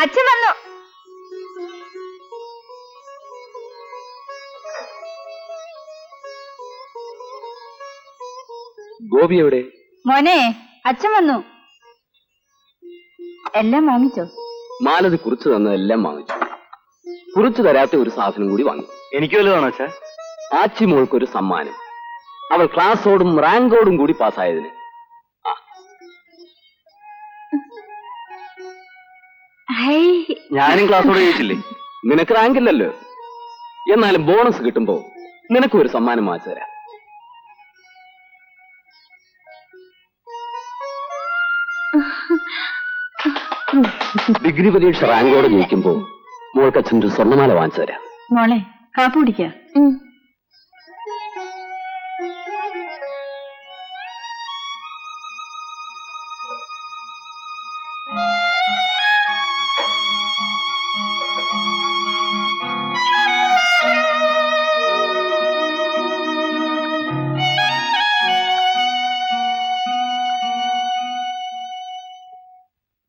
അച്ഛൻ വന്നു. ഗോപി എവിടെ? മോനെ, അച്ഛൻ വന്നു. എല്ലാം വാങ്ങിച്ചോ? മാലതി കുറിച്ച് തന്നതെല്ലാം വാങ്ങിച്ചു. കുറിച്ചു തരാത്ത ഒരു സാധനം കൂടി വാങ്ങി. എനിക്ക് വല്ലതാണോ അച്ഛാ? ആച്ചി മോൾക്കൊരു സമ്മാനം. അവൾ ക്ലാസ്സോടും റാങ്കോടും കൂടി പാസ്സായതിന്. ഞാനും ക്ലാസ്സോട് ജയിച്ചില്ലേ? നിനക്ക് റാങ്കില്ലല്ലോ. എന്നാലും ബോണസ് കിട്ടുമ്പോ നിനക്കും ഒരു സമ്മാനം വാങ്ങിച്ചു തരാം. ഡിഗ്രി പരീക്ഷ റാങ്കോടെ ജയിക്കുമ്പോ മോൾക്ക് അച്ഛൻ ഒരു സ്വർണ്ണമാല വാങ്ങിച്ചു തരാം. മോളെ, കാപ്പി കുടിക്കാം.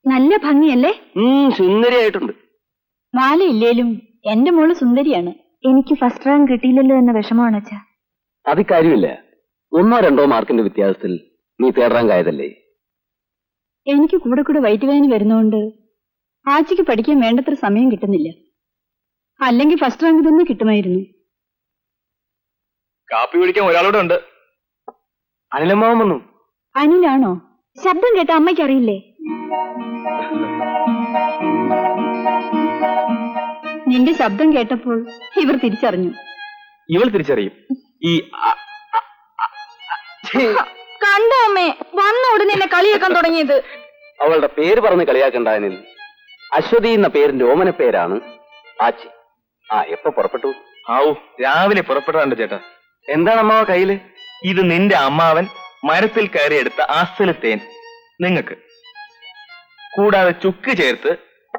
നല്ല ഭംഗിയല്ലേ? സുന്ദരിയായിട്ടുണ്ട്. മാല ഇല്ലേലും എന്റെ മോള് സുന്ദരിയാണ്. എനിക്ക് ഫസ്റ്റ് റാങ്ക് കിട്ടിയില്ലല്ലോ എന്ന വിഷമമാണ് അച്ഛാ. അത് കാര്യമില്ല. 1-2 മാർക്കിന്റെ വ്യത്യാസത്തിൽ നീ തേർഡ് റാങ്ക് ആയതല്ലേ. എനിക്ക് കൂടെ കൂടെ വയറ്റുവേദന വരുന്നോണ്ട് ആച്ചിക്ക് പഠിക്കാൻ വേണ്ടത്ര സമയം കിട്ടുന്നില്ല. അല്ലെങ്കിൽ ഫസ്റ്റ് റാങ്ക് തന്നെ കിട്ടുമായിരുന്നു. കാപ്പി കുടിക്കാൻ ഒരാളോടെ ഉണ്ട്. അനിലമ്മാവൻ വന്നു. അനിലാണോ? ശബ്ദം കേട്ട അമ്മയ്ക്ക് അറിയില്ലേ? നിന്റെ ശബ്ദം കേട്ടപ്പോൾ ഇവർ തിരിച്ചറിഞ്ഞു. ഇവൾ തിരിച്ചറിയും. ഈ കണ്ടോ അമ്മേ, വന്ന ഉടനെ എന്നെ കളിയാക്കാൻ തുടങ്ങിയത്. അവളുടെ പേര് പറഞ്ഞ് കളിയാക്കണ്ടായനിൽ അശ്വതി എന്ന പേരിന്റെ ഓമന പേരാണ് ആച്ചി. എപ്പോ പുറപ്പെട്ടു? രാവിലെ പുറപ്പെടാണ്ട് ചേട്ടാ. എന്താണ് അമ്മാവ കയ്യില്? ഇത് നിന്റെ അമ്മാവൻ മരത്തിൽ കയറിയെടുത്ത ആസ്തലത്തേൻ നിങ്ങൾക്ക്. കൂടാതെ ചുക്ക് ചേർത്ത്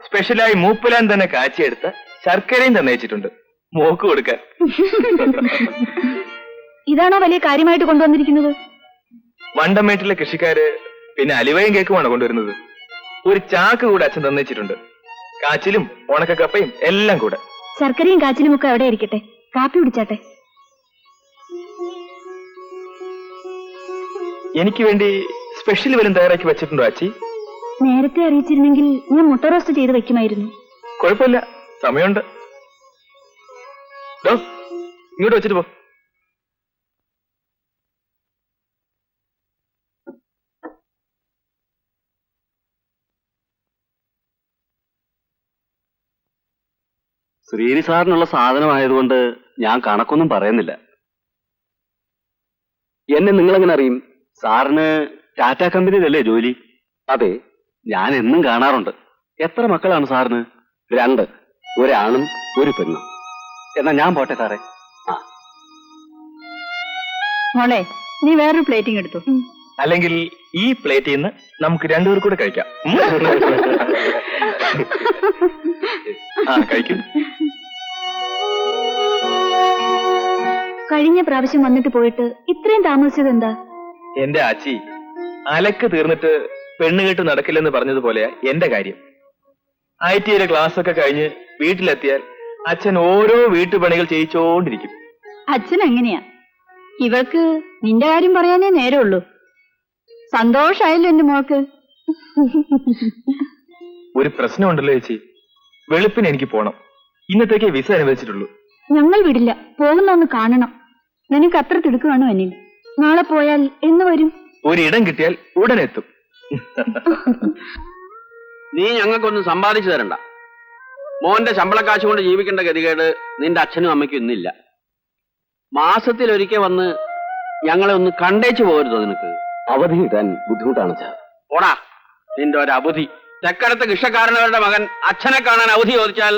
സ്പെഷ്യലായി മൂപ്പിലാൻ തന്നെ കാച്ചിയെടുത്ത ശർക്കരയും തന്നയിച്ചിട്ടുണ്ട് മോക്ക് കൊടുക്കാൻ. ഇതാണോ വലിയ കാര്യമായിട്ട് കൊണ്ടുവന്നിരിക്കുന്നത്? വണ്ടമേട്ടിലെ കൃഷിക്കാര് പിന്നെ അലിവയും കേക്കുമാണ് കൊണ്ടുവരുന്നത്. ഒരു ചാക്ക് കൂടെ അച്ഛൻ തന്നയിച്ചിട്ടുണ്ട്. കാച്ചിലും ഉണക്കക്കപ്പയും എല്ലാം കൂടെ. ശർക്കരയും കാച്ചിലും ഒക്കെ അവിടെ ഇരിക്കട്ടെ, കാപ്പി കുടിച്ചാട്ടെ. എനിക്ക് വേണ്ടി സ്പെഷ്യൽ വല്ലതും തയ്യാറാക്കി വെച്ചിട്ടുണ്ടോ അച്ചി? നേരത്തെ അറിയിച്ചിരുന്നെങ്കിൽ ഞാൻ മുട്ട റോസ്റ്റ് ചെയ്ത് വെക്കുമായിരുന്നു. കുഴപ്പമില്ല, സമയമുണ്ട്. ഇങ്ങോട്ട് വെച്ചിട്ട് പോ. ശ്രീനി സാറിനുള്ള സാധനമായതുകൊണ്ട് ഞാൻ കണക്കൊന്നും പറയുന്നില്ല. എന്നെ നിങ്ങളെങ്ങനെ അറിയും? സാറിന് ടാറ്റ കമ്പനിയിലല്ലേ ജോലി? അതെ, ഞാൻ എന്നും കാണാറുണ്ട്. എത്ര മക്കളാണ് സാറിന്? 2, ഒരാണും ഒരു പെണ്ണും. എന്നാ ഞാൻ പോട്ടെ സാറേ. മോളെ, നീ വേറൊരു പ്ലേറ്റിംഗ് എടുത്തു. അല്ലെങ്കിൽ ഈ പ്ലേറ്റിൽ നിന്ന് നമുക്ക് 2 പേർ കൂടെ കഴിക്കാം. കഴിക്കും. കഴിഞ്ഞ പ്രാവശ്യം വന്നിട്ട് പോയിട്ട് ഇത്രയും താമസിച്ചത് എന്താ? എന്റെ ആച്ചി, അലക്ക് തീർന്നിട്ട് പെണ്ണുകെട്ട് നടക്കില്ലെന്ന് പറഞ്ഞതുപോലെയാ എന്റെ കാര്യം. ITയുടെ ക്ലാസ് ഒക്കെ കഴിഞ്ഞ് വീട്ടിലെത്തിയാൽ അച്ഛൻ ഓരോ വീട്ടുപണികൾ ചെയ്യിച്ചോണ്ടിരിക്കും. അച്ഛൻ എങ്ങനെയാ? ഇവൾക്ക് നിന്റെ കാര്യം പറയാനേ നേരമുള്ളൂ. സന്തോഷായല്ലോ എന്റെ മോൾക്ക്. ഒരു പ്രശ്നമുണ്ടല്ലോ ചേച്ചി. വെളുപ്പിന് എനിക്ക് പോണം. ഇന്നത്തേക്ക് വിസ അനുവദിച്ചിട്ടുള്ളൂ. ഞങ്ങൾ വിടില്ല, പോകുന്ന ഒന്ന് കാണണം. നിനക്ക് അത്ര തിടുക്കുവാണോ അനിൽ? നാളെ പോയാൽ എന്ന് വരും? ഒരിടം കിട്ടിയാൽ ഉടനെ എത്തും. നീ ഞങ്ങൾക്കൊന്നും സമ്പാദിച്ചു തരണ്ട. മോന്റെ ശമ്പളക്കാശ് കൊണ്ട് ജീവിക്കേണ്ട ഗതികേട് നിന്റെ അച്ഛനും അമ്മയ്ക്കും ഇന്നില്ല. മാസത്തിലൊരിക്കൽ വന്ന് ഞങ്ങളെ ഒന്ന് കണ്ടേച്ചു പോകരുതോ നിനക്ക്? അവധി കിട്ടാൻ ബുദ്ധിമുട്ടാണ് സാർ. ഓടാ നിന്റെ ഒരു അവധി. തെക്കടത്ത് കൃഷക്കാരനവരുടെ മകൻ അച്ഛനെ കാണാൻ അവധി ചോദിച്ചാൽ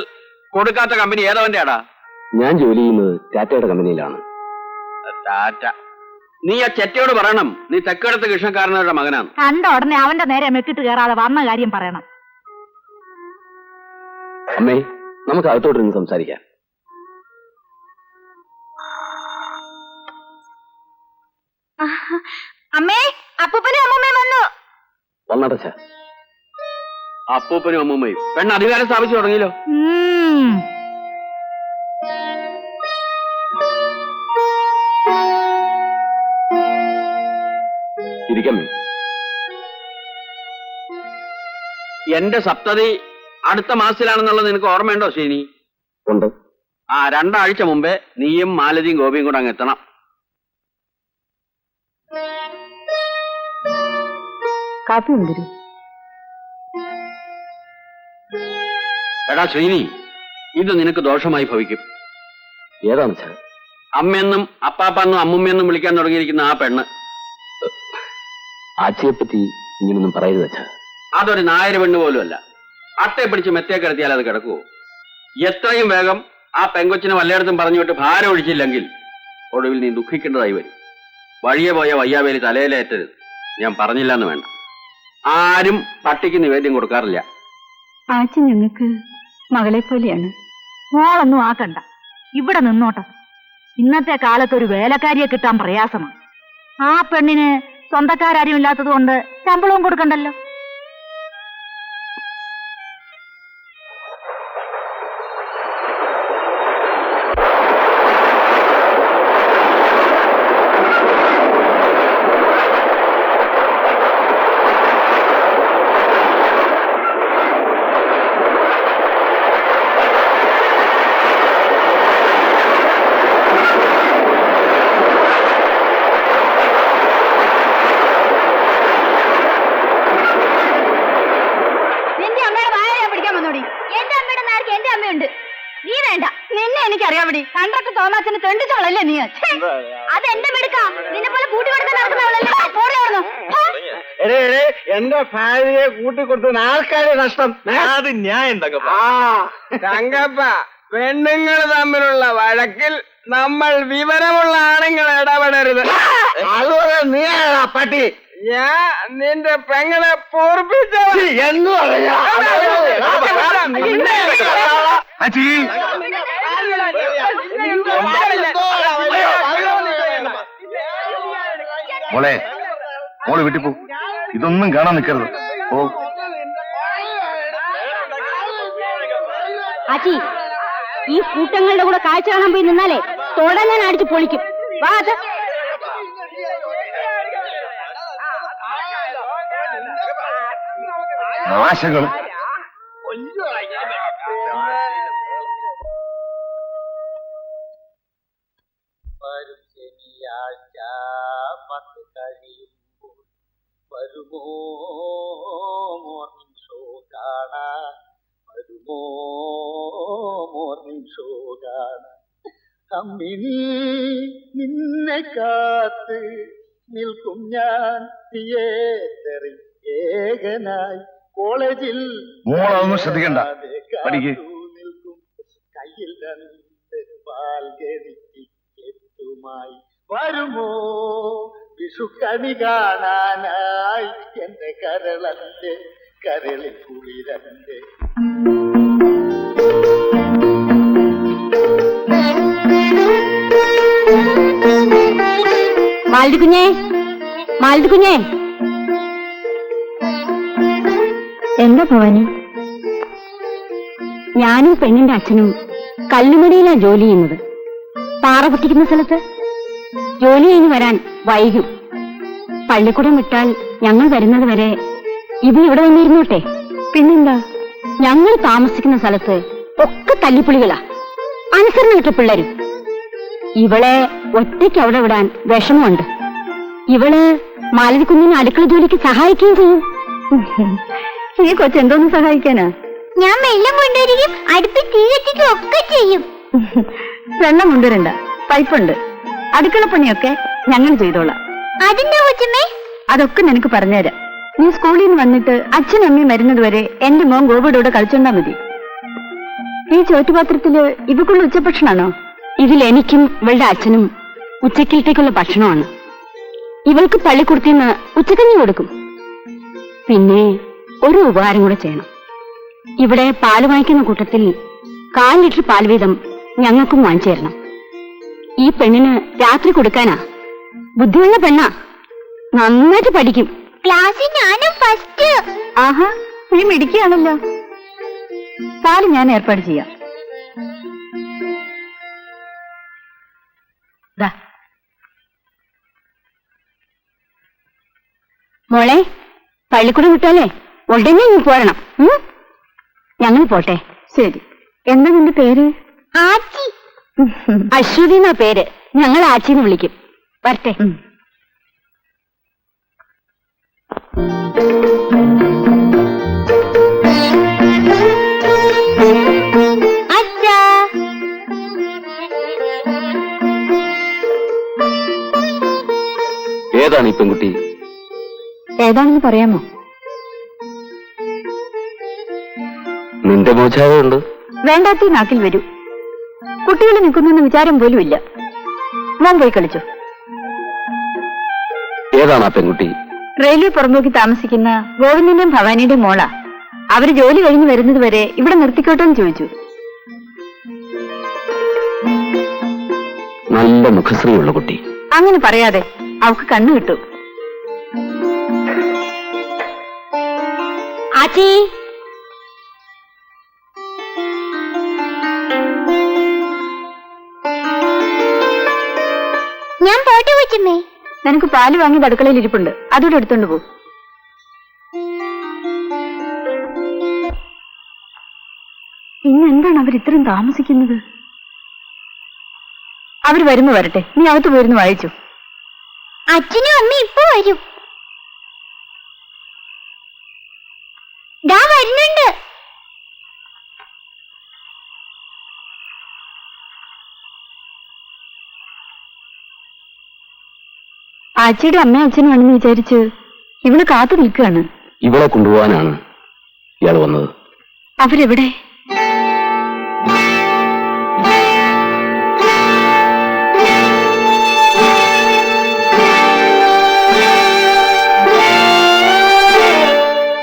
കൊടുക്കാത്ത കമ്പനി ഏതവന്റെ ആടാ? ഞാൻ ജോലി ചെയ്യുന്നത് ടാറ്റയുടെ കമ്പനിയിലാണ്. ടാറ്റ? നീ ആ ചെറ്റയോട് പറയണം നീ തെക്കടത്ത് കൃഷക്കാരനവരുടെ മകനാണ്. കണ്ട ഉടനെ അവന്റെ നേരെ മെക്കിട്ട് കയറാതെ വന്ന കാര്യം പറയണം. അമ്മേ, നമുക്ക് അകത്തോട്ടിരുന്ന് സംസാരിക്കാം. അമ്മേ, അപ്പൂപ്പനും അമ്മൂമ്മയും വന്നു. വന്നടച്ച അപ്പൂപ്പനും അമ്മൂമ്മയും പെണ്ണ് അധികാരം സ്ഥാപിച്ചു തുടങ്ങിയല്ലോ. ഇരിക്കമ്മേ. എന്റെ സപ്തതി അടുത്ത മാസത്തിലാണെന്നുള്ളത് നിനക്ക് ഓർമ്മയുണ്ടോ ശ്രീനി? ഉണ്ട്. 2 ആഴ്ച മുമ്പേ നീയും മാലതിയും ഗോപിയും കൂടെ അങ്ങ് എത്തണം. കാപ്പി കൊണ്ടുവരൂ. എടാ ശ്രീനി, ഇത് നിനക്ക് ദോഷമായി ഭവിക്കും. ഏതാണ് സാർ? അമ്മയെന്നും അപ്പാപ്പെന്നും അമ്മുമ്മയെന്നും വിളിക്കാൻ തുടങ്ങിയിരിക്കുന്ന ആ പെണ്ണ്. ആച്ചയെപ്പറ്റി ഇങ്ങനൊന്നും പറയരുത് അച്ഛാ. അതൊരു നായര് പെണ്ണ് പോലുമല്ല. അട്ടയെ പിടിച്ച് മെത്തേ കിടത്തിയാൽ അത് കിടക്കുവോ? എത്രയും വേഗം ആ പെങ്കൊച്ചിനെ വല്ലയിടത്തും പറഞ്ഞുവിട്ട് ഭാരം ഒഴിച്ചില്ലെങ്കിൽ ഒടുവിൽ നീ ദുഃഖിക്കേണ്ടതായി വരും. വഴിയെ പോയ വയ്യാവേലി തലയിലേറ്റരുത്. ഞാൻ പറഞ്ഞില്ല എന്ന് വേണ്ട. ആരും പട്ടിക്ക് നിവേദ്യം കൊടുക്കാറില്ല. ആച്ചി ഞങ്ങൾക്ക് മകളെ പോലെയാണ്. മോളൊന്നും ആക്കണ്ട, ഇവിടെ നിന്നോട്ടെ. ഇന്നത്തെ കാലത്ത് ഒരു വേലക്കാരിയെ കിട്ടാൻ പ്രയാസമാണ്. ആ പെണ്ണിന് സ്വന്തക്കാരും ഇല്ലാത്തത് കൊണ്ട് ശമ്പളവും കൊടുക്കണ്ടല്ലോ. നീ വേണ്ട, നിന്നെ എനിക്കറിയാമടി. കണ്ടക്ടർ തോമാസിന് തെണ്ടിച്ചവളല്ലേ നീ? അതെന്റെ മെടുക്കാ. നിന്നെ പോലെ കൂട്ടി കൊടുക്കാൻ നടക്കുന്നവളല്ലേ. എന്റെ ഭാര്യയെ കൂട്ടിക്കൊടുത്തതിന് ആൾക്കാരെ നഷ്ടം. അത് ന്യായം തങ്കപ്പ, പെണ്ണുങ്ങൾ തമ്മിലുള്ള വഴക്കിൽ നമ്മൾ വിവരമുള്ള ആണുങ്ങൾ ഇടപെടരുത്. അതുപോലെ നീ പട്ടി, ഞാൻ നിന്റെ പെങ്ങളെ പോർപ്പിച്ചു എന്ന് പറഞ്ഞ മോളെ, മോള് വീട്ടിൽ പോ. ഇതൊന്നും കാണാൻ നിൽക്കരുത്. ഓ ആച്ചി, ഈ കൂട്ടങ്ങളുടെ കൂടെ കാഴ്ച കാണാൻ പോയി നിന്നാലേ തൊടങ്ങാൻ അടിച്ച് പൊളിക്കും. വാ. ആശകൾ ശനിയാഴ്ച 10 കഴിയുമ്പോൾ വരുമോ മോർണിംഗ് ഷോ കാണാൻ? വരുമോ മോർണിംഗ് ഷോ കാണാൻ? അമ്മിനി നിന്നെ കാത്ത് നിൽക്കും ഞാൻ തിയേറ്ററിൽ ഏകനായി. കോളേജിൽ മോളൊന്നും ശ്രദ്ധിക്കണ്ട, പഠിക്ക്. നിൽക്കും കയ്യിൽ 2 പാൽഗണി ടിക്കറ്റുമായി. വരുമോ വിഷുക്കണി കാണാനായി എന്റെ കരളന്റെ കരളിൽ കുളിരന്റെ. മാലതി കുഞ്ഞേ, മാലതി കുഞ്ഞേ. എന്താ ഭവാനി? ഞാനും പെണ്ണിന്റെ അച്ഛനും കല്ലുമടിയിലാ ജോലി ചെയ്യുന്നത്. പാറ പൊട്ടിക്കുന്ന സ്ഥലത്ത്. ജോലി കഴിഞ്ഞ് വരാൻ വൈകും. പള്ളിക്കൂടം വിട്ടാൽ ഞങ്ങൾ വരുന്നത് വരെ ഇത് ഇവിടെ വന്നിരുന്നോട്ടെ. പിന്നെന്താ, ഞങ്ങൾ താമസിക്കുന്ന സ്ഥലത്ത് ഒക്കെ തല്ലിപ്പുളികളാ, അനുസരണ കിട്ട പിള്ളേരും. ഇവളെ ഒറ്റയ്ക്ക് അവിടെ വിടാൻ വിഷമമുണ്ട്. ഇവള് മാലതി കുഞ്ഞിനെ അടുക്കള ജോലിക്ക് സഹായിക്കുകയും ചെയ്യും. ഈ കൊച്ചെന്തോന്ന് സഹായിക്കാനാ? ഞാൻ വെള്ളം കൊണ്ടുവരികയും അടുപ്പിൽ തീ കത്തിക്കുകയും ഒക്കെ ചെയ്യും. വെള്ളം കൊണ്ടുവരണ്ട, പൈപ്പുണ്ട്. അടുക്കളപ്പണിയൊക്കെ ഞങ്ങൾ ചെയ്തോളാം. അതെന്താ കൊച്ചമ്മേ? അതൊക്കെ നിനക്ക് പറഞ്ഞുതരാം. നീ സ്കൂളിൽ നിന്ന് വന്നിട്ട് അച്ഛനും അമ്മയും വരുന്നത് വരെ എന്റെ മോൻ ഗോപിയുടെ കളിച്ചോണ്ടാ മതി. ഈ ചോറ്റുപാത്രത്തില് ഇവക്കുള്ള ഉച്ചഭക്ഷണമാണോ? ഇതിൽ എനിക്കും ഇവളുടെ അച്ഛനും ഉച്ചക്കലത്തേക്കുള്ള ഭക്ഷണമാണ്. ഇവൾക്ക് പള്ളിക്കൂടത്തിന്ന് ഉച്ചക്കഞ്ഞി കൊടുക്കും. പിന്നെ ഒരു ഉപകാരം കൂടെ ചെയ്യണം. ഇവിടെ പാല് വാങ്ങിക്കുന്ന കൂട്ടത്തിൽ 1/4 ലിറ്റർ പാൽ വീതം ഞങ്ങൾക്കും വാങ്ങിച്ചു തരണം. ഈ പെണ്ണിന് രാത്രി കൊടുക്കാനാ. ബുദ്ധിയുള്ള പെണ്ണാ, നന്നായിട്ട് പഠിക്കും. ക്ലാസ്സിൽ ഞാനും ഫസ്റ്റ്. ആഹാ, നീ മിടിക്കുകയാണല്ലോ. പാല് ഞാൻ ഏർപ്പാട് ചെയ്യാം. ദാ. മോളെ, പള്ളിക്കൂടം വിട്ടാലേ ഉടനെ നീ പോരണം. ഞങ്ങൾ പോട്ടെ. ശരി. എന്താ നിന്റെ പേര്? ആച്ചി. അശ്വതി എന്നാ പേര്. ഞങ്ങൾ ആച്ചിന്ന് വിളിക്കും. വരട്ടെ. ഏതാണ് ഈ പെൺകുട്ടി? ഏതാണെന്ന് പറയാമോ? നിന്റെ മോചാവുണ്ട്. വേണ്ടാത്ത നാക്കിൽ വരൂ. കുട്ടികൾ നിൽക്കുന്നെന്ന് വിചാരം പോലും ഇല്ല. ഞാൻ പോയി കളിച്ചു. ഏതാണ് ആ പെൺകുട്ടി? റെയിൽവേ പുറമ്പോക്കി താമസിക്കുന്ന ഗോവിന്ദന്റെയും ഭവാനിയുടെയും മോളാ. അവര് ജോലി കഴിഞ്ഞ് വരുന്നത് വരെ ഇവിടെ നിർത്തിക്കോട്ടെ എന്ന് ചോദിച്ചു. നല്ല മുഖശ്രീയുള്ള കുട്ടി. അങ്ങനെ പറയാതെ, അവക്ക് കണ്ണു കിട്ടും. ആച്ചി, ഞാൻ പോട്ടെ വെച്ചമ്മേ. നിനക്ക് പാല് വാങ്ങിയത് അടുക്കളയിൽ ഇരിപ്പുണ്ട്, അതുകൂടെ എടുത്തോണ്ട് പോ. ഇന്ന് എന്താണ് അവർ ഇത്രയും താമസിക്കുന്നത്? അവർ വരുമ്പോ വരട്ടെ, നീ അകത്ത് പോയിരുന്നു വായിച്ചു. അച്ഛനും അമ്മ ഇപ്പൊ വരും. വരുന്നുണ്ട്. ആച്ചിയുടെ അമ്മയും അച്ഛനും ആണെന്ന് വിചാരിച്ച് ഇവള് കാത്തു നിൽക്കുകയാണ്. ഇവളെ കൊണ്ടുപോകാനാണ് ഇയാൾ വന്നത്. അവരെവിടെ?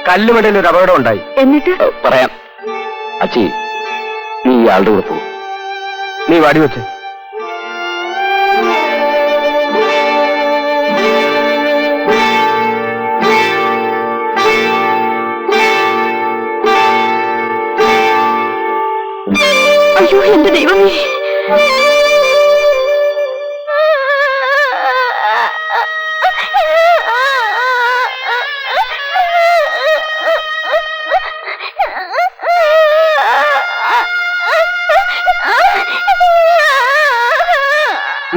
കല്ലുമടയിൽ ഒരു അപകടം ഉണ്ടായി. എന്നിട്ട് പറയാം. അച്ചി, നീ ഇയാളുടെ കൂടെ പോകും. നീ വാടി വെച്ച്. അയ്യോ, എന്റെ ദൈവമേ!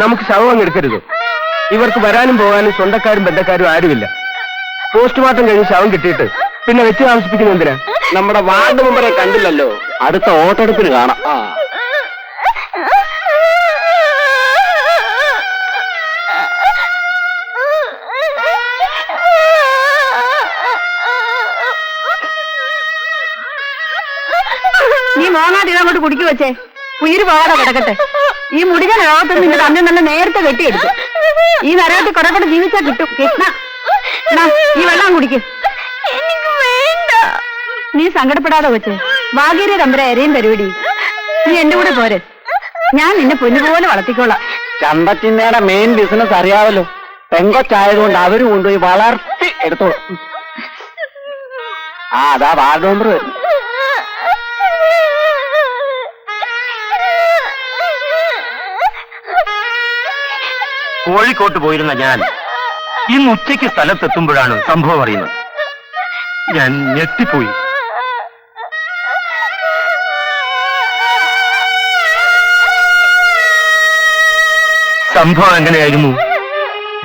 നമുക്ക് ശവം അങ്ങ് എടുക്കരുത്. ഇവർക്ക് വരാനും പോകാനും സ്വന്തക്കാരും ബന്ധക്കാരും ആരുമില്ല. പോസ്റ്റ്മോർട്ടം കഴിഞ്ഞ് ശവം കിട്ടിയിട്ട് പിന്നെ വെച്ച് താമസിപ്പിക്കുന്ന എന്തിനാ? നമ്മുടെ വാർഡ് മെമ്പറെ കണ്ടില്ലല്ലോ. അടുത്ത വോട്ടെടുപ്പിന് കാണാം. നീ മോങ്ങാതെ അങ്ങോട്ട് കുടിക്കു വെച്ചേ. ഉയിര് പോകാതെ കിടക്കട്ടെ. ഈ മുടിക ലോകത്ത് നിന്റെ തന്നെ നല്ല നേരത്തെ കെട്ടിയെടുക്കും. ഈ നരകത്തിൽ കുറെ കൂടെ ജീവിച്ചാൽ കിട്ടും. കൃഷ്ണ, ഈ വെള്ളം കുടിക്കും. നീ സങ്കടപ്പെടാതെ വെച്ചേ. ഭാഗ്യരെ തമ്പര എരയും പരിപാടി. നീ എന്റെ കൂടെ പോരെ. ഞാൻ നിന്നെ പൊന്നുപോലെ വളർത്തിക്കോളാം. ചന്തച്ചിന്നയുടെ മെയിൻ ബിസിനസ് അറിയാമല്ലോ. പെങ്കൊച്ചായതുകൊണ്ട് അവര് കൊണ്ടുപോയി വളർത്തി എടുത്തോളൂ. അതാ വാർഡ് മെമ്പർ. കോഴിക്കോട്ട് പോയിരുന്ന ഞാൻ ഇന്ന് ഉച്ചയ്ക്ക് സ്ഥലത്തെത്തുമ്പോഴാണ് സംഭവം അറിയുന്നത്. ഞാൻ ഞെട്ടിപ്പോയി. സംഭവം എങ്ങനെയായിരുന്നു?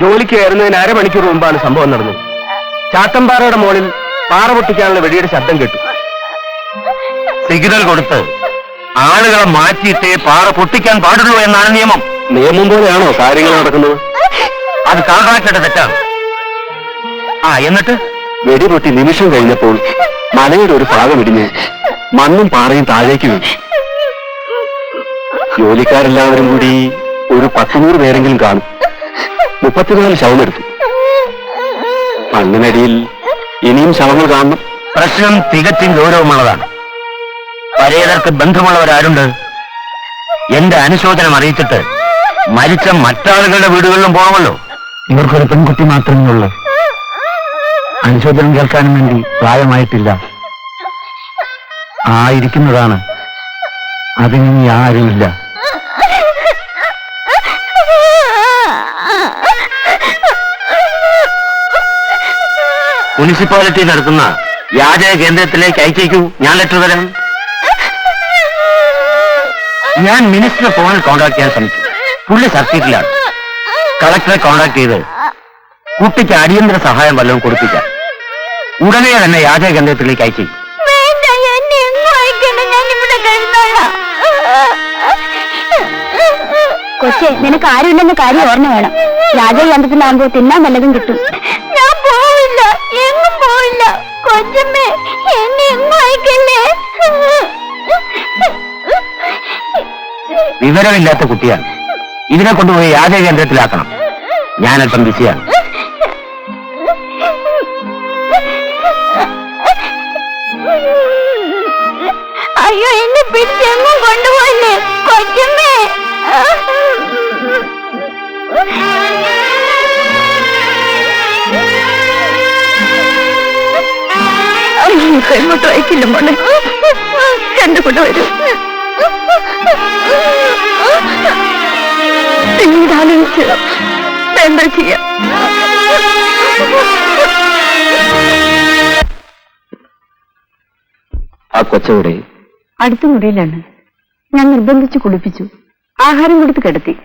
ജോലിക്ക് കയറുന്നതിന് അരമണിക്കൂർ മുമ്പാണ് സംഭവം നടന്നത്. ചാത്തമ്പാറയുടെ മോളിൽ പാറ പൊട്ടിക്കാനുള്ള വെടിയുടെ ശബ്ദം കേട്ടു. സിഗ്നൽ കൊടുത്ത് ആളുകളെ മാറ്റിയിട്ടേ പാറ പൊട്ടിക്കാൻ പാടുള്ളൂ എന്നാണ് നിയമം. നിയമം പോലെയാണോ കാര്യങ്ങൾ നടക്കുന്നത്? അത് കോൺട്രാക്ടറുടെ തെറ്റാണ്. എന്നിട്ട് വെടി പൊട്ടി നിമിഷം കഴിഞ്ഞപ്പോൾ മലയുടെ ഒരു ഭാഗം ഇടിഞ്ഞ് മണ്ണും പാറയും താഴേക്ക് വീണു. ജോലിക്കാരെല്ലാവരും കൂടി ഒരു 10-100 പേരെങ്കിലും കാണും. 34 ശവമെടുത്തു. മണ്ണിനടിയിൽ ഇനിയും ശവങ്ങൾ കാണണം. പ്രശ്നം തികച്ചും ഗൗരവമുള്ളതാണ്. പരേതർക്ക് ബന്ധമുള്ളവരാരുണ്ട്? എന്റെ അനുശോചനം അറിയിച്ചിട്ട് മരിച്ച മറ്റാളുകളുടെ വീടുകളിലും പോകണമല്ലോ. ഇവർക്കൊരു പെൺകുട്ടി മാത്രമേ ഉള്ളൂ. അനുശോചനം കേൾക്കാനും വേണ്ടി പ്രായമായിട്ടില്ല. ആയിരിക്കുന്നതാണ്. അതിനി ആരുമില്ല. മുനിസിപ്പാലിറ്റി നടത്തുന്ന വ്യാജ കേന്ദ്രത്തിലേക്ക് അയച്ചേക്കൂ, ഞാൻ ലെറ്റർ തരാം. ഞാൻ മിനിസ്റ്ററെ ഫോണിൽ കോൺടാക്ട് ചെയ്യാൻ ശ്രമിച്ചു. പുള്ളി സർക്കിട്ടിലാണ്. കളക്ടറെ കോൺടാക്ട് ചെയ്ത് കുട്ടിക്ക് അടിയന്തര സഹായം വല്ലതും കൊടുപ്പിക്കാം. ഉടനെ തന്നെ വ്യാജ കേന്ദ്രത്തിലേക്ക് അയച്ചേക്കും. കൊച്ചെ, നിനക്ക് ആരുമില്ലെന്ന കാര്യം ഓർമ്മ വേണം. രാജകേന്ദ്രത്തിലാകുമ്പോൾ തിന്നാൻ വല്ലതും കിട്ടും. ഞാൻ പോവില്ല, എങ്ങും പോവില്ല. കൊച്ചമ്മേ, എന്നെ എങ്ങും അയക്കല്ലേ. വിവരമില്ലാത്ത കുട്ടിയാണ്. ഇതിനെ കൊണ്ടുപോയി വ്യാജ കേന്ദ്രത്തിലാക്കണം. ഞാനല്പം ബിസിയാണ്. അയ്യോ, എന്നെ പിടിച്ചെങ്ങും കൊണ്ടുപോയില്ലേ കൊച്ചമ്മേ. ഇങ്ങോട്ട് വയ്ക്കില്ല മോളെ, കണ്ടുകൊണ്ട് വരൂ. പിന്നീട് ആലോചിച്ച് എന്താ ചെയ്യാം. ആ കൊച്ചവിടെ അടുത്ത മുറിയിലാണ്. ഞാൻ നിർബന്ധിച്ച് കുളിപ്പിച്ചു, ആഹാരം കൊടുത്ത് കിടത്തി.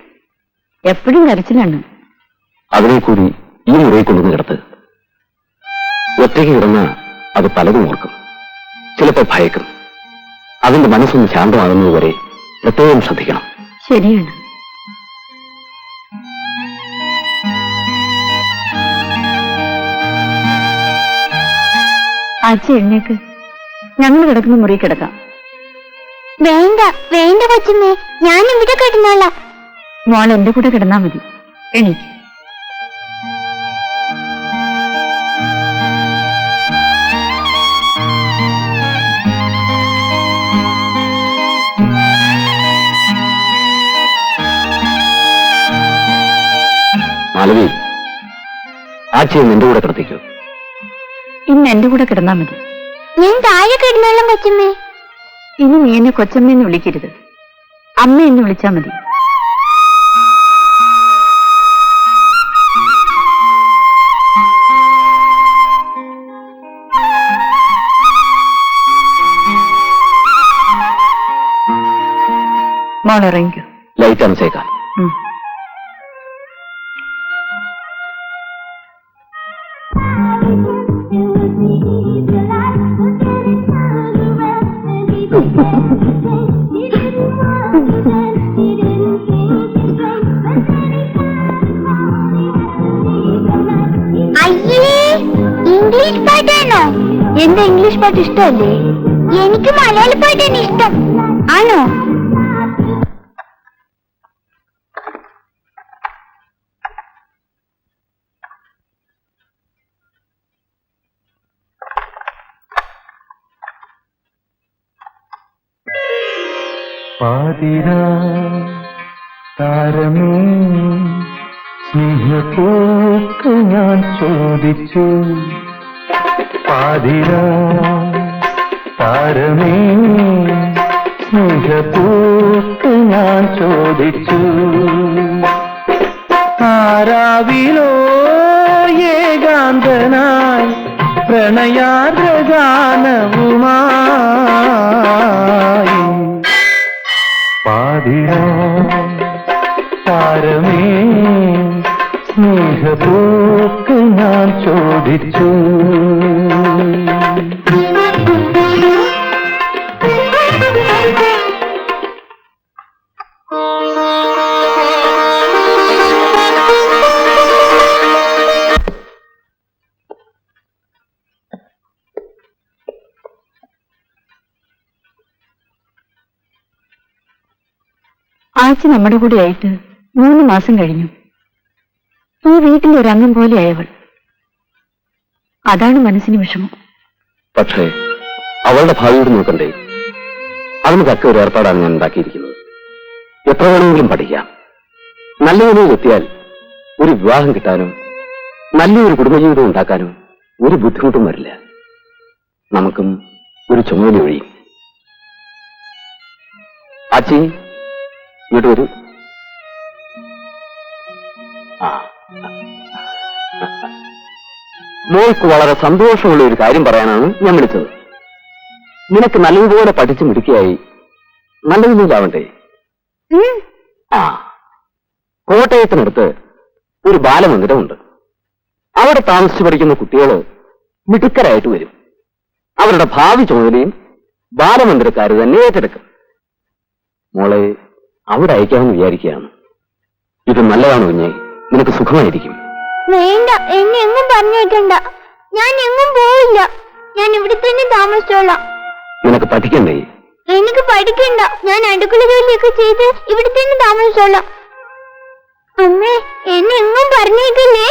എപ്പോഴും കരച്ചിലാണ്. അതിനെ കൂടി ഈ മുറിയിൽ കൊണ്ടുവന്ന് കിടത്ത്. ഒറ്റയ്ക്ക് കിടന്ന അത് പലതും ഓർക്കും, ചിലപ്പോൾ ഭയക്കും. അതിന്റെ മനസ്സൊന്ന് ശാന്തമാകുന്നതുവരെ പ്രത്യേകം ശ്രദ്ധിക്കണം. ശരിയാണ്. ആച്ചി, എഴുന്നേക്ക്. ഞങ്ങൾ കിടക്കുന്ന മുറി കിടക്കാം. വേണ്ട വേണ്ട കൊച്ചമ്മേ, ഞാൻ ഇവിടെ കിടന്നോളാം. മോൾ എന്റെ കൂടെ കിടന്നാ മതി. എണീക്ക്. മാലവി, ആച്ചിയെ നിന്റെ കൂടെ കിടത്തിക്കൂ. ഇന്ന് എന്റെ കൂടെ കിടന്നാ മതി. ഞാൻ താഴെ കിടന്നോളാം കൊച്ചമ്മേ. ഇനി നീ എന്നെ കൊച്ചമ്മയെന്ന് വിളിക്കരുത്, അമ്മയെന്ന് വിളിച്ചാ മതി. മോളിറങ്ങിക്കോ. ലൈറ്റ് അണച്ചേക്കാം. ഇംഗ്ലീഷ് പാട്ടാണോ? എന്താ ഇംഗ്ലീഷ് പാട്ട് ഇഷ്ടമല്ലേ? എനിക്ക് മലയാള പാട്ടാണ് ഇഷ്ടം. ആണോ? പാതിരാ താരമേ സ്നേഹപ്പൂക്ക് ഞാൻ ചോദിച്ചു. പാതിരാ താരമേ സ്നേഹപ്പൂക്ക് ഞാൻ ചോദിച്ചു. ആരാവിലോ ഏകാന്തനായി പ്രണയാർദ്രഗാനവുമായി. പാതിരാ താരമേ സ്നേഹപ്പൂക്ക് ഞാൻ ചോദിച്ചു. ആച്ചി നമ്മുടെ കൂടെ ആയിട്ട് 3 മാസം കഴിഞ്ഞു. ഈ വീട്ടിൽ ഒരു അംഗം പോലെ ആയവൾ. അതാണ് മനസ്സിന് വിഷമം. പക്ഷേ അവളുടെ ഭാവിയോട് നോക്കണ്ടേ? അതിന് തക്ക ഒരു ഏർപ്പാടാണ് ഞാൻ ഉണ്ടാക്കിയിരിക്കുന്നത്. എത്ര വേണമെങ്കിലും പഠിക്കാം. നല്ല നിലയിൽ എത്തിയാൽ ഒരു വിവാഹം കിട്ടാനും നല്ലൊരു കുടുംബജീവിതം ഉണ്ടാക്കാനും ഒരു ബുദ്ധിമുട്ടും വരില്ല. നമുക്കും ഒരു ചുമതല ഒഴിയും. ആച്ചി ഇങ്ങോട്ട് വരൂ. മോൾക്ക് വളരെ സന്തോഷമുള്ള ഒരു കാര്യം പറയാനാണ് ഞാൻ വിളിച്ചത്. നിനക്ക് നല്ലതുപോലെ പഠിച്ചു മിടുക്കിയായി നല്ല നിലയിലാവണ്ടേ? ആ, കോട്ടയത്തിനടുത്ത് ഒരു ബാലമന്ദിരമുണ്ട്. അവിടെ താമസിച്ചു പഠിക്കുന്ന കുട്ടികൾ മിടുക്കരായിട്ട് വരും. അവരുടെ ഭാവി ചുമതലയും ബാലമന്ദിരക്കാർ തന്നെ ഏറ്റെടുക്കും. മോളെ അവിടെ അയക്കാമെന്ന് വിചാരിക്കുകയാണ്. ഇത് നല്ലതാണ് കുഞ്ഞെ, നിനക്ക് സുഖമായിരിക്കും. വേണ്ട, എന്നെ എങ്ങും പറഞ്ഞേക്കണ്ട. ഞാൻ എങ്ങും പോവില്ല. ഞാൻ ഇവിടെ തന്നെ താമസിച്ചോളാം. നിനക്ക് പഠിക്കണ്ടേ? എനിക്ക് പഠിക്കണ്ട. ഞാൻ അടുക്കള ജോലിയൊക്കെ ചെയ്ത് ഇവിടെ തന്നെ താമസിച്ചോളാം. അമ്മേ, എന്നെ എങ്ങും പറഞ്ഞേക്കല്ലേ.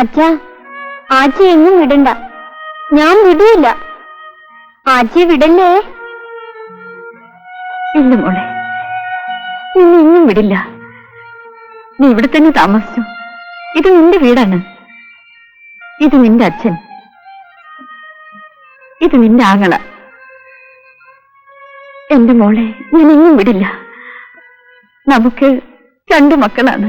അച്ഛാ, ആച്ചി എങ്ങും വിടണ്ട. ഞാൻ വിടൂല. ആച്ചി വിടല്ലേ? ഇല്ല മോളെ, നിന്നെ എങ്ങും വിടില്ല. നീ ഇവിടെ തന്നെ താമസിച്ചു. ഇത് നിന്റെ വീടാണ്. ഇത് നിന്റെ അച്ഛൻ, ഇത് നിന്റെ ആങ്ങള. എന്റെ മോളെ ഞാൻ എങ്ങും വിടില്ല. നമുക്ക് 2 മക്കളാണ്.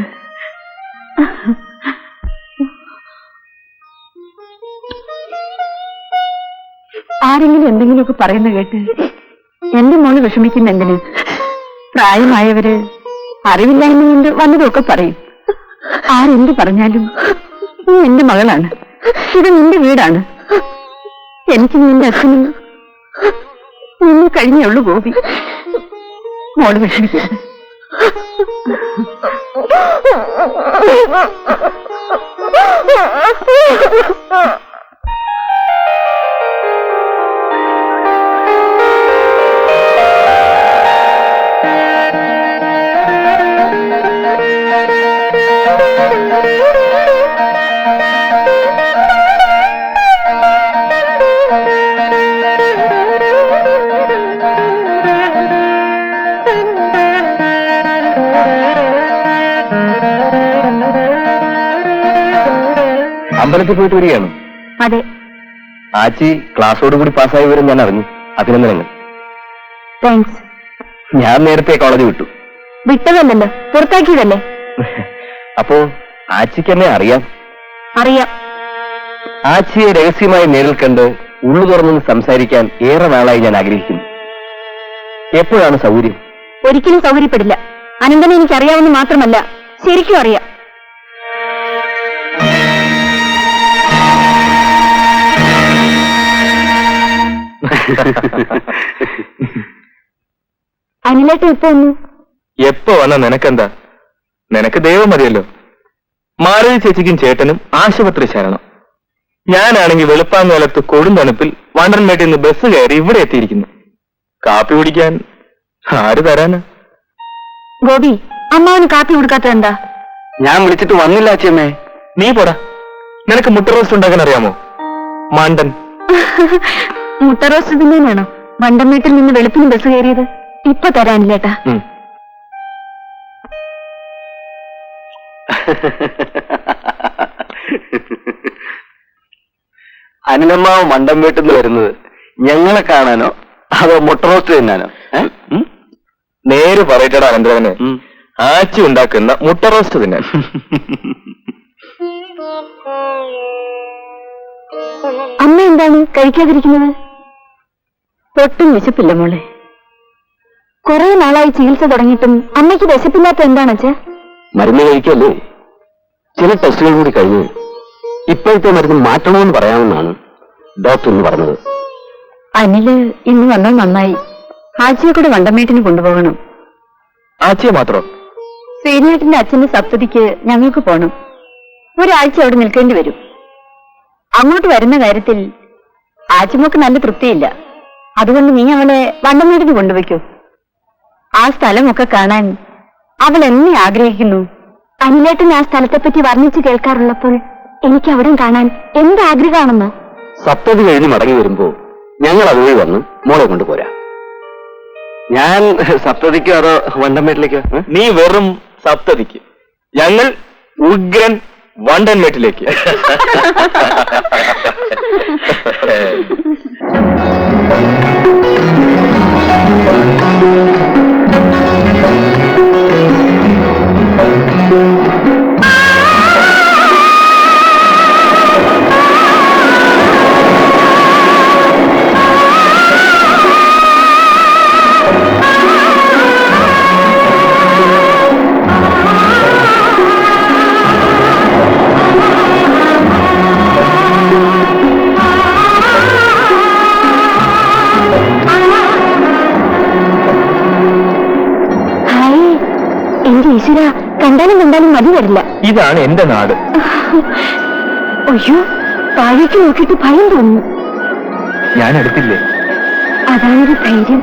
ആരെങ്കിലും എന്തെങ്കിലുമൊക്കെ പറയുന്ന കേട്ട് എന്റെ മോള് വിഷമിക്കുന്ന എന്തിന്? പ്രായമായവര് അറിവില്ലായ്മ കൊണ്ട് വന്നതൊക്കെ പറയും. ആരെന്ത് പറഞ്ഞാലും നീ എന്റെ മകളാണ്. ഇത് നിന്റെ വീടാണ്. എനിക്ക് നിന്റെ അച്ഛനും നിന്നെ കഴിഞ്ഞേ ഉള്ളൂ ഗോപി. മോള് വിഷമിക്കരുത്. അമ്പലത്തിൽ പോയിട്ട് വരികയാണ്. അതെ. ആച്ചി ക്ലാസ്സോടുകൂടി പാസ്സായി വരും ഞാൻ അറിഞ്ഞു. അഭിനന്ദനങ്ങൾ. താങ്ക്സ്. ഞാൻ നേരത്തെ കോളേജ് വിട്ടു. വിട്ടതല്ലല്ലോ, പുറത്താക്കിയതല്ലേ. അപ്പോ ആച്ചിക്ക് എന്നെ അറിയാം? അറിയാം. ആച്ചിയെ രഹസ്യമായി നേരിൽ കണ്ട് ഉള്ളു തുറന്ന് സംസാരിക്കാൻ ഏറെ നാളായി ഞാൻ ആഗ്രഹിക്കുന്നു. എപ്പോഴാണ് സൗകര്യം? ഒരിക്കലും സൗകര്യപ്പെടില്ല. അനന്തനെ എനിക്കറിയാവുന്ന മാത്രമല്ല, ശരിക്കും അറിയാം. അനിലേട്ടൻ ഇപ്പൊ വന്നു. എപ്പോ വന്ന നിനക്കെന്താ? നിനക്ക് ദൈവം മതിയല്ലോ. മാരുതി ചേച്ചിക്കും ചേട്ടനും ആശുപത്രി ശരണം. ഞാനാണെങ്കിൽ വെളുപ്പാങ്കാലത്ത് കൊടും തണുപ്പിൽ വണ്ടൻമേട്ടിൽ നിന്ന് ബസ് കയറി ഇവിടെ എത്തിയിരിക്കുന്നു. കാപ്പി കുടിക്കാൻ ആര് തരാന്? ഗോപി, അമ്മാവന് കാപ്പി കൊടുക്കാത്തത് എന്താ? ഞാൻ വിളിച്ചിട്ട് വന്നില്ല അച്ഛമ്മേ. നീ പോടാ. നിനക്ക് മുട്ട റോസ്റ്റ് ഉണ്ടാക്കാൻ അറിയാമോ? മണ്ടൻ. മുട്ട റോസ്റ്റ് തിന്നാനാണോ വണ്ടൻമേട്ടിൽ നിന്ന് വെളുപ്പിന് ബസ് കയറിയത്? ഇപ്പൊ തരാനില്ലേട്ടാ. അനിലമ്മാവ് മണ്ടം വീട്ടിൽ നിന്ന് വരുന്നത് ഞങ്ങളെ കാണാനോ അതോ മുട്ട റോസ്റ്റ് തിന്നാനോ? നേര് പറയട്ടടാ അനന്തരവന്. ആച്ചി ഉണ്ടാക്കുന്ന മുട്ട റോസ്റ്റ് തിന്നാൻ. അമ്മ എന്താണ് കഴിക്കാതിരിക്കുന്നത്? ഒട്ടും വിശപ്പില്ല മോളെ. കുറെ നാളായി ചികിത്സ തുടങ്ങിയിട്ടും അമ്മയ്ക്ക് വിശപ്പില്ലാത്ത എന്താണ് അച്ഛാ? മരുന്ന് കഴിക്കല്ലേ. ചില ടെസ്റ്റുകൾ കൂടി കഴിഞ്ഞ് ഇപ്പോഴത്തെ മരുന്ന് മാറ്റണമെന്ന് പറയാമെന്നാണ് ഡോക്ടർ ഇന്ന് പറഞ്ഞത്. അനില് ഇന്ന് വന്നാൽ നന്നായി. ആച്ചിയെ കൂടെ വണ്ടമേട്ടിന് കൊണ്ടുപോകണം. ആച്ചിയെ മാത്രം? ശ്രീനാട്ടിന്റെ അച്ഛന്റെ സപ്തതിക്ക് ഞങ്ങൾക്ക് പോണം. ഒരാഴ്ച അവിടെ നിൽക്കേണ്ടി വരും. അങ്ങോട്ട് വരുന്ന കാര്യത്തിൽ ആച്ചിമോക്ക് നല്ല തൃപ്തിയില്ല. അതുകൊണ്ട് നീ അവളെ വണ്ടമേട്ടിന് കൊണ്ടുവയ്ക്കൂ. ആ സ്ഥലമൊക്കെ കാണാൻ അവൾ എന്നെ ആഗ്രഹിക്കുന്നു. അനിലേട്ടൻ ആ സ്ഥലത്തെപ്പറ്റി വർണ്ണിച്ചു കേൾക്കാറുള്ളപ്പോൾ എനിക്ക് അവിടെ കാണാൻ എന്ത് ആഗ്രഹമാണെന്നോ. സപ്തതി കഴിഞ്ഞ് മടങ്ങി വരുമ്പോ ഞങ്ങൾ അതുവഴി വന്ന് മോളെ കൊണ്ടുപോരാ. ഞാൻ സപ്തതിക്കോ അതോ വണ്ടൻമേട്ടിലേക്കോ? നീ വെറും സപ്തതിക്ക്, ഞങ്ങൾ ഉഗ്രൻ വണ്ടൻമേട്ടിലേക്ക്. ഈശ്വര, കണ്ടാലും കണ്ടാലും മതി വരില്ല. ഇതാണ് എന്റെ നാട്. അയ്യോ, താഴേക്ക് നോക്കിയിട്ട് ഭയം തോന്നുന്നു. ഞാൻ അടുത്തില്ലേ? അതാണൊരു ധൈര്യം.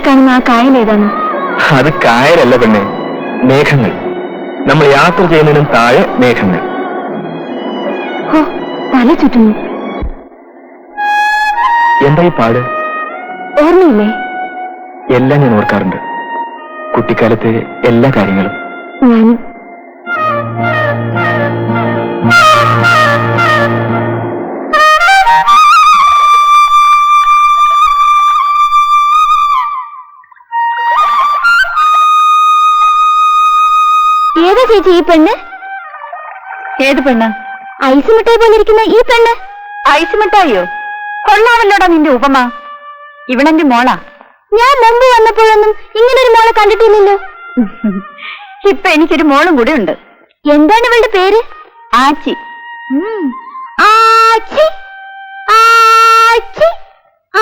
കാണുന്ന ആ കായൽ ഏതാണ്? അത് കായലല്ല പെണ്ണെ, മേഘങ്ങൾ. നമ്മൾ യാത്ര ചെയ്യുന്നതിനും താഴെ മേഘങ്ങൾ. തല ചുറ്റുന്നു. എന്താ ഈ പാട്? ഓർമ്മയില്ലേ? എല്ലാം ഞാൻ ഓർക്കാറുണ്ട്, കുട്ടിക്കാലത്തെ എല്ലാ കാര്യങ്ങളും. ഞാനും. ഏതാ ചേച്ചി ഈ പെണ്ണ്? ഏത് പെണ്ണ്? ഐസ് മിഠായി പോലെ ഇരിക്കുന്ന ഈ പെണ്ണ്. ഐസ് മിഠായിയോ? കൊള്ളാമല്ലോടാ നിന്റെ ഉപമ. ഇവളെന്റെ മോളാ. ഞാൻ മുമ്പ് വന്നപ്പോഴൊന്നും ഇങ്ങനൊരു മോളെ കണ്ടിട്ടില്ലല്ലോ. ഇപ്പൊ എനിക്കൊരു മോളും കൂടെ ഉണ്ട്. എന്താണ് ഇവളുടെ പേര്? ആച്ചി. ആച്ചി ആച്ചി.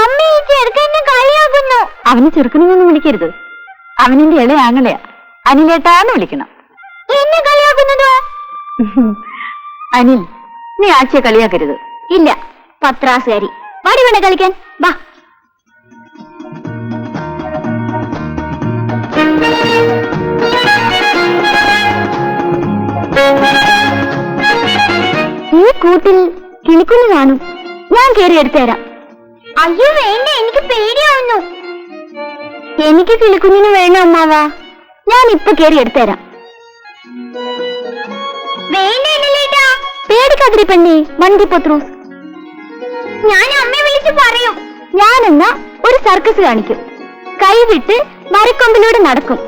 അമ്മ ഈ ചെറുക്കനെ കളിയാക്കുന്നു. അവന് ചെറുക്കനെന്നൊന്നും വിളിക്കരുത്. അവനെന്റെ ഇളയ ആങ്ങളെയാ, അനിലേട്ടാന്ന് വിളിക്കണം. എന്നെ കളിയാക്കുന്നതോ? അനിൽ, നീ ആച്ചിയെ കളിയാക്കരുത്. ഇല്ല, പത്രാസുകാരി. വാടി വേണ്ട കളിക്കാൻ, വാ. ഈ കൂട്ടിൽ കിളിക്കുഞ്ഞു കാണും, ഞാൻ കയറി എടുത്തു തരാം. അയ്യോ വേണ്ട, എനിക്ക് പേടിയാവുന്നു. എനിക്ക് കിളിക്കുഞ്ഞിന് വേണം അമ്മാവാ, ഞാൻ ഇപ്പൊ കയറി എടുത്തു തരാം. പേടിക്കാതിരി പെണ്ണേ, വണ്ടി പത്രൂസ്. ഞാൻ അമ്മയെ വിളിച്ച് പറയും. ഞാനെന്നാ ഒരു സർക്കസ് കാണിക്കും. കൈവിട്ട് മരക്കൊമ്പിലൂടെ നടക്കും.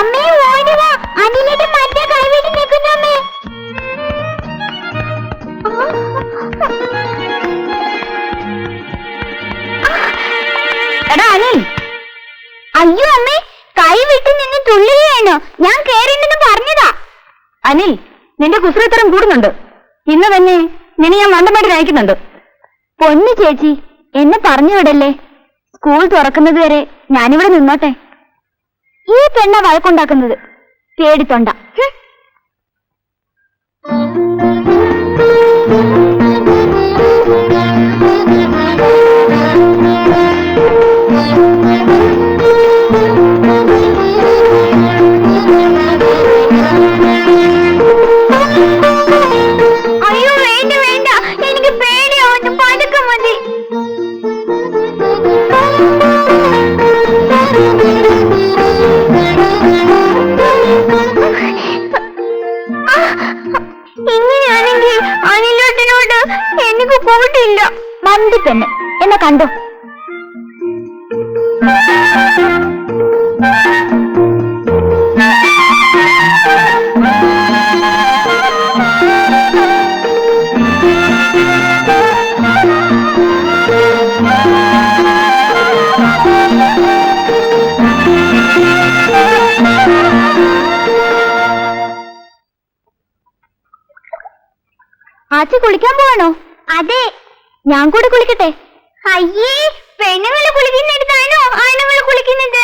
അമ്മേ ഓടുവാ, അതിലേക്ക് മറ്റേ കൈവിട്ട് നിൽക്കുന്നു അമ്മേ. എടാ അനിൽ. അയ്യോ അമ്മേ, കൈവിട്ട് നിന്ന് തുള്ളുകയാണോ? ഞാൻ കേറിണ്ടെന്ന് പറഞ്ഞതാ. അനിൽ, നിന്റെ കുസൃത്തരം കൂടുന്നുണ്ട്. ഇന്ന് തന്നെ നിന്നെ ഞാൻ മണ്ടമായിട്ട് അയക്കുന്നുണ്ട്. പൊന്നു ചേച്ചി, എന്നെ പറഞ്ഞു വിടല്ലേ. സ്കൂൾ തുറക്കുന്നത് വരെ ഞാനിവിടെ നിന്നോട്ടെ. ഈ പെണ്ണ വഴക്കുണ്ടാക്കുന്നത്. പേടിത്തൊണ്ട. അയ്യോ വേണ്ട വേണ്ട, എനിക്ക് പേടിയാവുന്നു. പതുക്കെ മതി. ഇങ്ങനെയാണെങ്കിൽ അനിലോട്ടിനോട് എനിക്ക് പോയിട്ടില്ല. മന്തി പെണ്ണ് എന്നെ കണ്ടോ? ആച്ചി കുളിക്കാൻ പോവാണോ? അതെ. ഞാൻ കൂടെ കുളിക്കട്ടെ? അയ്യേ, പെണ്ണുങ്ങൾ കുളിക്കുന്നിടത്താണോ ആണുങ്ങൾ കുളിക്കുന്നത്?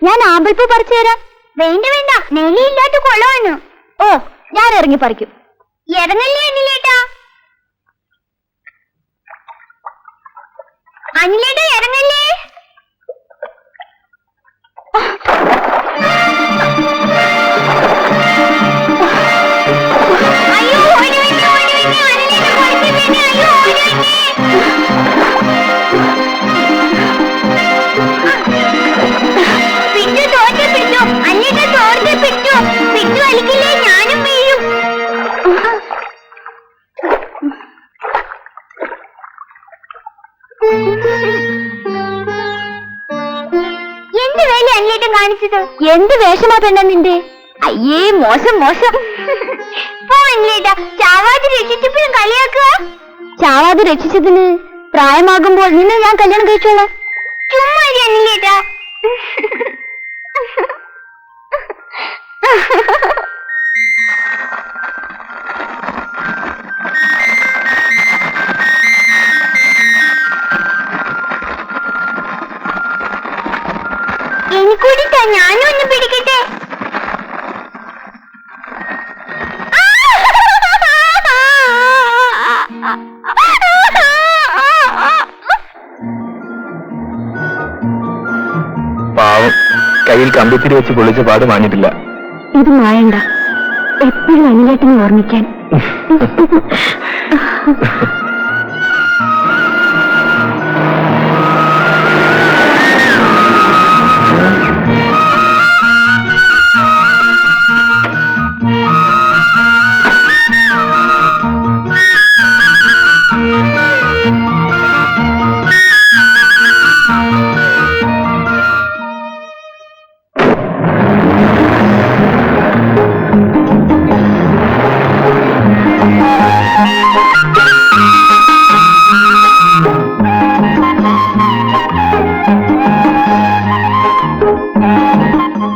ഞാൻ ആമ്പൽപ്പൂ പറിച്ചു തരാം. വേണ്ട വേണ്ട, നെല്ലിയില്ലാത്ത കുളമാണ്. ഓ, ഞാൻ ഇറങ്ങി പറിക്കും. ഇറങ്ങല്ലേ അനിലേട്ടാ, അനിലേട്ടാ ഇറങ്ങല്ലേ. അയ്യോ ഓടി വന്നേ, അനിലേട്ടാ കുളത്തിൽ വീണേ. അയ്യോ ഓടി വന്നേ. പിറ്റു തോറ്റ പിറ്റു, അനിലേട്ടാ തോറ്റ പിറ്റു. പിറ്റു വലിക്കില്ലേ, ഞാനും വീഴും. എന്ത് വേല അനിലേട്ടൻ കാണിച്ചത്? എന്ത് വേഷമാ പെണ്ണ നിന്റെ? അയ്യേ, മോശം മോശം. പോ അനിലേട്ടാ, ചാവാതി രക്ഷിച്ചപ്പോഴും കളിയാക്കുക. ചാവാതെ രക്ഷിച്ചതിന് പ്രായമാകുമ്പോൾ നിന്നെ ഞാൻ കല്യാണം കഴിച്ചോളാം. ചുമ്മാ അനിലേട്ടാ. എനിക്കൂടി ഞാനും ഒന്ന് പിടിക്കട്ടെ. പാവം, കയ്യിൽ കമ്പിത്തിരി വെച്ച് പൊളിച്ച പാട് വാങ്ങിയിട്ടില്ല. ഇത് മായണ്ട, എപ്പോഴും അനിലേട്ടനെ ഓർമ്മിക്കാൻ.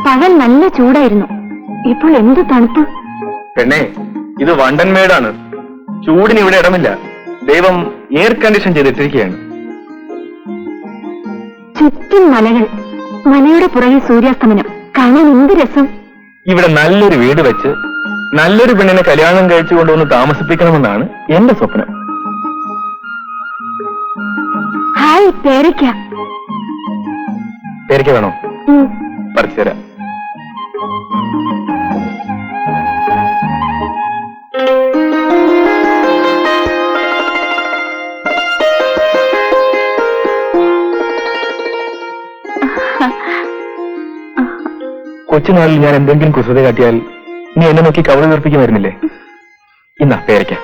പകൽ നല്ല ചൂടായിരുന്നു, ഇപ്പോൾ എന്ത് തണുപ്പ്. പെണ്ണേ, ഇത് വണ്ടൻ മേടാണ്. ചൂടിന് ഇവിടെ ഇടമില്ല. ദൈവം എയർ കണ്ടീഷൻ ചെയ്തിട്ടിരിക്കുകയാണ്. ചുറ്റും മലകൾ, മലയുടെ പുറകിൽ സൂര്യാസ്തമനം കാണാൻ എന്ത് രസം. ഇവിടെ നല്ലൊരു വീട് വെച്ച് നല്ലൊരു പെണ്ണിനെ കല്യാണം കഴിച്ചു കൊണ്ടുവന്ന് താമസിപ്പിക്കണമെന്നാണ് എന്റെ സ്വപ്നം. ഹായ്, പേരയ്ക്ക. പേരയ്ക്ക വേണോ? പറിച്ചു തരാം. കൊച്ചുനാളിൽ ഞാൻ എന്തെങ്കിലും കുസൃതി കാട്ടിയാൽ നീ എന്നെ നോക്കി കവള തീർപ്പിക്കുമായിരുന്നില്ലേ? ഇന്നാ പേരയ്ക്ക.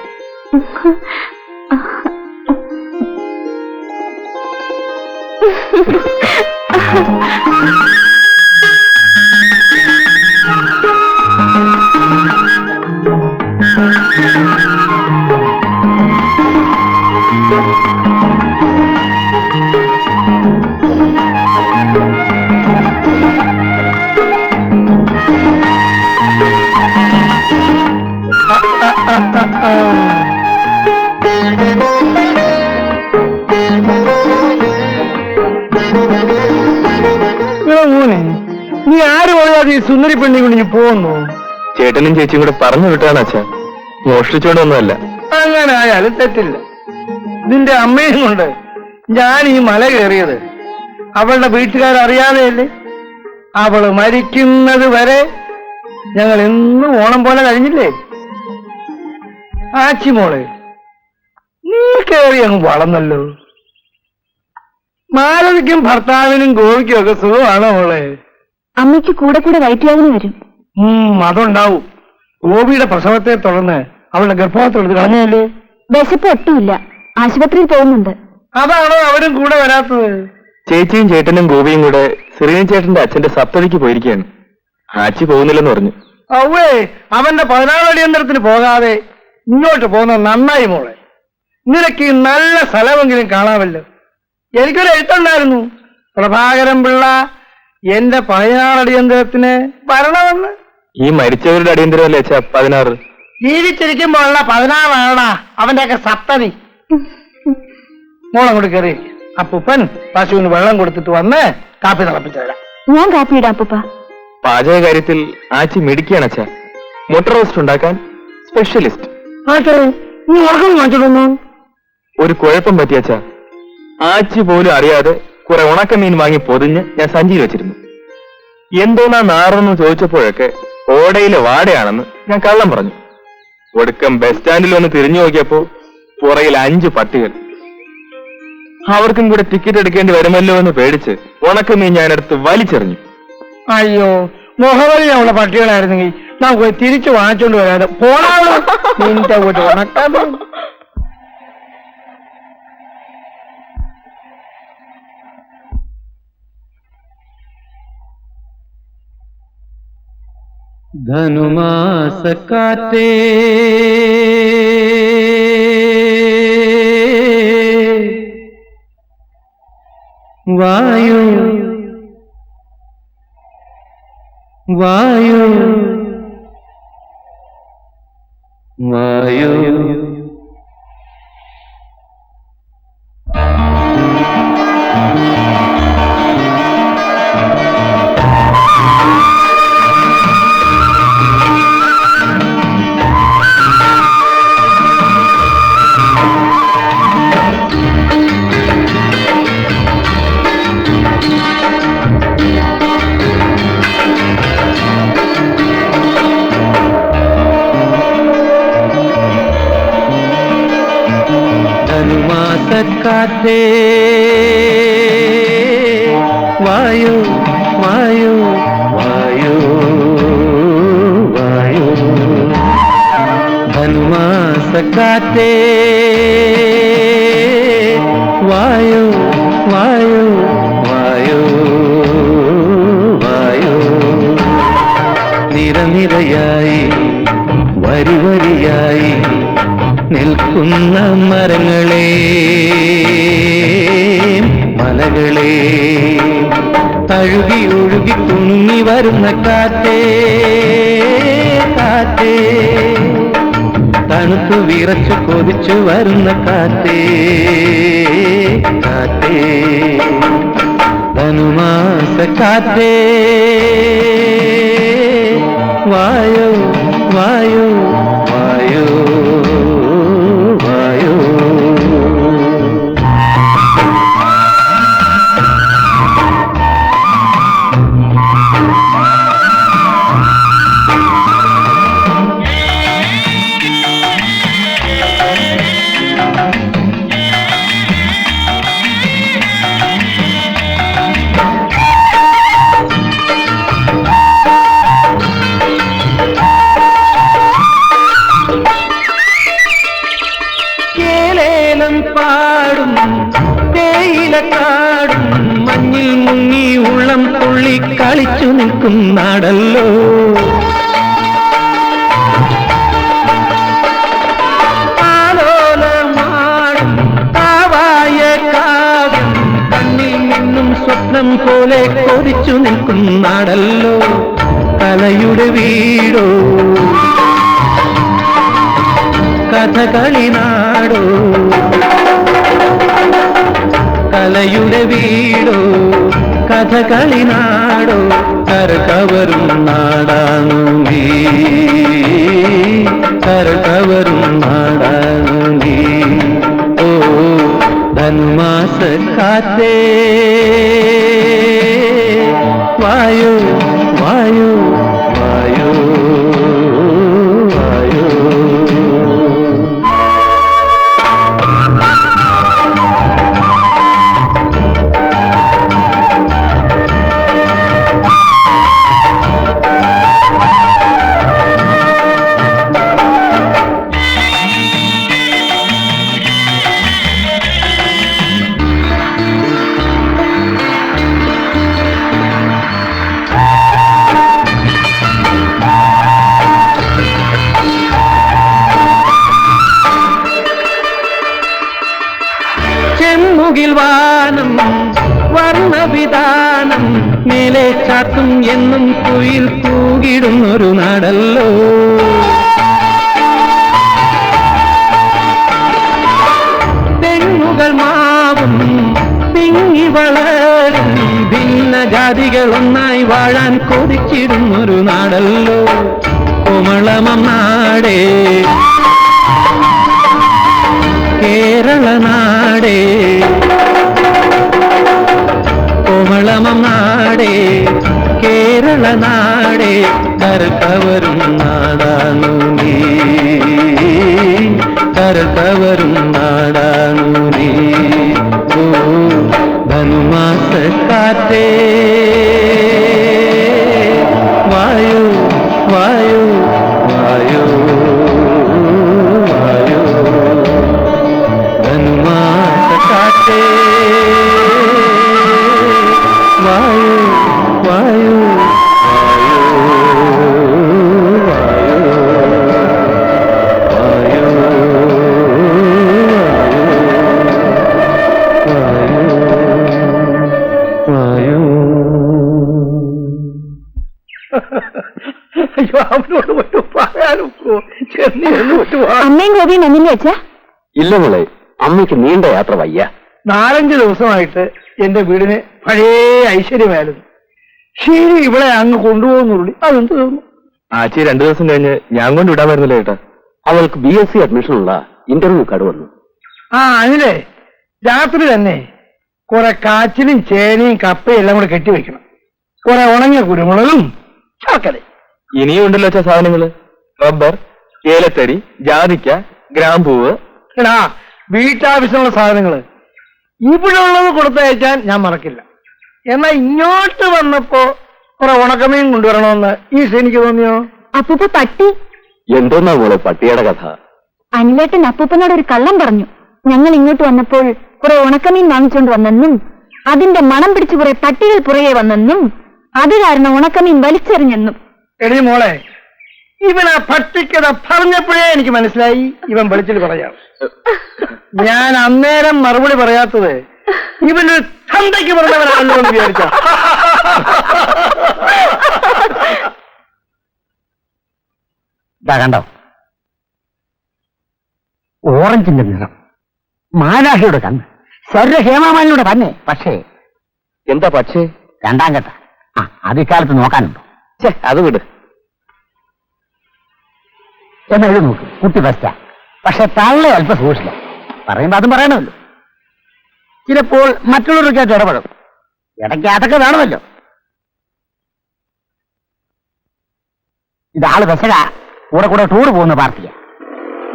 നീ ആര് പറയാതെ ഈ സുന്ദരി പെണ്ണി കൊണ്ട് നീ പോകുന്നു? ചേട്ടനും ചേച്ചിയും കൂടെ പറഞ്ഞു വിട്ടാണ് അച്ഛാ, മോഷ്ടിച്ചോണ്ടൊന്നുമല്ല. അങ്ങനെ ആയാലും തെറ്റില്ല. നിന്റെ അമ്മയും കൊണ്ട് ഞാൻ ഈ മല കയറിയത് അവളുടെ വീട്ടുകാരറിയാതെയല്ലേ? അവള് മരിക്കുന്നത് വരെ ഞങ്ങൾ എന്നും ഓണം പോലെ കഴിഞ്ഞില്ലേ? ആച്ചി മോളെ, നീ കയറി അങ്ങ് വളർന്നല്ലോ. മാലതിക്കും ഭർത്താവിനും ഗോപിക്കും ഒക്കെ സുഖമാണോ മോളെ? അമ്മയ്ക്ക് കൂടെ കൂടെ വയറ്റുവേദന വരും. അതുണ്ടാവും. ഗോപിയുടെ പ്രസവത്തെ തുടർന്ന് അവളുടെ ഗർഭപാത്രമെടുത്ത് കളഞ്ഞല്ലേ? വിശപ്പ് ഒട്ടുമില്ല, ആശുപത്രിയിൽ പോകുന്നുണ്ട്. അതാണോ അവരും കൂടെ വരാത്തത്? ചേച്ചിയും ചേട്ടനും ഗോപിയും കൂടെ ശ്രീനി ചേട്ടന്റെ അച്ഛന്റെ സപ്തതിക്ക് പോയിരിക്കുകയാണ്. ആച്ചി പോകുന്നില്ലെന്ന് പറഞ്ഞു. ഔവേ, അവന്റെ 16 അടിയന്തരത്തിന് പോകാതെ ഇങ്ങോട്ട് പോകുന്നത് നന്നായി മോളെ. നിനക്ക് ഈ നല്ല സ്ഥലമെങ്കിലും കാണാമല്ലോ. എനിക്കൊരു എഴുത്തുണ്ടായിരുന്നു, പ്രഭാകരൻ പിള്ള എന്റെ 16 അടിയന്തരത്തിന് വരണമെന്ന്. ഈ മരിച്ചവരുടെ അടിയന്തരമല്ലേ അച്ഛാ 16? ജീവിച്ചിരിക്കുമ്പോഴുള്ള 16 ആണാ അവന്റെയൊക്കെ സപ്തതി. മോളങ്ങോട്ട് കയറി. അപ്പൂപ്പൻ പശുവിന് വെള്ളം കൊടുത്തിട്ട് വന്ന് കാപ്പി തിളപ്പിച്ചു തരാം. ഞാൻ കാപ്പി ഇടാം അപ്പൂപ്പ. പാചക കാര്യത്തിൽ ആച്ചി മിടുക്കിയാണ് അച്ഛാ. മുട്ട റോസ്റ്റ് ഉണ്ടാക്കാൻ സ്പെഷ്യലിസ്റ്റ്. ആട്ടെ, നീ ഉറക്കം കാണിച്ചിട്ടൊന്നു. ഒരു കുഴപ്പം പറ്റിയച്ചാ, ആച്ചി പോലും അറിയാതെ കുറെ ഉണക്കമീൻ വാങ്ങി പൊതിഞ്ഞ് ഞാൻ സഞ്ചിയിൽ വെച്ചിരുന്നു. എന്തോന്നാ നാറെന്ന് ചോദിച്ചപ്പോഴൊക്കെ ഓടയിലെ വാടയാണെന്ന് ഞാൻ കള്ളം പറഞ്ഞു. ഒടുക്കം ബസ് സ്റ്റാൻഡിൽ ഒന്ന് തിരിഞ്ഞു നോക്കിയപ്പോ പുറയിൽ 5 പട്ടികൾ. അവർക്കും കൂടെ ടിക്കറ്റ് എടുക്കേണ്ടി വരുമല്ലോ എന്ന് പേടിച്ച് ഉണക്കമീൻ ഞാനെടുത്ത് വലിച്ചെറിഞ്ഞു. അയ്യോ, മുഖവരിയുള്ള പട്ടികളായിരുന്നെങ്കിൽ നമുക്ക് തിരിച്ചു വാങ്ങിച്ചോണ്ട് വരാതെ പോണാളോ നിന്റെ വീട്ടിൽ ഉണക്കാൻ. ധനുമാസക്കാറ്റേ വായു വായു വായു ധനുമാസക്കാറ്റേ വായു വായു വായു വായു ധനുമാസക്കാറ്റേ വായു വായു വായു വായു നിരനിരയായി വരി വരിയായി നിൽക്കുന്ന മരങ്ങളെ മലകളെ തഴുകി ഒഴുകി തുണി വരുന്ന കാറ്റേ കാറ്റേ തണുത്തു വിറച്ചു കൊതിച്ചു വരുന്ന കാറ്റേ കാറ്റേ ധനുമാസ കാറ്റേ വായു വായു വായു വായു പാടും തേയിലക്കാടും മഞ്ഞിൽ മുങ്ങി ഉള്ളം തുള്ളി കളിച്ചു നിൽക്കും നാടല്ലോ ആലോലമാടും കാവായ കാവ്യം കണ്ണിൽ നിന്നും സ്വപ്നം പോലെ കൊതിച്ചു നിൽക്കും നാടല്ലോ കലയുടെ വീടോ കഥകളി നാടോ കലയുടെ വീടോ കഥകളി നാടോ കരകവരും നാടാണു നീ കരകവരും നാടാണു നീ ഓ ധനുമാസ കാറ്റേ വായു വായു വായു വായു മുകിൽവാനം വർണ്ണവിധാനം മേലെ ചാത്തും എന്നും കുയിൽ കൂകിടുന്നൊരു നാടല്ലോ തെങ്ങുകൾ മാവും തിങ്ങി വളരും ഭിന്ന ജാതികളൊന്നായി വാഴാൻ കൊതിച്ചിരുന്നൊരു നാടല്ലോ കോമളമം നാടേ, കേരള നാടേ, കോമളമം നാടേ, കേരള നാടേ, കരകവരും നാടാണു നീ, കരകവരും നാടാണു നീ. ഓ ധനുമാസക്കാറ്റേ വായു വായു വായു വായു, ധനുമാസക്കാറ്റേ വായു വായു അയ്യോ, അവനോട് വിട്ടു പറയാനും അമ്മയും ഗോപിയും വന്നില്ലേ അച്ഛാ? ഇല്ല മോളെ, അമ്മയ്ക്ക് നീണ്ട യാത്ര വയ്യ. 4-5 ദിവസമായിട്ട് എന്റെ വീടിന് പഴയ ഐശ്വര്യമായിരുന്നു. ശരി, ഇവിടെ അങ്ങ് കൊണ്ടുപോകുന്നുള്ളി അതെന്ത് തോന്നുന്നു. ആച്ചി 2 ദിവസം കഴിഞ്ഞ് ഞാൻ കൊണ്ട് വിടാമായിരുന്നല്ലോ ചേട്ടാ. അവൾക്ക് BSc അഡ്മിഷനുള്ള ഇന്റർവ്യൂ കാർഡ് വന്നു. അതിലെ രാത്രി തന്നെ കുറെ കാച്ചിലും ചേനയും കപ്പയും എല്ലാം കൂടെ കെട്ടിവെക്കണം. കുറെ ഉണങ്ങിയ കുരുമുളകും ശർക്കര. ഇനിയും ഉണ്ടല്ലോ അച്ഛാ സാധനങ്ങള്. റബ്ബർ, ഏലത്തരി, ജാതിക്ക, ഗ്രാമ്പൂവ്. എടാ, വീട്ടാവശ്യമുള്ള സാധനങ്ങള് ഇവിടെ ഉള്ളത് കൊടുത്തയച്ചാൻ ഞാൻ മറക്കില്ല. എന്നാ ഇങ്ങോട്ട് വന്നപ്പോ കുറെ ഉണക്കമീൻ കൊണ്ടുവരണമെന്ന് ഈ എനിക്ക് തോന്നിയോ? അപ്പൂപ്പ പട്ടി. എന്തോന്നാ മോളെ പട്ടിയുടെ കഥ? അനിലേട്ടൻ അപ്പൂപ്പനോട് ഒരു കള്ളം പറഞ്ഞു. ഞങ്ങൾ ഇങ്ങോട്ട് വന്നപ്പോൾ കുറെ ഉണക്കമീൻ വാങ്ങിച്ചുകൊണ്ട് വന്നെന്നും അതിന്റെ മണം പിടിച്ച് കുറെ പട്ടികൾ പുറകെ വന്നെന്നും അത് കാരണം ഉണക്കമീൻ വലിച്ചെറിഞ്ഞെന്നും. എടീ മോളെ, ഇവൻ ആ പട്ടിക്കഥ പറഞ്ഞപ്പോഴേ എനിക്ക് മനസ്സിലായി ഇവൻ വെളിച്ചിൽ പറയാം. ഞാൻ അന്നേരം മറുപടി പറയാത്തത് ഇവന് തന്തയ്ക്ക് പറഞ്ഞവനാണല്ലോ എന്ന് വിചാരിച്ച. കണ്ടോ, ഓറഞ്ചിന്റെ നിറം, മാലാഹയുടെ കണ്ണ്, ശരീര ഹേമാമാലിയുടെ തന്നെ. പക്ഷേ എന്താ പക്ഷേ? 2ാം ഘട്ട. അത് ഇക്കാലത്ത് നോക്കാനുണ്ടോ? അത് വിട്. എന്നാ ഇത് നോക്ക്, കുട്ടി ബെസ്റ്റാ. പക്ഷെ തള്ള അല്പം സൂക്ഷില്ല. പറയുമ്പോ അതും പറയണമല്ലോ. ചിലപ്പോൾ മറ്റുള്ളവർക്കായിട്ട് ഇടപെടും. ഇടയ്ക്ക് അതൊക്കെ വേണമല്ലോ. ഇതാള് ബെസ്സടാ, കൂടെ കൂടെ ടൂർ പോകുന്ന പാർട്ടിയാ.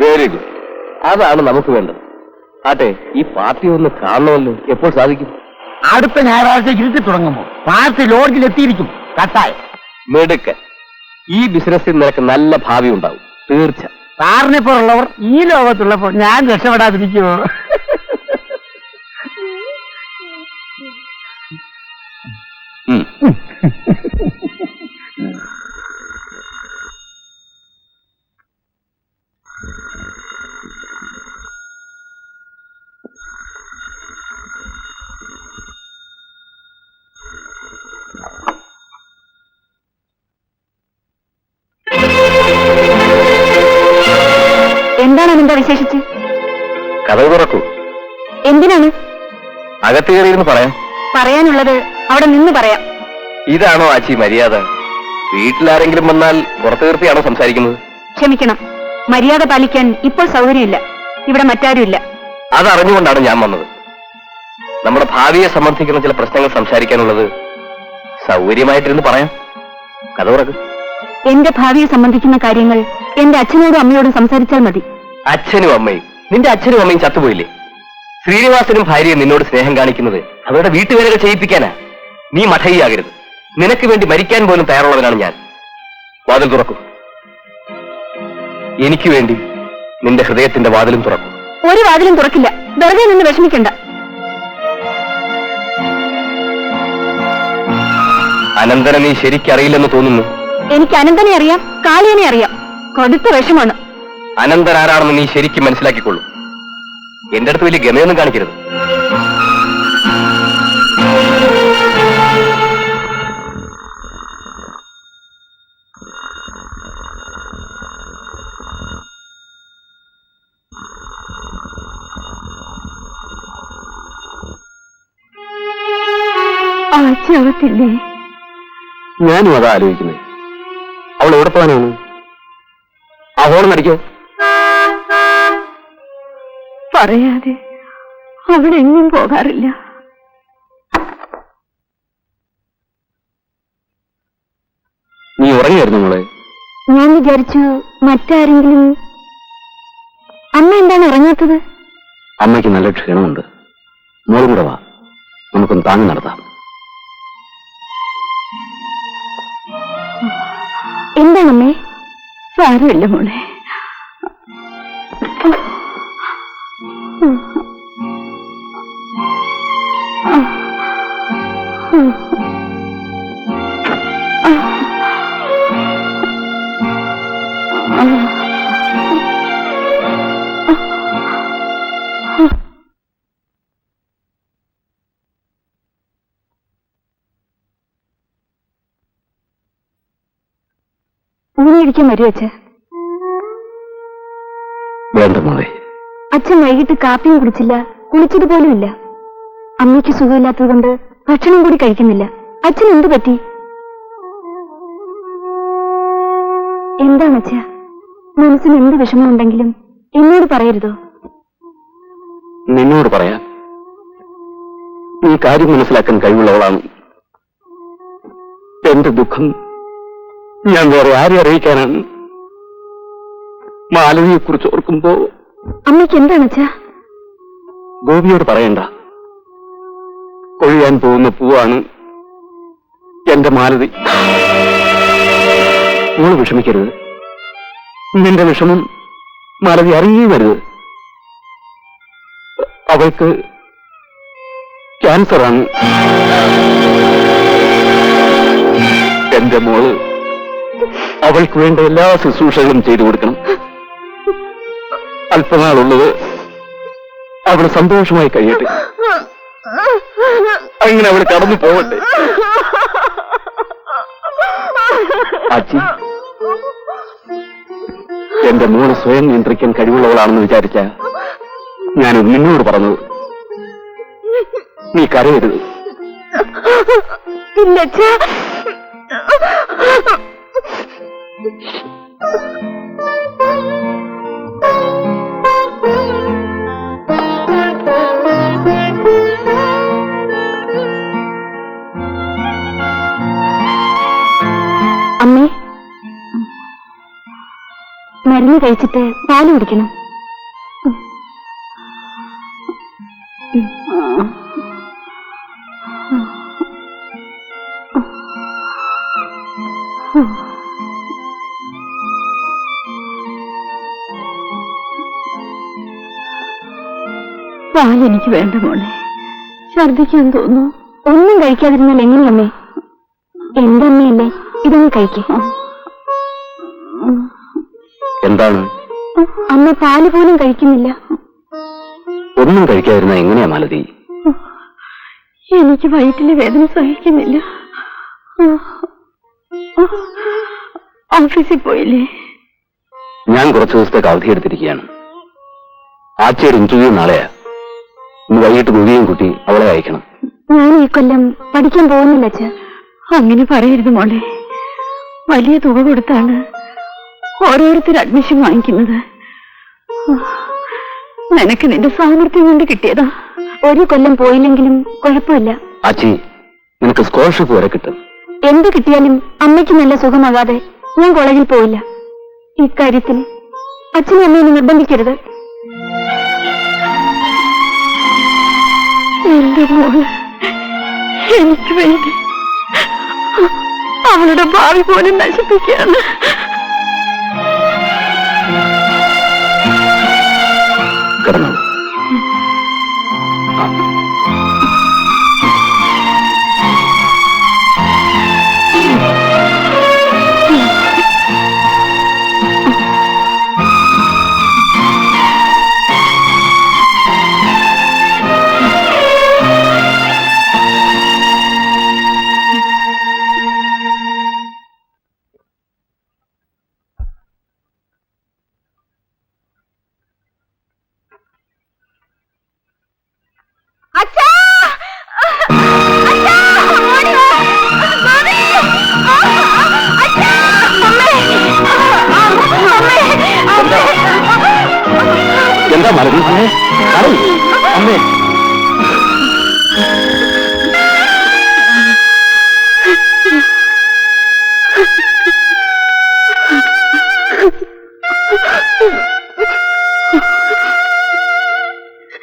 വെരി ഗുഡ്, അതാണ് നമുക്ക് വേണ്ടത്. ആട്ടെ, ഈ പാർട്ടി ഒന്ന് കാണണമല്ലോ. എപ്പോൾ സാധിക്കും? അടുത്ത ഞായറാഴ്ച ഇരുത്തി തുടങ്ങുമ്പോൾ പാർട്ടി ലോഡ്ജിൽ എത്തിയിരിക്കും. കട്ടായ മിടുക്കൻ. ഈ ബിസിനസ്സിൽ നിനക്ക് നല്ല ഭാവി ഉണ്ടാവും, തീർച്ച. സാറിനെപ്പോലുള്ളവർ ഈ ലോകത്തുള്ളപ്പോൾ ഞാൻ രക്ഷപ്പെടാതിരിക്കുമോ? എന്താണ് അനന്ത വിശേഷിച്ച്? കഥ തുറക്കൂ. എന്തിനാണ്? അകത്ത് കയറിയിരുന്ന് പറയാം. പറയാനുള്ളത് അവിടെ നിന്ന് പറയാം. ഇതാണോ ആച്ചി മര്യാദ? വീട്ടിലാരെങ്കിലും വന്നാൽ പുറത്തു നിർത്തിയാണോ സംസാരിക്കുന്നത്? ക്ഷമിക്കണം, മര്യാദ പാലിക്കാൻ ഇപ്പോൾ സൗകര്യമില്ല. ഇവിടെ മറ്റാരുമില്ല. അതറിഞ്ഞുകൊണ്ടാണ് ഞാൻ വന്നത്. നമ്മുടെ ഭാവിയെ സംബന്ധിക്കുന്ന ചില പ്രശ്നങ്ങൾ സംസാരിക്കാനുള്ളത് സൗകര്യമായിട്ടിരുന്ന് പറയാം. കഥ തുറക്ക്. എന്റെ ഭാവിയെ സംബന്ധിക്കുന്ന കാര്യങ്ങൾ എന്റെ അച്ഛനോടും അമ്മയോടും സംസാരിച്ചാൽ മതി. അച്ഛനും അമ്മയും? നിന്റെ അച്ഛനും അമ്മയും ചത്തുപോയില്ലേ? ശ്രീനിവാസനും ഭാര്യയും നിന്നോട് സ്നേഹം കാണിക്കുന്നത് അവരുടെ വീട്ടുവേലകൾ ചെയ്യിപ്പിക്കാനാ. നീ മഠയിയാകരുത്. നിനക്ക് വേണ്ടി മരിക്കാൻ പോലും തയ്യാറുള്ളവനാണ് ഞാൻ. വാതിൽ തുറക്കൂ. എനിക്ക് വേണ്ടി നിന്റെ ഹൃദയത്തിന്റെ വാതിലും തുറക്കൂ. ഒരു വാതിലും തുറക്കില്ല. വെറുതെ നിന്ന് വിഷമിക്കണ്ട. അനന്തനെ നീ ശരിക്കറിയില്ലെന്ന് തോന്നുന്നു. എനിക്ക് അനന്തനെ അറിയാം, കാളിയനെ അറിയാം. കടുത്ത വിഷമാണ്. അനന്തൻ ആരാണെന്ന് നീ ശരിക്കും മനസ്സിലാക്കിക്കൊള്ളു. എന്റെ അടുത്ത് വലിയ ഗമയൊന്നും കാണിക്കരുത്. ആച്ചകത്തില്ലേ? ഞാനും അതാ ആലോചിക്കുന്നത്. അവൾ എവിടെ പോകാനാണ്? ആ ഹോളം അടിക്കോ? പറയാതെ അവിടെ എങ്ങും പോകാറില്ല. നീ ഉറങ്ങിയായിരുന്നു മോളെ? ഞാൻ വിചാരിച്ചു മറ്റാരെങ്കിലും. അമ്മ എന്താണ് ഉറങ്ങാത്തത്? അമ്മയ്ക്ക് നല്ല ക്ഷീണമുണ്ട്. മോളും കൂടെ വാ, നമുക്കൊന്ന് താങ്ങി നടത്താം. എന്താണമ്മേ? സാരമില്ല മോളെ. ഊണിയിരിക്കാൻ വരൂ അച്ഛ. വേണ്ട മോളെ. അച്ഛൻ വൈകിട്ട് കാപ്പിയും കുടിച്ചില്ല, കുളിച്ചതുപോലുമില്ല. അമ്മയ്ക്ക് സുഖമില്ലാത്തത് കൊണ്ട് ഭക്ഷണം കൂടി കഴിക്കുന്നില്ല. അച്ഛൻ എന്തു പറ്റി? എന്താണ് അച്ഛ? മനസ്സിന് എന്ത് വിഷമമുണ്ടെങ്കിലും എന്നോട് പറയരുതോ? നിന്നോട് പറയാം. ഈ കാര്യം മനസ്സിലാക്കാൻ കഴിവുള്ളവളാണ്. എന്റെ ദുഃഖം ഞാൻ വേറെ ആരെ അറിയിക്കാനാണ്? മാലവിയെ കുറിച്ച് ഓർക്കുമ്പോ. അമ്മയ്ക്ക് എന്താണ് അച്ഛാ? ഗോപിയോട് പറയണ്ട. കൊഴിയാൻ പോകുന്ന പൂവാണ് എന്റെ മാലതി. മോള് വിഷമിക്കരുത്. നിന്റെ വിഷമം മാലതി അറിയുകയുമരുത്. അവൾക്ക് ക്യാൻസറാണ്. എന്റെ മോള് അവൾക്ക് വേണ്ട എല്ലാ ശുശ്രൂഷകളും ചെയ്തു കൊടുക്കണം. അല്പനാളുള്ളത് അവൾ സന്തോഷമായി കഴിയട്ടെ. അങ്ങനെ അവൾ കടന്നു പോകട്ടെ. അച്ഛി, എന്റെ മോള് സ്വയം നിയന്ത്രിക്കാൻ കഴിവുള്ളവളാണെന്ന് വിചാരിച്ച ഞാനത് നിന്നോട് പറഞ്ഞത്. നീ കരയരുത്. അമ്മേ, മരുന്ന് കഴിച്ചിട്ട് പാല് കുടിക്കണം. പാലെനിക്ക് വേണ്ട മോളെ. ഛർദിക്കാൻ തോന്നുന്നു. ഒന്നും കഴിക്കാതിരുന്നാൽ എങ്ങനെയമ്മേ? എന്റെ അമ്മയല്ലേ, ഇതൊന്ന് കഴിക്കേ. എന്താണ്? അമ്മ പാല് പോലും കഴിക്കുന്നില്ല. ഒന്നും കഴിക്കാതിരുന്ന എങ്ങനെയാ മാലതി? എനിക്ക് വയറ്റിലെ വേദന സഹിക്കുന്നില്ല. ഓഫീസിൽ പോയില്ലേ? ഞാൻ കുറച്ചു ദിവസത്തേക്ക് അവധിയെടുത്തിരിക്കുകയാണ്. ആഴ്ചയുടെ ഇന്റർവ്യൂ നാളെയാ. ഇന്ന് വൈകിട്ട് മുഴുവൻ കുട്ടി അവളെ അയക്കണം. ഞാൻ ഈ കൊല്ലം പഠിക്കാൻ പോകുന്നില്ല അച്ഛ. അങ്ങനെ പറയരുത് മോളെ. വലിയ തുക കൊടുത്താണ് ഓരോരുത്തർ അഡ്മിഷൻ വാങ്ങിക്കുന്നത്. നിനക്ക് നിന്റെ സാമർത്ഥ്യം കൊണ്ട് കിട്ടിയതാ. ഒരു കൊല്ലം പോയില്ലെങ്കിലും കുഴപ്പമില്ല. ആച്ചി, നിനക്ക് സ്കോളർഷിപ്പ് വരെ കിട്ടും. എന്ത് കിട്ടിയാലും അമ്മയ്ക്ക് നല്ല സുഖമാകാതെ ഞാൻ കോളേജിൽ പോയില്ല. ഇക്കാര്യത്തിൽ അച്ഛനും അമ്മയെ നിർബന്ധിക്കരുത്. എന്റെ മോള് എനിക്ക് വേണ്ടി അവളുടെ ഭാവി പോലും നശിപ്പിക്കുകയാണ്. കിടന്നു. എന്താ മറുപടി അമ്മേ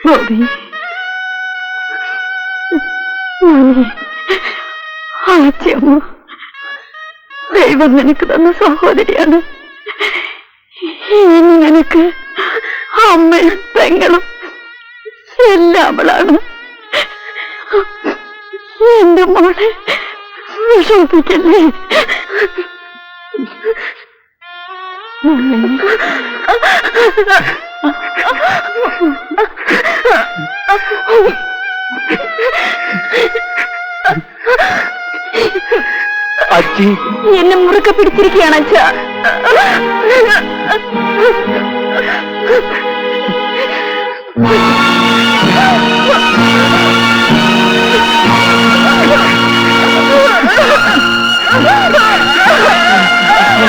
ഗോപി, ആച്ചമ്മ ദൈവം നിനക്ക് തന്ന സഹോദരിയാണ്. ഇനി നിനക്ക് അമ്മയും പെങ്ങളും എല്ലാം അവളാണ്. എന്റെ മോളെ വിഷമിപ്പിക്കല്ലേ. അച്ഛി എന്നെ മുറുക്കെ പിടിച്ചിരിക്കുകയാണ് അച്ഛ.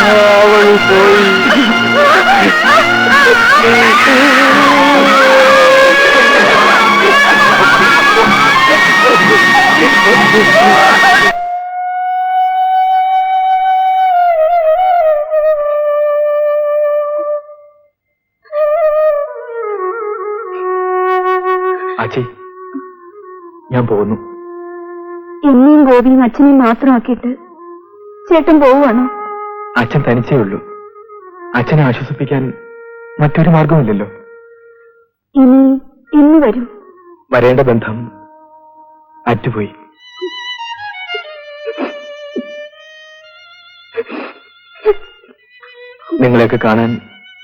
അവൾ പോയി. ആച്ചി, ഞാൻ പോകുന്നു. എന്നെയും ഗോപിയും അച്ഛനെയും മാത്രമാക്കിയിട്ട് ചേട്ടൻ പോവുകയാണോ? അച്ഛൻ തനിച്ചേ ഉള്ളൂ. അച്ഛനെ ആശ്വസിപ്പിക്കാൻ മറ്റൊരു മാർഗമില്ലല്ലോ. ഇനി എന്ന് വരും? വരേണ്ട ബന്ധം അറ്റുപോയി. നിങ്ങളെയൊക്കെ കാണാൻ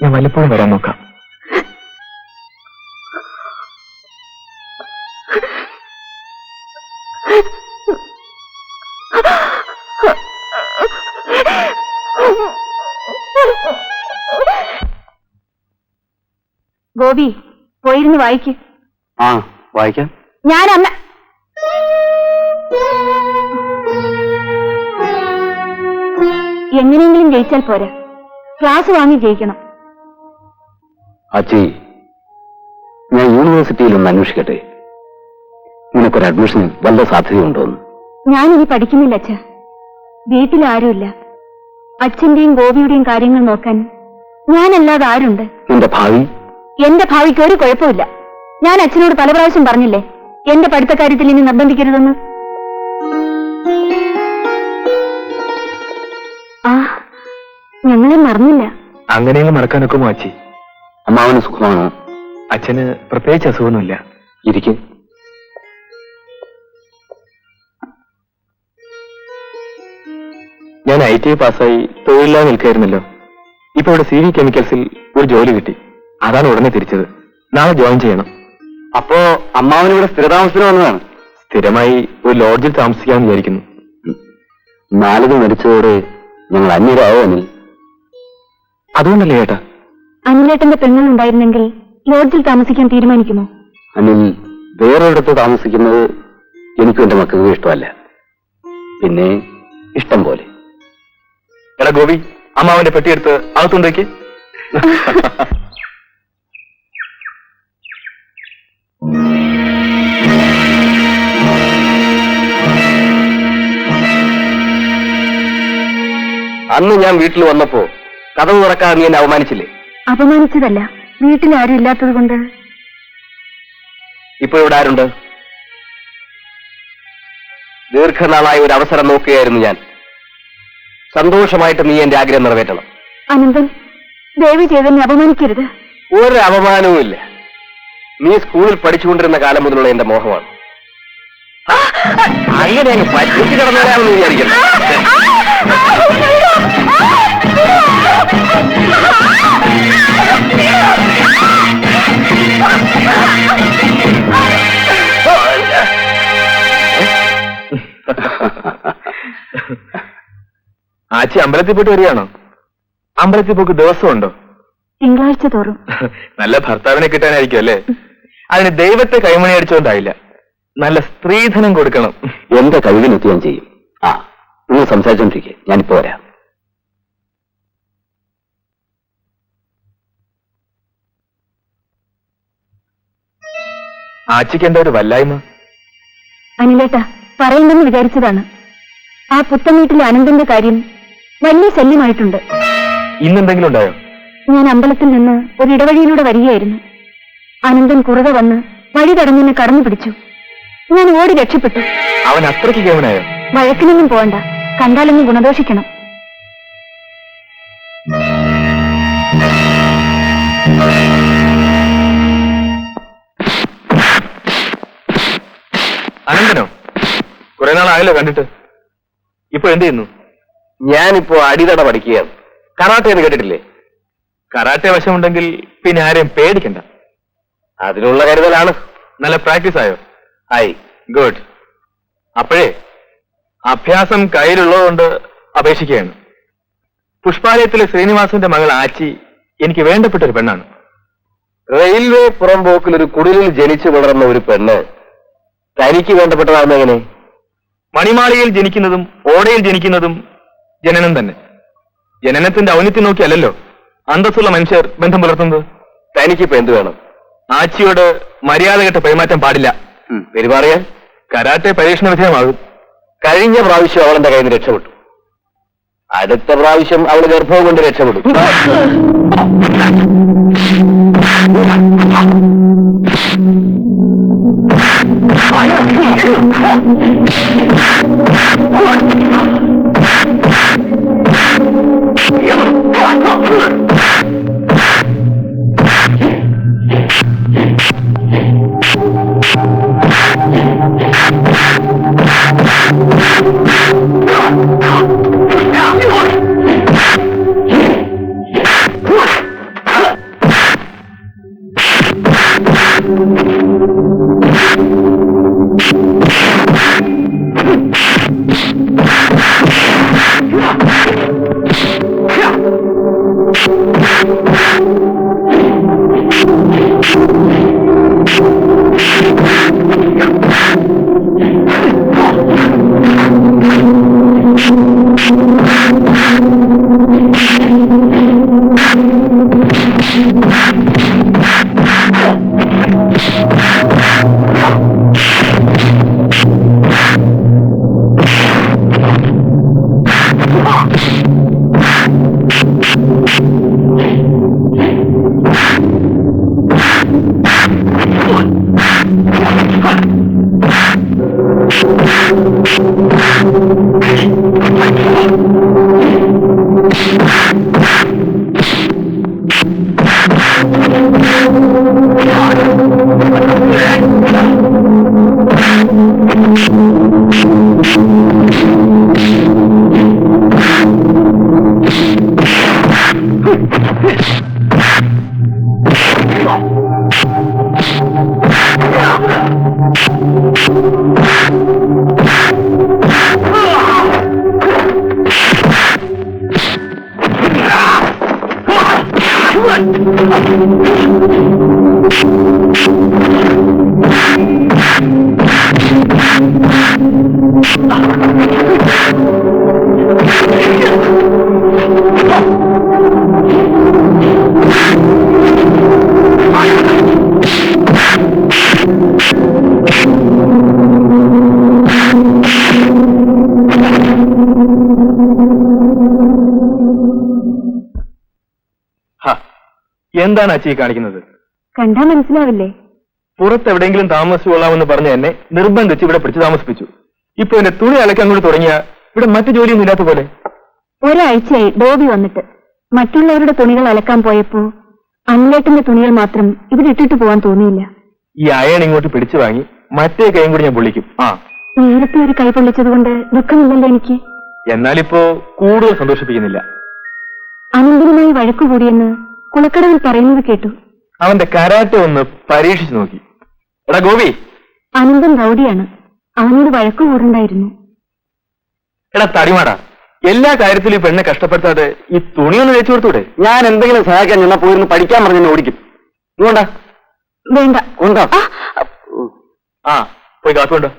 ഞാൻ വല്ലപ്പോഴും വരാൻ നോക്കാം. ഗോപി, പോയിരുന്ന് വായിക്ക്. ആ വായിക്കാം. ഞാൻ അമ്മ എങ്ങനെയെങ്കിലും ജയിച്ചാൽ പോരാ, ക്ലാസ് വാങ്ങി ജയിക്കണം. അച്ചി, ഞാൻ യൂണിവേഴ്സിറ്റിയിൽ ഒന്ന് അന്വേഷിക്കട്ടെ. നിനക്കൊരു അഡ്മിഷന് വല്ല സാധ്യതയുണ്ടോന്ന്. ഞാനിനി പഠിക്കുന്നില്ല അച്ഛ. വീട്ടിലാരുമില്ല. അച്ഛന്റെയും ഗോപിയുടെയും കാര്യങ്ങൾ നോക്കാൻ ഞാനല്ലാതെ ആരുണ്ട്? നിന്റെ ഭാവി? എന്റെ ഭാവിക്ക് ഒരു കുഴപ്പമില്ല. ഞാൻ അച്ഛനോട് പല പ്രാവശ്യം പറഞ്ഞില്ലേ എന്റെ പഠിത്തക്കാര്യത്തിൽ ഇനി നിർബന്ധിക്കരുതെന്ന്. ആ, ഞങ്ങളെ മറന്നില്ല. അങ്ങനെയൊന്നും മറക്കാനൊക്കെ ആച്ചി. അമ്മാവന് സുഖമാണോ? അച്ഛന് പ്രത്യേകിച്ച് അസുഖമൊന്നുമില്ല. ഇരിക്കും. ഞാൻ ITI പാസ്സായി തൊഴിലില്ലാതെ നിൽക്കായിരുന്നല്ലോ. ഇപ്പൊ ഇവിടെ CV കെമിക്കൽസിൽ ഒരു ജോലി കിട്ടി. അതാണ് ഉടനെ തിരിച്ചത്. നാളെ ജോയിൻ ചെയ്യണം. അപ്പോ അമ്മാവനിവിടെ സ്ഥിരതാമസത്തിന് വന്നതാണ്? സ്ഥിരമായി ഒരു ലോഡ്ജിൽ താമസിക്കാമെന്ന് വിചാരിക്കുന്നു. നാലുകൾ മരിച്ചതോടെ ഞങ്ങൾ അന്യരാവോ അനിൽ? അതുകൊണ്ടല്ലേ ചേട്ടാ? അനിലേട്ടന്റെ പെങ്ങളുണ്ടായിരുന്നെങ്കിൽ ലോഡ്ജിൽ താമസിക്കാൻ തീരുമാനിക്കുമോ? അനിൽ വേറൊരിടത്ത് താമസിക്കുന്നത് എനിക്കും എന്റെ മക്കൾക്കും ഇഷ്ടമല്ല. പിന്നെ ഇഷ്ടം പോലെ. എടാ ഗോപി, അമ്മാവന്റെ പെട്ടിയെടുത്ത് അകത്തുണ്ടേക്ക്. അന്ന് ഞാൻ വീട്ടിൽ വന്നപ്പോ കഥവ് തുറക്കാതെ നീ എന്നെ അവമാനിച്ചില്ലേ? അപമാനിച്ചതല്ല, വീട്ടിലാരും ഇല്ലാത്തത് കൊണ്ട്. ഇപ്പൊ ഇവിടെ ആരുണ്ട്? ദീർഘനാളായി ഒരു അവസരം നോക്കുകയായിരുന്നു ഞാൻ. സന്തോഷമായിട്ട് നീ എന്റെ ആഗ്രഹം നിറവേറ്റണം. അനന്തൻ, ദയവ് ചെയ്തെന്നെ അപമാനിക്കരുത്. ഒരു അപമാനവും ഇല്ല. നീ സ്കൂളിൽ പഠിച്ചുകൊണ്ടിരുന്ന കാലം മുതലുള്ള എന്റെ മോഹമാണ്. അങ്ങനെ അങ്ങ് പറ്റിച്ചു കിടന്നവരാണെന്ന് വിചാരിക്കണം. ആച്ചി അമ്പലത്തിൽ പോയിട്ട് വരികയാണോ? അമ്പലത്തിൽ പോക്ക് ദിവസമുണ്ടോ? തിങ്കളാഴ്ച തോറും. നല്ല ഭർത്താവിനെ കിട്ടാനായിരിക്കും അല്ലേ? അതിന് ദൈവത്തെ കൈമണി അടിച്ചുകൊണ്ടായില്ല, നല്ല സ്ത്രീധനം കൊടുക്കണം. എന്റെ കഴിവിനെത്തി ഞാൻ ചെയ്യും. ആ, നിങ്ങൾ സംസാരിച്ചോണ്ടിരിക്കെ, ഞാനിപ്പോ വരാം. ആച്ചിക്ക് എന്താ ഒരു വല്ലായ്മ? അനിലേട്ടാ, പറയണ്ടെന്ന് വിചാരിച്ചതാണ്. ആ പുത്തൻ വീട്ടിലെ അനന്തന്റെ കാര്യം വലിയ ശല്യമായിട്ടുണ്ട്. ഇന്നെന്തെങ്കിലും ഉണ്ടായോ? ഞാൻ അമ്പലത്തിൽ നിന്ന് ഒരു ഇടവഴിയിലൂടെ വരികയായിരുന്നു. അനന്തൻ കുറുകെ വന്ന് വഴി തടഞ്ഞെന്നെ കടന്നു പിടിച്ചു. ഞാൻ ഓടി രക്ഷപ്പെട്ടു. അവൻ അത്രയ്ക്ക് കേവനായോ? വഴക്കിനൊന്നും പോകണ്ട, കണ്ടാലൊന്നും ഗുണദോഷിക്കണം. അനന്തനോ? കുറെ നാളായല്ലോ കണ്ടിട്ട്. ഇപ്പൊ എന്ത് ചെയ്യുന്നു? ഞാനിപ്പോ അടിതട പഠിക്കുകയാണ്. കറാട്ടെ എന്ന് കേട്ടിട്ടില്ലേ? കരാട്ടെ വശമുണ്ടെങ്കിൽ പിന്നെ ആരെയും പേടിക്കണ്ട. അതിനുള്ള കരുതലാണ്. നല്ല പ്രാക്ടീസ് ആയോ? ആയി. ഗുഡ്. അപ്പോഴേ അഭ്യാസം കയ്യിലുള്ളതുകൊണ്ട് അപേക്ഷിക്കുകയാണ്. പുഷ്പാലയത്തിലെ ശ്രീനിവാസന്റെ മകൾ ആച്ചി എനിക്ക് വേണ്ടപ്പെട്ട ഒരു പെണ്ണാണ്. റെയിൽവേ പുറംപോക്കിൽ ഒരു കുടിലിൽ ജനിച്ചു വളർന്ന ഒരു പെണ്ണ് തനിക്ക് വേണ്ടപ്പെട്ടതാണെന്ന് എങ്ങനെ? മണിമാളികയിൽ ജനിക്കുന്നതും ഓടയിൽ ജനിക്കുന്നതും ജനനം തന്നെ. ജനനത്തിന്റെ ഔന്നത്യം നോക്കിയല്ലോ അന്തസ്സുള്ള മനുഷ്യർ ബന്ധം പുലർത്തുന്നത്. തനിക്കിപ്പോ എന്ത് വേണം? ആച്ചിയോട് മര്യാദകെട്ട പെരുമാറ്റം പാടില്ല. പെരുമാറിയാൽ കരാട്ടെ പരീക്ഷണ വിധേയമാകും. കഴിഞ്ഞ പ്രാവശ്യം അവളെന്റെ കയ്യിൽ നിന്ന് രക്ഷപ്പെട്ടു. അടുത്ത പ്രാവശ്യം അവൾ ഗർഭവും കൊണ്ട് രക്ഷപ്പെടും. എന്താണ് അച്ചി കാണിക്കുന്നത്? കണ്ടാ മനസ്സിലാവില്ലേ? പുറത്തെവിടെയെങ്കിലും താമസിച്ചു കൊള്ളാമെന്ന് പറഞ്ഞ് എന്നെ നിർബന്ധിച്ച് ഇവിടെ പിടിച്ച് താമസിപ്പിച്ചു. ഇപ്പൊ എന്റെ തുണി അലക്കാൻ കൂടി തുടങ്ങിയ ഇവിടെ മറ്റു ജോലിയൊന്നും ഇല്ലാത്ത പോലെ. ഒരാഴ്ചയായി ഡോബി വന്നിട്ട് മറ്റുള്ളവരുടെ തുണികൾ അലക്കാൻ പോയപ്പോ അനിലേട്ടന്റെ തുണികൾ മാത്രം ഇവിടെ ഇട്ടിട്ട് പോവാൻ തോന്നിയില്ല. ഈ അയൺ ഇങ്ങോട്ട് പിടിച്ചു വാങ്ങി മറ്റേ കൈയും കൂടി ഞാൻ പൊള്ളിക്കും. നേരത്തെ ഒരു കൈ പൊള്ളിച്ചതുകൊണ്ട് ദുഃഖമില്ലല്ലോ എനിക്ക്. എന്നാലിപ്പോ കൂടുതൽ സന്തോഷിപ്പിക്കുന്നില്ല. അനന്തരമായി വഴക്കുകൂടിയെന്ന് കുളക്കടവിൽ പറയുന്നത് കേട്ടു. അവന്റെ കരാട്ടെ ഒന്ന് പരീക്ഷിച്ചു നോക്കി. എടാ ഗോപി, അനന്തൻ റൗഡിയാണ്, അവനോട് വഴക്കുകൂടണ്ടായിരുന്നു. എടാ തടിമാടാ, എല്ലാ കാര്യത്തിലും ഈ പെണ്ണെ കഷ്ടപ്പെടുത്താതെ ഈ തുണിയൊന്ന് വെച്ചു കൊടുത്തൂടെ? ഞാൻ എന്തെങ്കിലും സഹായിക്കാൻ ഞാൻ പോയിരുന്നു പഠിക്കാൻ പറഞ്ഞെന്നെ ഓടിക്കും. ഇതുകൊണ്ടാ വേണ്ട. കൊണ്ടാ പോയി കാത്തുകൊണ്ടോ.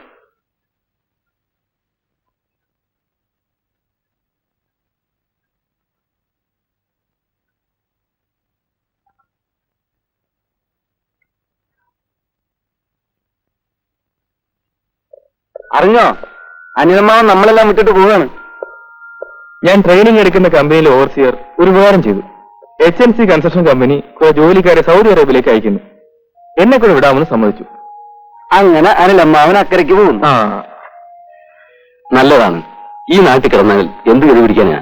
അറിഞ്ഞോ, അനിലമ്മാവൻ നമ്മളെല്ലാം വിട്ടിട്ട് പോവുകയാണ്. ഞാൻ ട്രെയിനിങ് എടുക്കുന്ന കമ്പനിയിലെ ഓവർസിയർ ഒരു ഉപകാരം ചെയ്തു. HNC കൺസ്ട്രക്ഷൻ കമ്പനി കുറെ ജോലിക്കാരെ സൗദി അറേബ്യയിലേക്ക് അയക്കുന്നു. എന്നെ കൂടെ വിടാമെന്ന് സമ്മതിച്ചു. അങ്ങനെ അനിലമ്മാവൻ അക്കരയ്ക്ക് പോകുന്നു. നല്ലതാണ്. ഈ നാട്ടിൽ കിടന്നാൽ എന്ത് കണ്ടുപിടിക്കാനാ?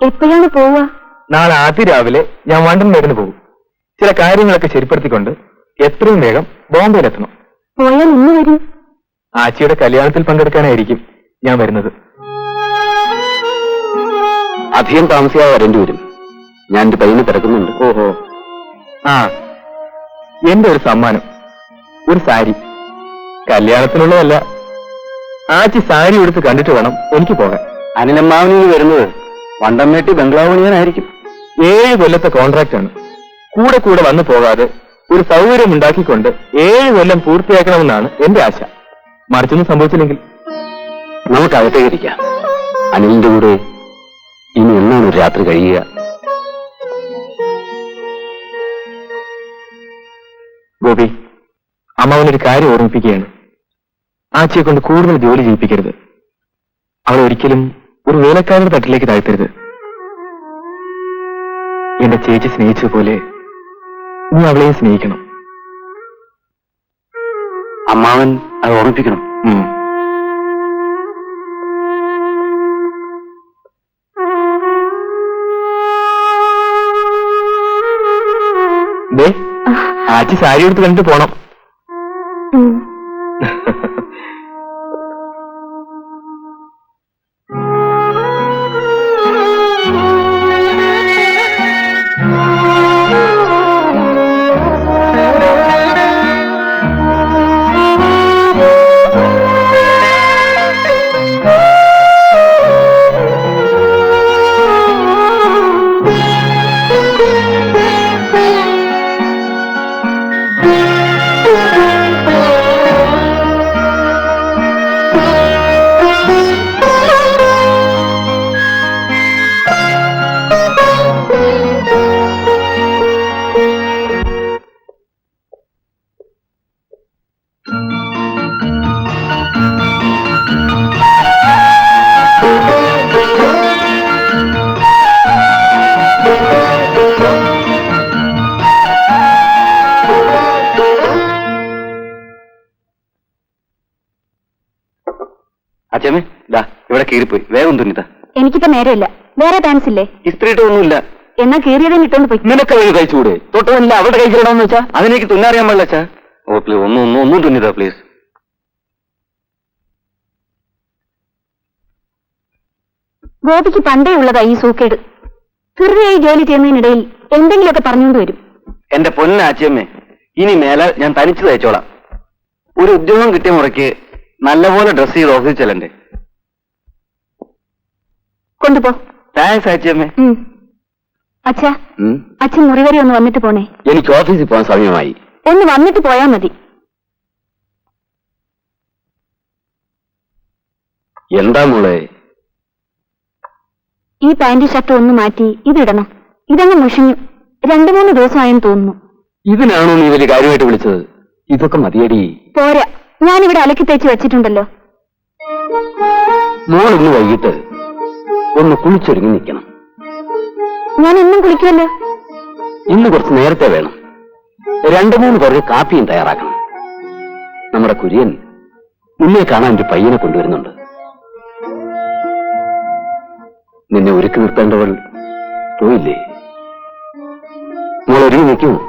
എപ്പോഴാണ് പോവുക? നാളെ ആദ്യ രാവിലെ ഞാൻ വണ്ടൻ മേടിന് പോകും. ചില കാര്യങ്ങളൊക്കെ ശരിപ്പെടുത്തിക്കൊണ്ട് എത്രയും വേഗം ബോംബെയിലെത്തണം. പോയാൽ ഇന്ന് വരും. ആച്ചിയുടെ കല്യാണത്തിൽ പങ്കെടുക്കാനായിരിക്കും ഞാൻ വരുന്നത്. അധികം താമസിയാതെ വരേണ്ടി വരും. ഞാൻ എന്റെ പയ്യനെ തിരക്കുന്നുണ്ട്. ഓഹോ. എന്റെ ഒരു സമ്മാനം, ഒരു സാരി. കല്യാണത്തിനുള്ളതല്ല, ആച്ചി സാരി എടുത്ത് കണ്ടിട്ട് വേണം എനിക്ക് പോകാൻ. അനിലമ്മാവനിൽ വരുന്നത് വണ്ടംമേട്ടി ബംഗ്ലാവ് പണിയാനായിരിക്കും. 7 കൊല്ലത്തെ കോൺട്രാക്ട് ആണ്. കൂടെ കൂടെ വന്നു പോകാതെ ഒരു സൗകര്യം ഉണ്ടാക്കിക്കൊണ്ട് 7 കൊല്ലം പൂർത്തിയാക്കണമെന്നാണ് എന്റെ ആശ. മറിച്ചൊന്നും സംഭവിച്ചില്ലെങ്കിൽ നമുക്ക് അകത്തേക്കിരിക്കാം. അനിലിന്റെ കൂടെ ഇനി എന്നാണ് ഒരു രാത്രി കഴിയുക? ഗോപി, അമ്മാവനൊരു കാര്യം ഓർമ്മിപ്പിക്കുകയാണ്. ആച്ചിയെ കൊണ്ട് കൂടുതൽ ജോലി ചെയ്യിപ്പിക്കരുത്. അവൾ ഒരിക്കലും ഒരു വേലക്കാരുടെ തട്ടിലേക്ക് താഴ്ത്തരുത്. എന്റെ ചേച്ചി സ്നേഹിച്ചതുപോലെ നീ അവളെയും സ്നേഹിക്കണം. അമ്മാവൻ അത് ഓർമ്മിപ്പിക്കണം. ആച്ചി സാരി എടുത്ത് കണ്ടിട്ട് പോണം. അച്ഛമ്മേ, ദാ ഇവിടെ കീറിപ്പോയി, വേഗം തുന്നിത്ത. എനിക്കിപ്പോ നേരമില്ല. വേറെ പാൻസ് ഇല്ലേ? ഇസ്ത്രീട്ടൊന്നുമില്ല. എന്നാ കീറിയതും ഇട്ടോണ്ട് പോയി. നിനക്ക് കഴിച്ചുകൂടെ? തൊട്ടതല്ല അവരുടെ കഴിച്ചിടണമെന്ന് വെച്ചാ അതിനേക്ക് തുന്നറിയാൻ പാടില്ല അച്ഛാ. ഓ പ്ലീസ്, ഒന്നും തുന്നിതാ പ്ലീസ്. ഗോപിക്ക് പണ്ടേ ഉള്ളതാ ഈ സൂക്കേട്. ചെറുതായി ജോലി ചെയ്യുന്നതിനിടയിൽ എന്തെങ്കിലുമൊക്കെ പറഞ്ഞുകൊണ്ട് വരും. എന്റെ പൊന്ന അച്ഛമ്മേ, ഇനി മേലാൽ ഞാൻ തനിച്ച് തയ്ച്ചോളാം. ഒരു ഉദ്യോഗം കിട്ടിയ മുറയ്ക്ക് നല്ലപോലെ ഡ്രസ് ചെയ്ത് ഓഫീസിൽ ചെല്ലണ്ടേ? കൊണ്ടുപോ. താങ്ക്സ് അച്ഛമ്മേ. അച്ഛാ, അച്ഛൻ മുറി വരെ ഒന്ന് വന്നിട്ട് പോണേ. എനിക്ക് ഓഫീസിൽ പോകാൻ സമയമായി. ഒന്ന് വന്നിട്ട് പോയാ മതി. എന്താ മോളെ? ഈ പാന്റ് ഷർട്ട് ഒന്ന് മാറ്റി ഇതിടണം. ഇതങ്ങ് മുഷിഞ്ഞു. 2-3 ദിവസമായെന്ന് തോന്നുന്നു. ഇതിനാണോ നീ വലിയ കാര്യമായിട്ട് വിളിച്ചത്? ഇതൊക്കെ മതിയടി. പോരാ, ഞാനിവിടെ അലക്കി തേച്ച് വെച്ചിട്ടുണ്ടല്ലോ. മോളിന്ന് വൈകിട്ട് ഒന്ന് കുളിച്ചൊരുങ്ങി നിൽക്കണം. ഞാൻ എന്നും കുളിക്കുമല്ലോ. ഇന്ന് കുറച്ച് നേരത്തെ വേണം. 2-3 പേർക്ക് കാപ്പിയും തയ്യാറാക്കണം. നമ്മുടെ കുര്യൻ നിന്നെ കാണാൻ ഒരു പയ്യനെ കൊണ്ടുവരുന്നുണ്ട്. നിന്നെ ഒരുക്കി നിർത്തേണ്ടവൾ പോയില്ലേ? മോൾ ഒരുങ്ങി നിൽക്കുമോ?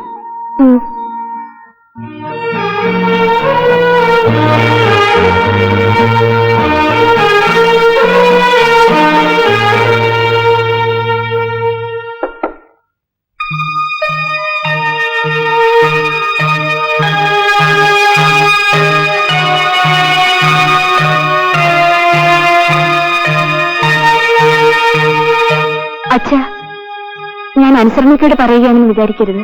അച്ഛാ, ഞാൻ അനുസരണക്കേട് പറയുകയാണെന്ന് വിചാരിക്കരുത്.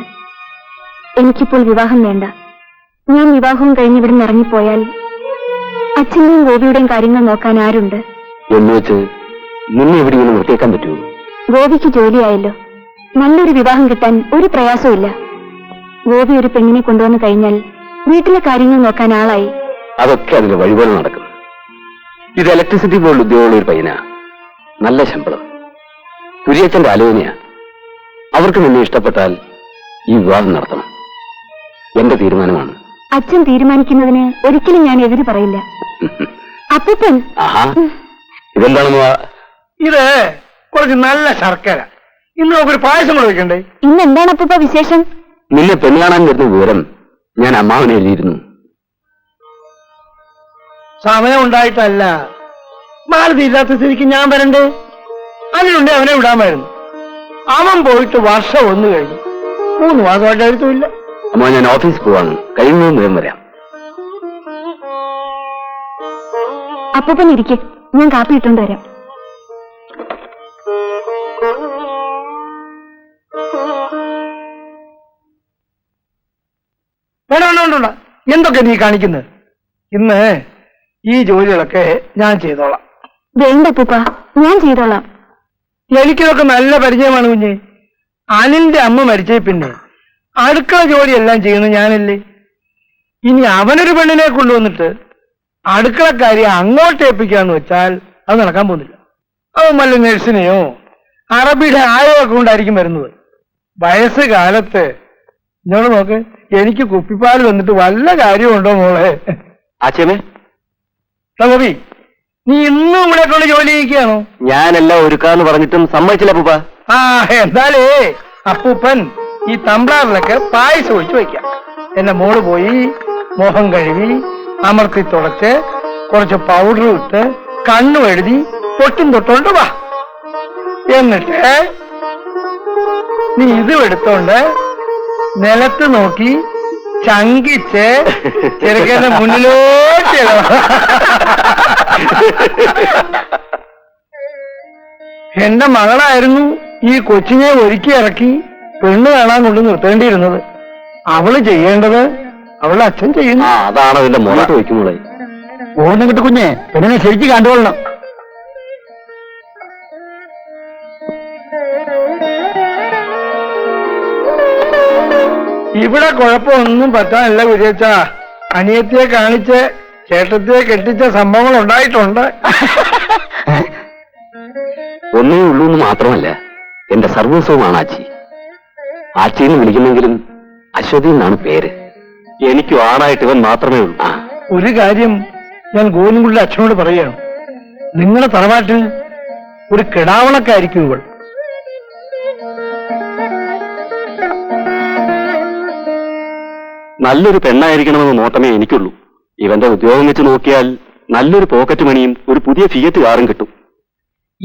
എനിക്കിപ്പോൾ വിവാഹം വേണ്ട. ഞാൻ വിവാഹവും കഴിഞ്ഞ് ഇവിടെ നിന്ന് ഇറങ്ങിപ്പോയാൽ അച്ഛന്റെയും ഗോപിയുടെയും കാര്യങ്ങൾ നോക്കാൻ ആരുണ്ട്? എന്ന് വെച്ച് നിന്നെ എവിടെയെങ്കിലും നിർത്തിയേക്കാൻ പറ്റുമോ? ഗോപിക്ക് ജോലിയായല്ലോ. നല്ലൊരു വിവാഹം കിട്ടാൻ ഒരു പ്രയാസമില്ല. ഗോപി ഒരു പെണ്ണിനെ കൊണ്ടുവന്നു കഴിഞ്ഞാൽ വീട്ടിലെ കാര്യങ്ങൾ നോക്കാൻ ആളായി. അതൊക്കെ അതിന്റെ വഴിപോലെ നടക്കും. ഇത് ഇലക്ട്രിസിറ്റി ബോർഡ് ഉദ്യോഗമുള്ള ഒരു പയ്യനാ. നല്ല ശമ്പളം. കുര്യച്ചന്റെ ആലോചനയാ. അവർക്ക് നിന്നെ ഇഷ്ടപ്പെട്ടാൽ ഈ വിവാഹം നടത്തണം. എന്റെ തീരുമാനമാണ്. അച്ഛൻ തീരുമാനിക്കുന്നതിന് ഒരിക്കലും ഞാൻ എതിര് പറയില്ല. അപ്പൂപ്പൻ ആഹാ, ഇതെന്താണെന്ന് ഇത് കുറച്ച് നല്ല ശർക്കര. ഇന്ന് നമുക്കൊരു പായസം കൂടെ വെക്കണ്ടേ? ഇന്ന് എന്താണ് അപ്പൂപ്പ വിശേഷം? നിന്നെ പെണ്ണ് കാണാൻ വരുന്ന വിവരം ഞാൻ അമ്മാവനെ എഴുതിയിരുന്നു. സമയം ഉണ്ടായിട്ടല്ല, മാലതി ഇല്ലാത്ത സ്ഥിതിക്ക് ഞാൻ വരണ്ടേ? അതിനുണ്ട് അവനെ വിടാമായിരുന്നു. അവൻ പോയിട്ട് വർഷം 1 കഴിഞ്ഞു. 3 മാസമായിട്ട് എഴുത്തുമില്ല. അമ്മ, ഞാൻ ഓഫീസിൽ പോവാണ്. കഴിയുന്നതും വേഗം വരാം. അപ്പൂപ്പൻ ഇരിക്കെ, ഞാൻ കാപ്പി ഇട്ടുകൊണ്ട് വരാം. വേണ്ട, എന്തൊക്കെ നീ കാണിക്കുന്നത്? ഇന്ന് ഈ ജോലികളൊക്കെ ഞാൻ ചെയ്തോളാം. വേണ്ട അപ്പൂപ്പ, ഞാൻ ചെയ്തോളാം. എനിക്കിതൊക്കെ നല്ല പരിചയമാണ് കുഞ്ഞെ. അനിന്റെ അമ്മ മരിച്ചേ പിന്നെ അടുക്കള ജോലിയെല്ലാം ചെയ്യുന്നത് ഞാനല്ലേ. ഇനി അവനൊരു പെണ്ണിനെ കൊണ്ടുവന്നിട്ട് അടുക്കളക്കാരി അങ്ങോട്ട് ഏൽപ്പിക്കാന്ന് വെച്ചാൽ അത് നടക്കാൻ പോകുന്നില്ല. അവൻ വല്ല നഴ്സിനെയോ അറബിയുടെ ആയോ ഒക്കെ കൊണ്ടായിരിക്കും വരുന്നത്. വയസ്സുകാലത്ത് ഇന്നോട് നോക്ക്, എനിക്ക് കുപ്പിപ്പാൽ വന്നിട്ട് വല്ല കാര്യമുണ്ടോ മോളെ? ആച്ചേമേ, ഗോപി, നീ ഇന്നും ഇവിടെ കൊണ്ട് ജോലി ചെയ്യിക്കുകയാണോ? ഞാനെല്ലാം ഒരുക്കാന്ന് പറഞ്ഞിട്ടും സമ്മതിച്ചില്ല അപ്പൂപ്പ. ആ, എന്താലേ അപ്പൂപ്പൻ ഈ തമ്പ്ളാറിലൊക്കെ പായസം ഒഴിച്ചു വയ്ക്കാം. എന്റെ മോള് പോയി മോഹം കഴുകി അമർത്തി തുടച്ച് കുറച്ച് പൗഡർ ഇട്ട് കണ്ണു എഴുതി പൊട്ടും തൊട്ടോണ്ട് വാ. എന്നിട്ട് നീ ഇതും എടുത്തോണ്ട് നിലത്ത് നോക്കി ചങ്കിച്ച് ചെറുക്കന്റെ മുന്നിലോട്ട് എന്റെ മകളായിരുന്നു ഈ കൊച്ചിനെ ഒരുക്കി ഇറക്കി പെണ്ണ് കാണാൻ കൊണ്ട് നിർത്തേണ്ടിയിരുന്നത്. അവള് ചെയ്യേണ്ടത് അവളുടെ അച്ഛൻ ചെയ്യുന്നു. അതാണ് അതിന്റെ മുറത്ത് വയ്ക്കുമ്പോളേ. ഓർന്ന് കിട്ടു കുഞ്ഞെ, പെണ്ണിനെ ശരിക്കും കണ്ടുകൊള്ളണം. ഇവിടെ കുഴപ്പമൊന്നും പറ്റാനില്ല കുര്യച്ച. അനിയത്തിയെ കാണിച്ച് ചേട്ടത്തിയെ കെട്ടിച്ച സംഭവങ്ങൾ ഉണ്ടായിട്ടുണ്ട്. ഒന്നേ ഉള്ളൂ എന്ന് മാത്രമല്ല, എന്റെ സർവസ്വമാണ് ആച്ചി. ആച്ചിന്ന് വിളിക്കുന്നെങ്കിലും അശ്വതി എന്നാണ് പേര്. എനിക്കും ആണായിട്ട് ഇവൻ മാത്രമേ ഉള്ളൂ. ഒരു കാര്യം ഞാൻ ഗോവിന്ദൻകുട്ടിയുടെ അച്ഛനോട് പറയുകയാണ്. നിങ്ങളുടെ തറവാട്ടിൽ ഒരു കിടാവണക്കായിരിക്കും ഇവൾ. നല്ലൊരു പെണ്ണായിരിക്കണമെന്ന് നോട്ടമേ എനിക്കുള്ളൂ. ഇവന്റെ ഉദ്യോഗം വെച്ച് നോക്കിയാൽ നല്ലൊരു പോക്കറ്റ് മണിയും ഒരു പുതിയ ഫിയറ്റ് കാറും കിട്ടും.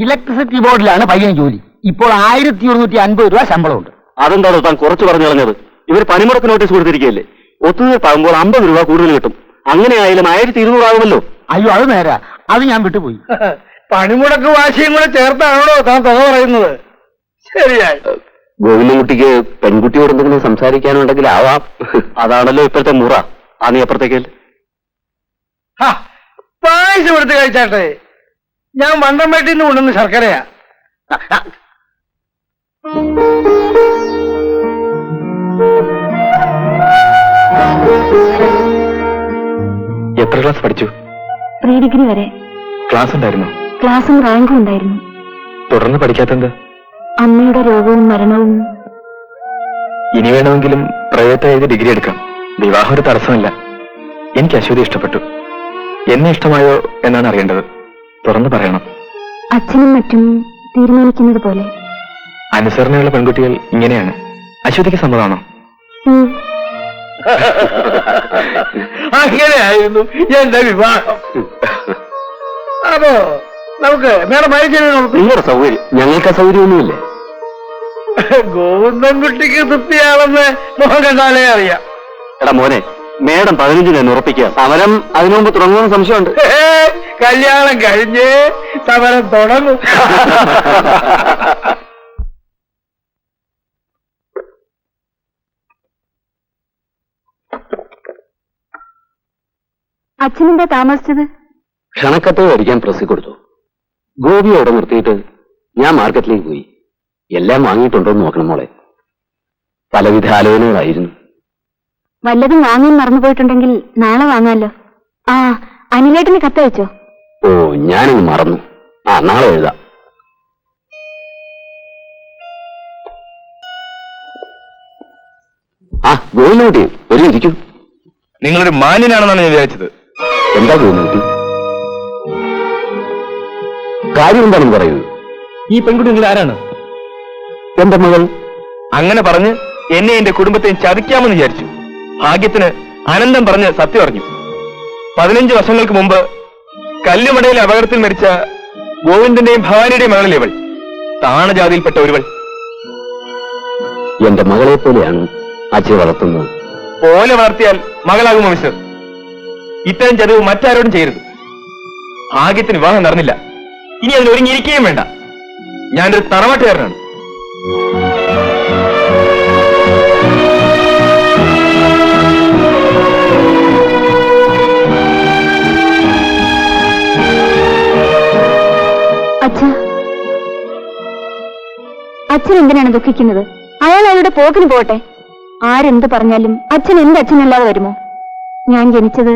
ഇലക്ട്രിസിറ്റി ബോർഡിലാണ് പയ്യന് ജോലി. ഇപ്പോൾ 1150 രൂപ ശമ്പളമുണ്ട്. അതെന്താണോ താൻ കുറച്ച് പറഞ്ഞു കളഞ്ഞത്? ഇവർ പണിമുടക്ക് നോട്ടീസ് കൊടുത്തിരിക്കുകയല്ലേ. ഒത്തുതീർപ്പാകുമ്പോൾ 50 രൂപ കൂടുതൽ കിട്ടും. അങ്ങനെയായാലും 1200 ആകുമല്ലോ. അയ്യോ, അത് നേരാ, അത് ഞാൻ വിട്ടുപോയി. പണിമുടക്ക് വാശിയും കൂടെ ചേർത്താണോ താൻ തുക പറയുന്നത്? ശരിയായി. ഗോവിന്ദൻകുട്ടിക്ക് പെൺകുട്ടിയോട് എന്തെങ്കിലും സംസാരിക്കാനുണ്ടെങ്കിൽ ആവാം. അതാണല്ലോ ഇപ്പോഴത്തെ മുറ. ആ, നീ അപ്പുറത്തേക്ക് പായസം എടുത്ത് കഴിച്ചാട്ടെ. ഞാൻ വണ്ടംപേട്ടിൽ നിന്ന് കൊണ്ടുവന്ന ശർക്കരയാ. എത്ര ക്ലാസ് പഠിച്ചു? പ്രീ ഡിഗ്രി വരെ. ക്ലാസ് ഉണ്ടായിരുന്നു? ക്ലാസ്സും റാങ്കും ഉണ്ടായിരുന്നു. തുടർന്ന് പഠിക്കാത്തെന്ത്? അമ്മയുടെ രോഗവും മരണവും. ഇനി വേണമെങ്കിലും പ്രൈവറ്റ് എഴുതി ഡിഗ്രി എടുക്കാം. വിവാഹം ഒരു തടസ്സമല്ല. എനിക്ക് അശ്വതി ഇഷ്ടപ്പെട്ടു. എന്നെ ഇഷ്ടമായോ എന്നാണ് അറിയേണ്ടത്. തുറന്നു പറയണം. അച്ഛനും മറ്റും തീരുമാനിക്കുന്നത് പോലെ. അനുസരണയുള്ള പെൺകുട്ടികൾ ഇങ്ങനെയാണ്. അശ്വതിക്ക് സമ്മതമാണോ? അങ്ങനെയായിരുന്നു എന്റെ വിവാഹം. അപ്പോ നമുക്ക് മേഡം നിങ്ങളുടെ സൗകര്യം. ഞങ്ങൾക്ക് സൗകര്യമൊന്നുമില്ല. ഗോവിന്ദൻകുട്ടിക്ക് തൃപ്തിയാണെന്ന് മുഖം കണ്ടാലേ അറിയാം. എടാ മോനെ, മേഡം 15 ഉറപ്പിക്കുക. സമരം അതിനു മുമ്പ് തുടങ്ങുമെന്ന് സംശയമുണ്ട്. കല്യാണം കഴിഞ്ഞ് സമരം തുടങ്ങും. അച്ഛനെന്താ താമസിച്ചത്? ക്ഷണക്കത്ത് വരിക്കാൻ പ്രസ്സിൽ കൊടുത്തു. ഗോപി അവിടെ നിർത്തിയിട്ട് ഞാൻ മാർക്കറ്റിലേക്ക് പോയി. എല്ലാം വാങ്ങിയിട്ടുണ്ടോ എന്ന് നോക്കണം മോളെ. പലവിധ ആലോചനകളായിരുന്നു. വല്ലതും വാങ്ങാൻ മറന്നുപോയിട്ടുണ്ടെങ്കിൽ നാളെ വാങ്ങാമല്ലോ. ആ, അനിലേട്ടന് കത്തയച്ചോ? ഓ, ഞാനങ്ങ് മറന്നു. നാളെ എഴുതാം. ഗോവിന്ദൻകുട്ടി, ഒരു ഇരിക്കും. നിങ്ങളൊരു മാന്യനാണെന്നാണ് ഞാൻ വിചാരിച്ചത്. എന്താ ഗോവിന്ദൻകുട്ടി, കാര്യം എന്താണെന്ന് പറയൂ. ഈ പെൺകുട്ടി നിങ്ങൾ ആരാണ്? എന്റെ മകൾ. അങ്ങനെ പറഞ്ഞ് എന്നെ എന്റെ കുടുംബത്തെയും ചതിക്കാമെന്ന് വിചാരിച്ചു. ഭാഗ്യത്തിന് അനന്തം പറഞ്ഞ് സത്യം അറിഞ്ഞു. 15 വർഷങ്ങൾക്ക് മുമ്പ് കല്ലുമടയിലെ അപകടത്തിൽ മരിച്ച ഗോവിന്ദന്റെയും ഭവാനിയുടെയും മകളിലേവൾ. താണജാതിയിൽപ്പെട്ട ഒരുവൾ. എന്റെ മകളെ പോലെയാണ് അച്ഛനെ വളർത്തുന്നത്. പോലെ വളർത്തിയാൽ മകളാകുമോ മിസ്റ്റർ? ഇത്തരം ചതിവ് മറ്റാരോടും ചെയ്യരുത്. ഭാഗ്യത്തിന് വിവാഹം നടന്നില്ല. ഇനി അതിന് ഒരുങ്ങിയിരിക്കുകയും വേണ്ട. ഞാനൊരു തറവാട്ടുകാരനാണ്. അച്ഛൻ എന്തിനാണ് ദുഃഖിക്കുന്നത്? അയാൾ അയാളുടെ പോക്കിന് പോട്ടെ. ആരെന്ത് പറഞ്ഞാലും അച്ഛൻ എന്റെ അച്ഛനല്ലാതെ വരുമോ? ഞാൻ ജനിച്ചത്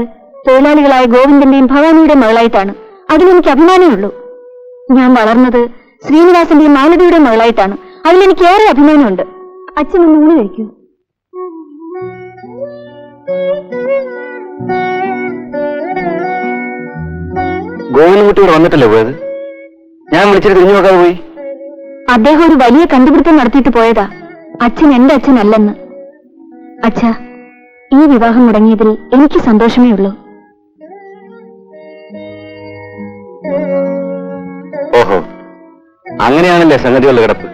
തൊഴിലാളികളായ ഗോവിന്ദന്റെയും ഭവാനിയുടെയും മകളായിട്ടാണ്. അതിലെനിക്ക് അഭിമാനമുള്ളൂ. ഞാൻ വളർന്നത് ശ്രീനിവാസന്റെയും മാലതിയുടെയും മകളായിട്ടാണ്. അതിലെനിക്ക് ഏറെ അഭിമാനമുണ്ട്. അച്ഛൻ ഒന്ന് ഊണ് കഴിക്കൂ. ഗോവിന്ദൻകുട്ടിയോട് വന്നിട്ടല്ലേ പോയത്? ഞാൻ വിളിച്ചിട്ട് തിരിഞ്ഞു നോക്കാതെ പോയി. അദ്ദേഹം ഒരു വലിയ കണ്ടുപിടുത്തം നടത്തിയിട്ട് പോയതാ. അച്ഛൻ എന്റെ അച്ഛനല്ലെന്ന്. അച്ഛാ, ഈ വിവാഹം മുടങ്ങിയതിൽ എനിക്ക് സന്തോഷമേ ഉള്ളൂ. ഓഹോ, അങ്ങനെയാണല്ലേ സംഗതികളുടെ കിടപ്പ്.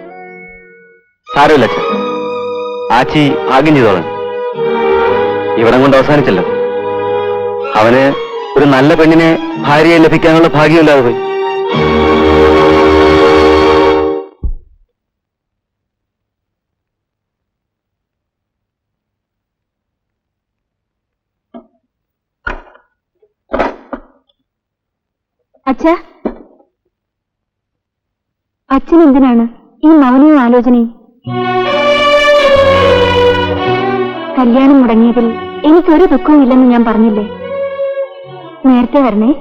സാരമില്ല അച്ഛൻ, ആച്ചി ഭാഗ്യം ചെയ്തോളാം. ഇവിടം കൊണ്ട് അവസാനിച്ചല്ലോ. അവന് ഒരു നല്ല പെണ്ണിനെ ഭാര്യയെ ലഭിക്കാനുള്ള ഭാഗ്യമില്ലാതെ പോയി. അച്ഛാ, അച്ഛൻ എന്തിനാണ് ഈ മൗനവും ആലോചനയും? കല്യാണം മുടങ്ങിയതിൽ എനിക്കൊരു ദുഃഖവും ഇല്ലെന്ന് ഞാൻ പറഞ്ഞില്ലേ? നേരത്തെ വരണേ.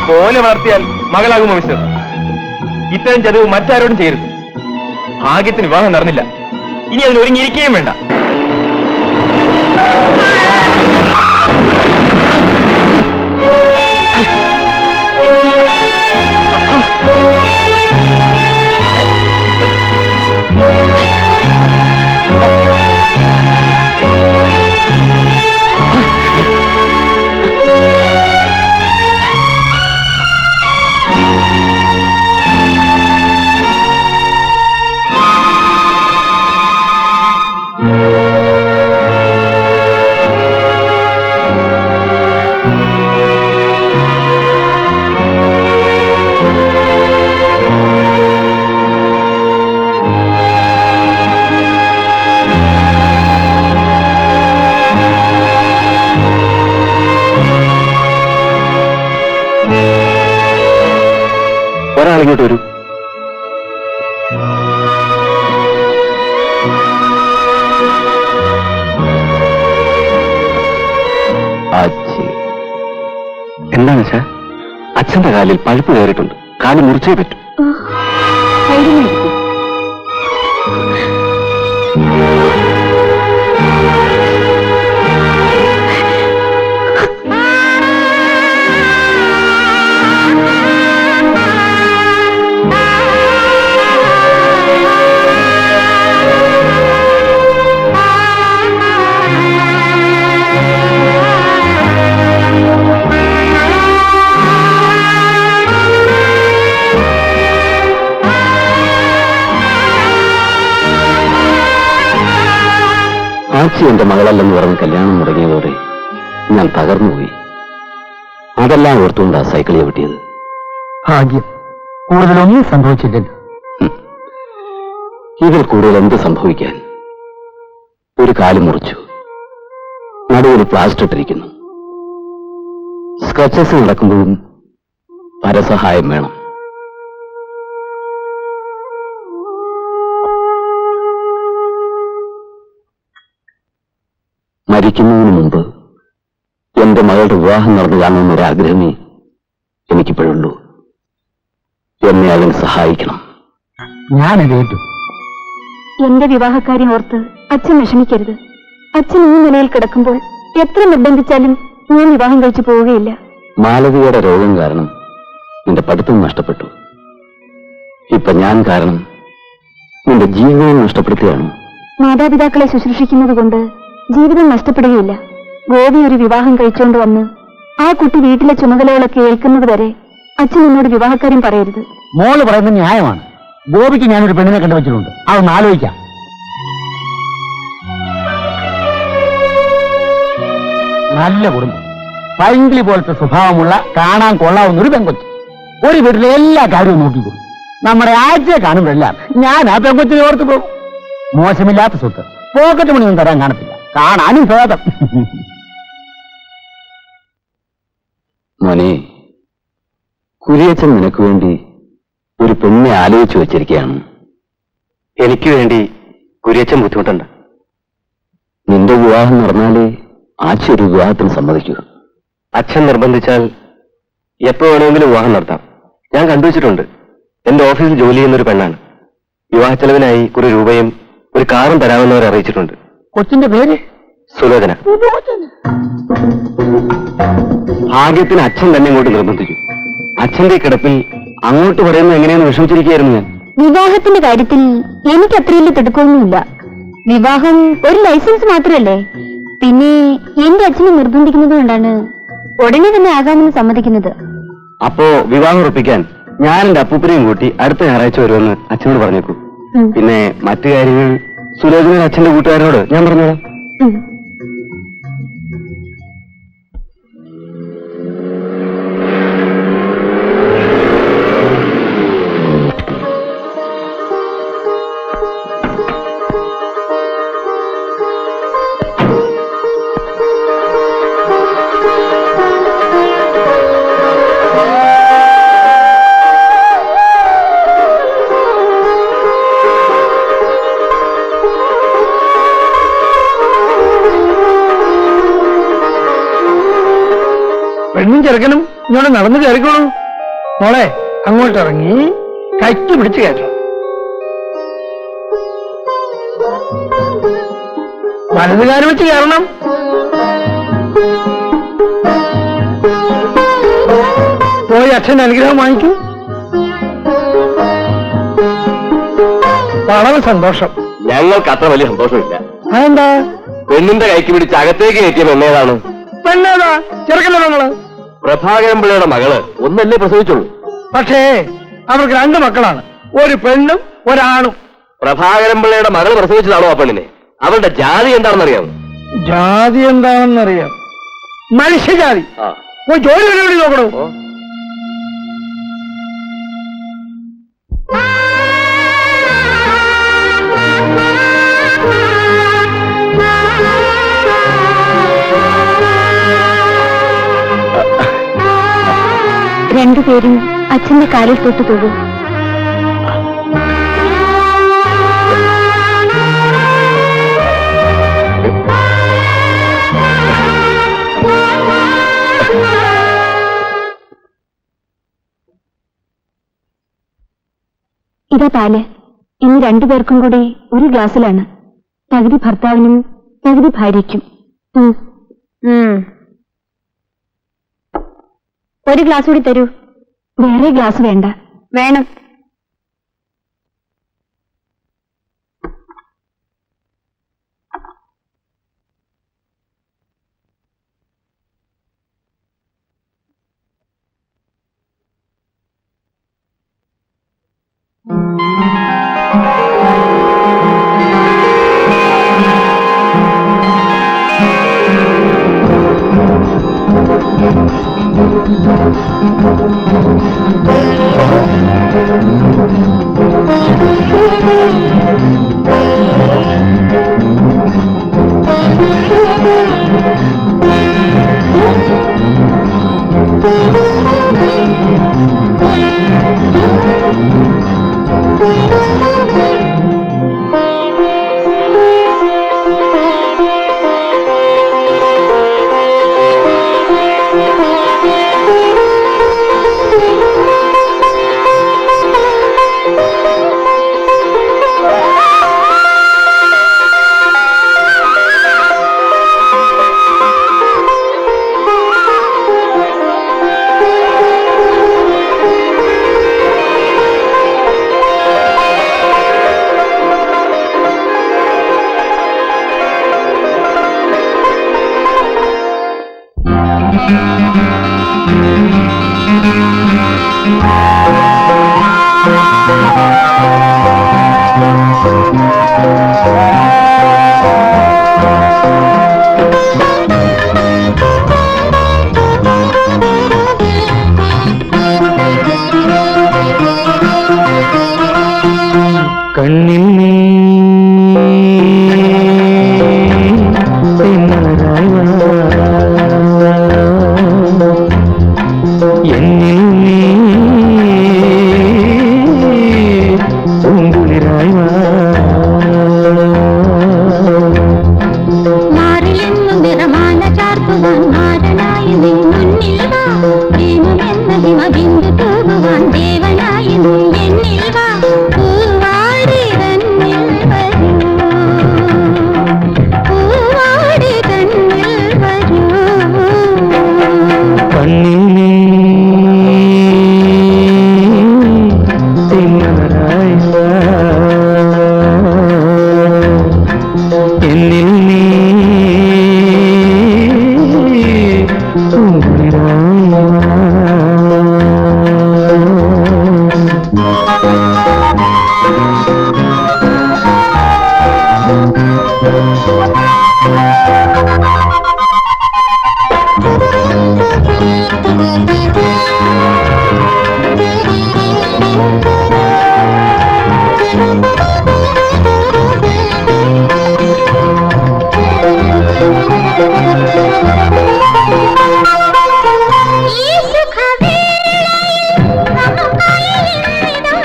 പോലെ വളർത്തിയാൽ മകളാകുമോ മിസ്റ്റർ? ഇത്തരം ചതിവ് മറ്റാരോടും ചെയ്യരുത്. ഭാഗ്യത്തിന് വിവാഹം നടന്നില്ല. ഇനി അതിന് ഒരുങ്ങിയിരിക്കുകയും വേണ്ട. ഒരാളിങ്ങോട്ട് വരൂ. എന്താണ് വെച്ചാ, അച്ഛന്റെ കാലിൽ പഴുപ്പ് കയറിയിട്ടുണ്ട്. കാല് മുറിച്ചേ പറ്റൂ. ആച്ചി എന്റെ മകളല്ലെന്ന് പറഞ്ഞ് കല്യാണം മുടങ്ങിയതോടെ ഞാൻ തകർന്നുപോയി. അതെല്ലാം ഓർത്തുകൊണ്ടാ സൈക്കിൾ ചവിട്ടിയത്. ഭാഗ്യം, കൂടുതലൊന്നും സംഭവിച്ചില്ലല്ലോ. ഇതിൽ കൂടുതൽ എന്ത് സംഭവിക്കാൻ? ഒരു കാല് മുറിച്ചു, നടുവിൽ പ്ലാസ്റ്റർ ഇട്ടിരിക്കുന്നു. സ്ക്രച്ചസ് നടക്കുമ്പോഴും പരസഹായം വേണം. മരിക്കുന്നതിന് മുമ്പ് എന്റെ മകളുടെ വിവാഹം നടന്നു കാണുമെന്നൊരാഗ്രഹമേ എനിക്കിപ്പോഴുള്ളൂ. എന്നെ അതിന് സഹായിക്കണം. ഞാനത് ഏറ്റു. എന്റെ വിവാഹക്കാര്യം ഓർത്ത് അച്ഛൻ വിഷമിക്കരുത്. അച്ഛൻ ഈ നിലയിൽ കിടക്കുമ്പോൾ എത്ര നിർബന്ധിച്ചാലും ഞാൻ വിവാഹം കഴിച്ചു പോവുകയില്ല. മാലതിയുടെ രോഗം കാരണം നിന്റെ പഠിത്തം നഷ്ടപ്പെട്ടു. ഇപ്പൊ ഞാൻ കാരണം നിന്റെ ജീവിതം നഷ്ടപ്പെടുത്തുകയാണ്. മാതാപിതാക്കളെ ശുശ്രൂഷിക്കുന്നത് കൊണ്ട് ജീവിതം നഷ്ടപ്പെടുകയില്ല. ഗോപി ഒരു വിവാഹം കഴിച്ചുകൊണ്ട് വന്ന് ആ കുട്ടി വീട്ടിലെ ചുമതലകളൊക്കെ ഏൽക്കുന്നത് വരെ അച്ഛൻ എന്നോട് വിവാഹക്കാര്യം പറയരുത്. മോള് പറയുന്നത് ന്യായമാണ്. ഗോപിക്ക് ഞാനൊരു പെണ്ണിനെ കണ്ടുവച്ചിട്ടുണ്ട്. അതൊന്ന് ആലോചിക്കാം. നല്ല കുടുംബം, പൈങ്കിളി പോലത്തെ സ്വഭാവമുള്ള, കാണാൻ കൊള്ളാവുന്ന ഒരു പെങ്കൊച്ച്. ഒരു വീട്ടിലെ എല്ലാ കാര്യവും നോക്കിക്കൊള്ളു. നമ്മുടെ ആഴ്ചയെ കാണുമ്പോഴെല്ലാം ഞാൻ ആ പെങ്കൊച്ചിനെ ഓർത്ത് പോകും. മോശമില്ലാത്ത സ്വത്ത്, പോക്കറ്റ് മണിയൊന്നും തരാൻ കാണത്തില്ല. കാണാനും ഭേദം. മോനെ, കുരിയച്ചൻ നിനക്ക് വേണ്ടി ഒരു പെണ്ണെ ആലോചിച്ചു വെച്ചിരിക്കുകയാണ്. എനിക്ക് വേണ്ടി കുരിയച്ചൻ ബുദ്ധിമുട്ടുണ്ട്. നിന്റെ വിവാഹം നടന്നാലേ ആച്ചി ഒരു വിവാഹത്തിന് സമ്മതിക്കൂ. അച്ഛൻ നിർബന്ധിച്ചാൽ എപ്പോ വേണമെങ്കിലും വിവാഹം നടത്താം. ഞാൻ കണ്ടുവച്ചിട്ടുണ്ട്. എന്റെ ഓഫീസിൽ ജോലി ചെയ്യുന്നൊരു പെണ്ണാണ്. വിവാഹ ചെലവിനായി കുറെ രൂപയും ഒരു കാറും തരാമെന്നവരെ അറിയിച്ചിട്ടുണ്ട്. കൊച്ചിന്റെ പേര് സുലോചന. ഭാഗ്യത്തിന് അച്ഛൻ തന്നെ ഇങ്ങോട്ട് നിർബന്ധിച്ചു. അച്ഛന്റെ കിടപ്പിൽ അങ്ങോട്ട് പറയുന്നത് എങ്ങനെയെന്ന് വിഷമിച്ചിരിക്കുകയായിരുന്നു ഞാൻ. വിവാഹത്തിന്റെ കാര്യത്തിൽ എനിക്ക് അത്ര വലിയ തിടുക്കമൊന്നുമില്ല. വിവാഹം ഒരു ലൈസൻസ് മാത്രമല്ലേ. പിന്നെ എന്റെ അച്ഛനെ നിർബന്ധിക്കുന്നത് കൊണ്ടാണ് ഉടനെ തന്നെ ആകാമെന്ന് സമ്മതിക്കുന്നത്. അപ്പോ വിവാഹം ഉറപ്പിക്കാൻ ഞാൻ എന്റെ അപ്പൂപ്പനെയും കൂട്ടി അടുത്ത ഞായറാഴ്ച വരുമെന്ന് അച്ഛനോട് പറഞ്ഞേക്കൂ. പിന്നെ മറ്റു കാര്യങ്ങൾ സുലോചന അച്ഛന്റെ കൂട്ടുകാരോട് ഞാൻ പറഞ്ഞോളാം. പെണ്ണും ചെറുക്കനും ഇങ്ങോട്ട് നടന്നു കയറിക്കോളൂ. മോളെ, അങ്ങോട്ട് ഇറങ്ങി കൈക്ക് പിടിച്ച് കയറ്റണം. വലതുകാരം വെച്ച് കയറണം. പോയി അച്ഛൻ്റെ അനുഗ്രഹം വാങ്ങിക്കൂ. വളരെ സന്തോഷം. ഞങ്ങൾക്ക് അത്ര വലിയ സന്തോഷമില്ല. അതെന്താ? പെണ്ണിന്റെ കൈക്ക് പിടിച്ച് അകത്തേക്ക് കയറ്റിയ പെണ്ണേതാണ്? പെണ്ണേതാ? ചെറുക്കൻ്റെ പെങ്ങള്. പ്രഭാകരൻ പിള്ളയുടെ മകള് ഒന്നല്ലേ പ്രസവിച്ചുള്ളൂ. പക്ഷേ അവർക്ക് 2 മക്കളാണ്, ഒരു പെണ്ണും ഒരാണും. പ്രഭാകരൻ പിള്ളയുടെ മകള് പ്രസവിച്ചതാണോ ആ പെണ്ണിനെ? അവളുടെ ജാതി എന്താണെന്നറിയാമോ? ജാതി എന്താണെന്നറിയാം. മനുഷ്യജാതി. പോയി ജോലി പരിപാടി നോക്കണോ? രണ്ടുപേരും അച്ഛന്റെ കാലിൽ തൊട്ടു തൊഴു. ഇതാ പാല്. ഇന്ന് 2 പേർക്കും കൂടി ഒരു ഗ്ലാസ്സിലാണ്. പകുതി ഭർത്താവിനും പകുതി ഭാര്യയ്ക്കും. ഒരു ഗ്ലാസ് കൂടി തരൂ. വേറെ ഗ്ലാസ് വേണ്ട. വേണം. കണ്ണിൽ നീ പിന്നരായി എന്നിൽ നീ പൂങ്കുളിരായി മാറിലെന്നു നിറമാല ചാർത്തുവാൻ മാരനായി നീ മുന്നിൽ വാ പ്രേമമെന്ന ഹിമബിന്ദു തൂകുവാൻ ദേവനായി നീ എന്നിൽ വാ പൂവാടി തന്നിൽ വരൂ പൂവാടി തന്നിൽ വരൂ കണ്ണിൽ നീ പിന്നരായി എന്നിൽ നീ ഈ സുഖവേളയിൽ നമുക്കായിന്നിതാ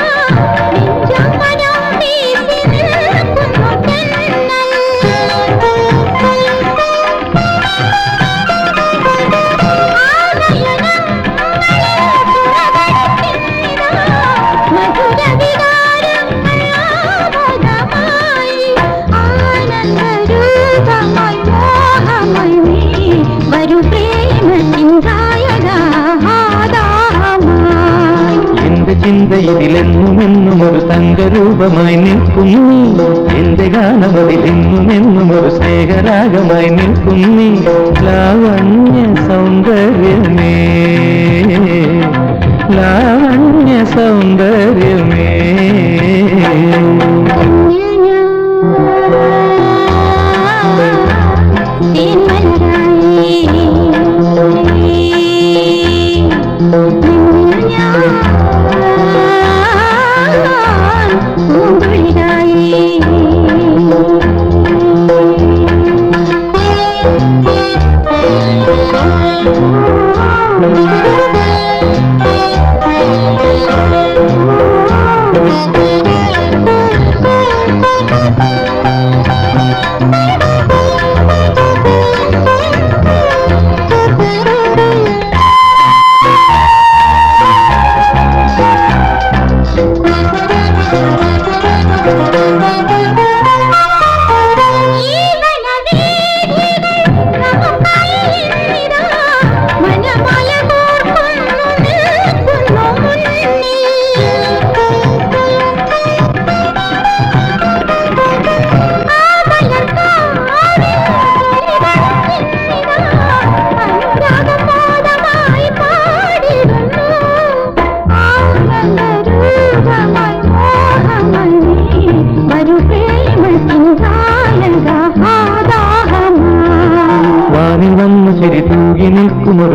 നെഞ്ചമനം വീശി നിൽക്കുന്നു തെന്നൽ മധുരവികാരങ്ങൾ ആമോദമായി ആനന്ദരൂപമായി മോഹമായി നീ വരൂ പ്രേമത്തിൻ ഗായകമായി എന്റെ ചിന്ത ഇതിലെന്നുമെന്നും ഒരു തങ്കരൂപമായി നിൽക്കുന്നു എന്റെ ഗാനമതിലെന്നുമെന്നും ഒരു സ്നേഹരാഗമായി നിൽക്കുന്നു ലാവണ്യ സൗന്ദര്യമേ ലാവണ്യ സൗന്ദര്യമേ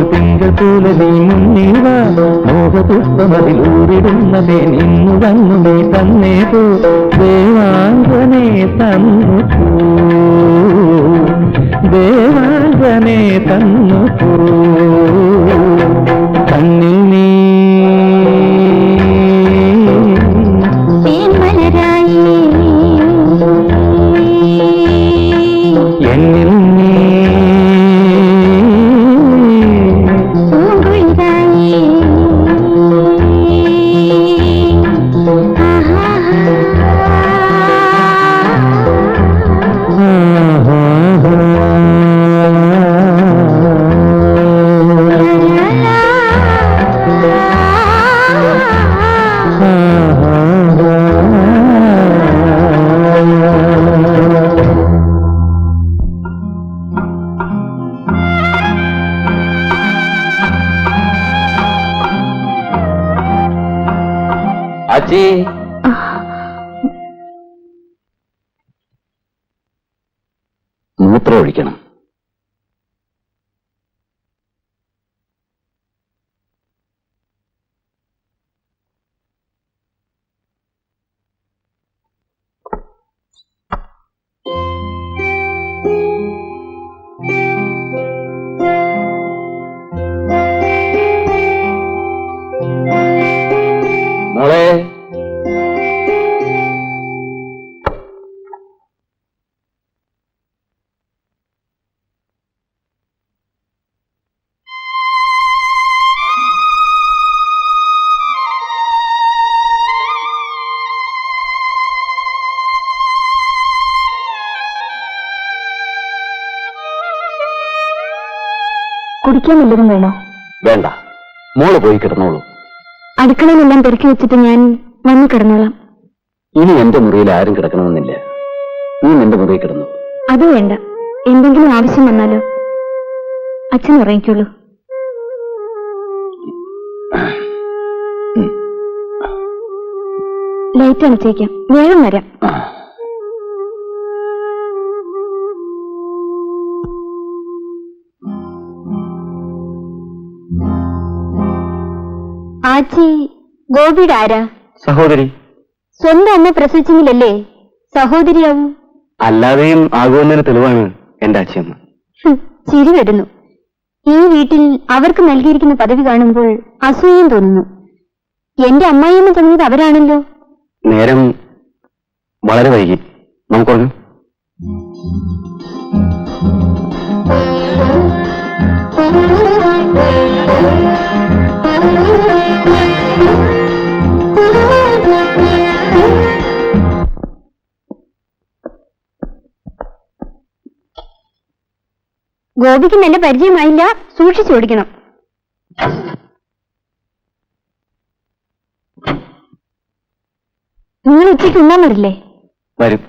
ഒരു തിങ്കൾ പോലെ നീ മുന്നിവ മോഹപുഷ്പമതിലൂരിടുന്നതേ നിന്നു വന്നു നീ തന്നേതോ ദേവാംഗനെ തന്നു ദേവാംഗനെ തന്നു കണ്ണിൽ നീ എന്നിൽ നീ അച്ഛേ മൂത്രം ഒഴിക്കണം. മോളെ കുടിക്കാൻ വല്ലതും വേണോ? വേണ്ട, മോള് പോയി കിടന്നോളൂ. അടുക്കളയിലെല്ലാം പെറുക്കി വെച്ചിട്ട് ഞാൻ വന്ന് കിടന്നോളാം. ഇനി എന്റെ മുറിയിൽ ആരും കിടക്കണമെന്നില്ല. നീ നിന്റെ മുറിയിൽ കിടന്നു. അത് വേണ്ട, എന്തെങ്കിലും ആവശ്യം വന്നാലോ? അച്ഛൻ ഉറങ്ങിക്കുള്ളൂ. ലൈറ്റ് അണച്ചേക്കാം, വേഗം വരാം. ആച്ചി ഗോപിയുടെ ആരാ? സഹോദരി. സ്വന്തം അമ്മ പ്രസവിച്ചെങ്കിലല്ലേ സഹോദരിയാവൂ? അല്ലാതെയും ആകുമെന്നതിന് തെളിവാണ് എന്റെ അച്ഛയമ്മ. ചിരി വരുന്നു. ഈ വീട്ടിൽ അവർക്ക് നൽകിയിരിക്കുന്ന പദവി കാണുമ്പോൾ അസൂയം തോന്നുന്നു. എന്റെ അമ്മായിയമ്മ തന്നത് അവരാണല്ലോ. നേരം വളരെ വൈകി, നമുക്കൊന്ന് ഗോപിക്ക് നല്ല പരിചയമായില്ല, സൂക്ഷിച്ചോടിക്കണം. നിങ്ങൾ ഉച്ചയ്ക്ക് ഉണ്ണാൻ വരില്ലേ? വരും.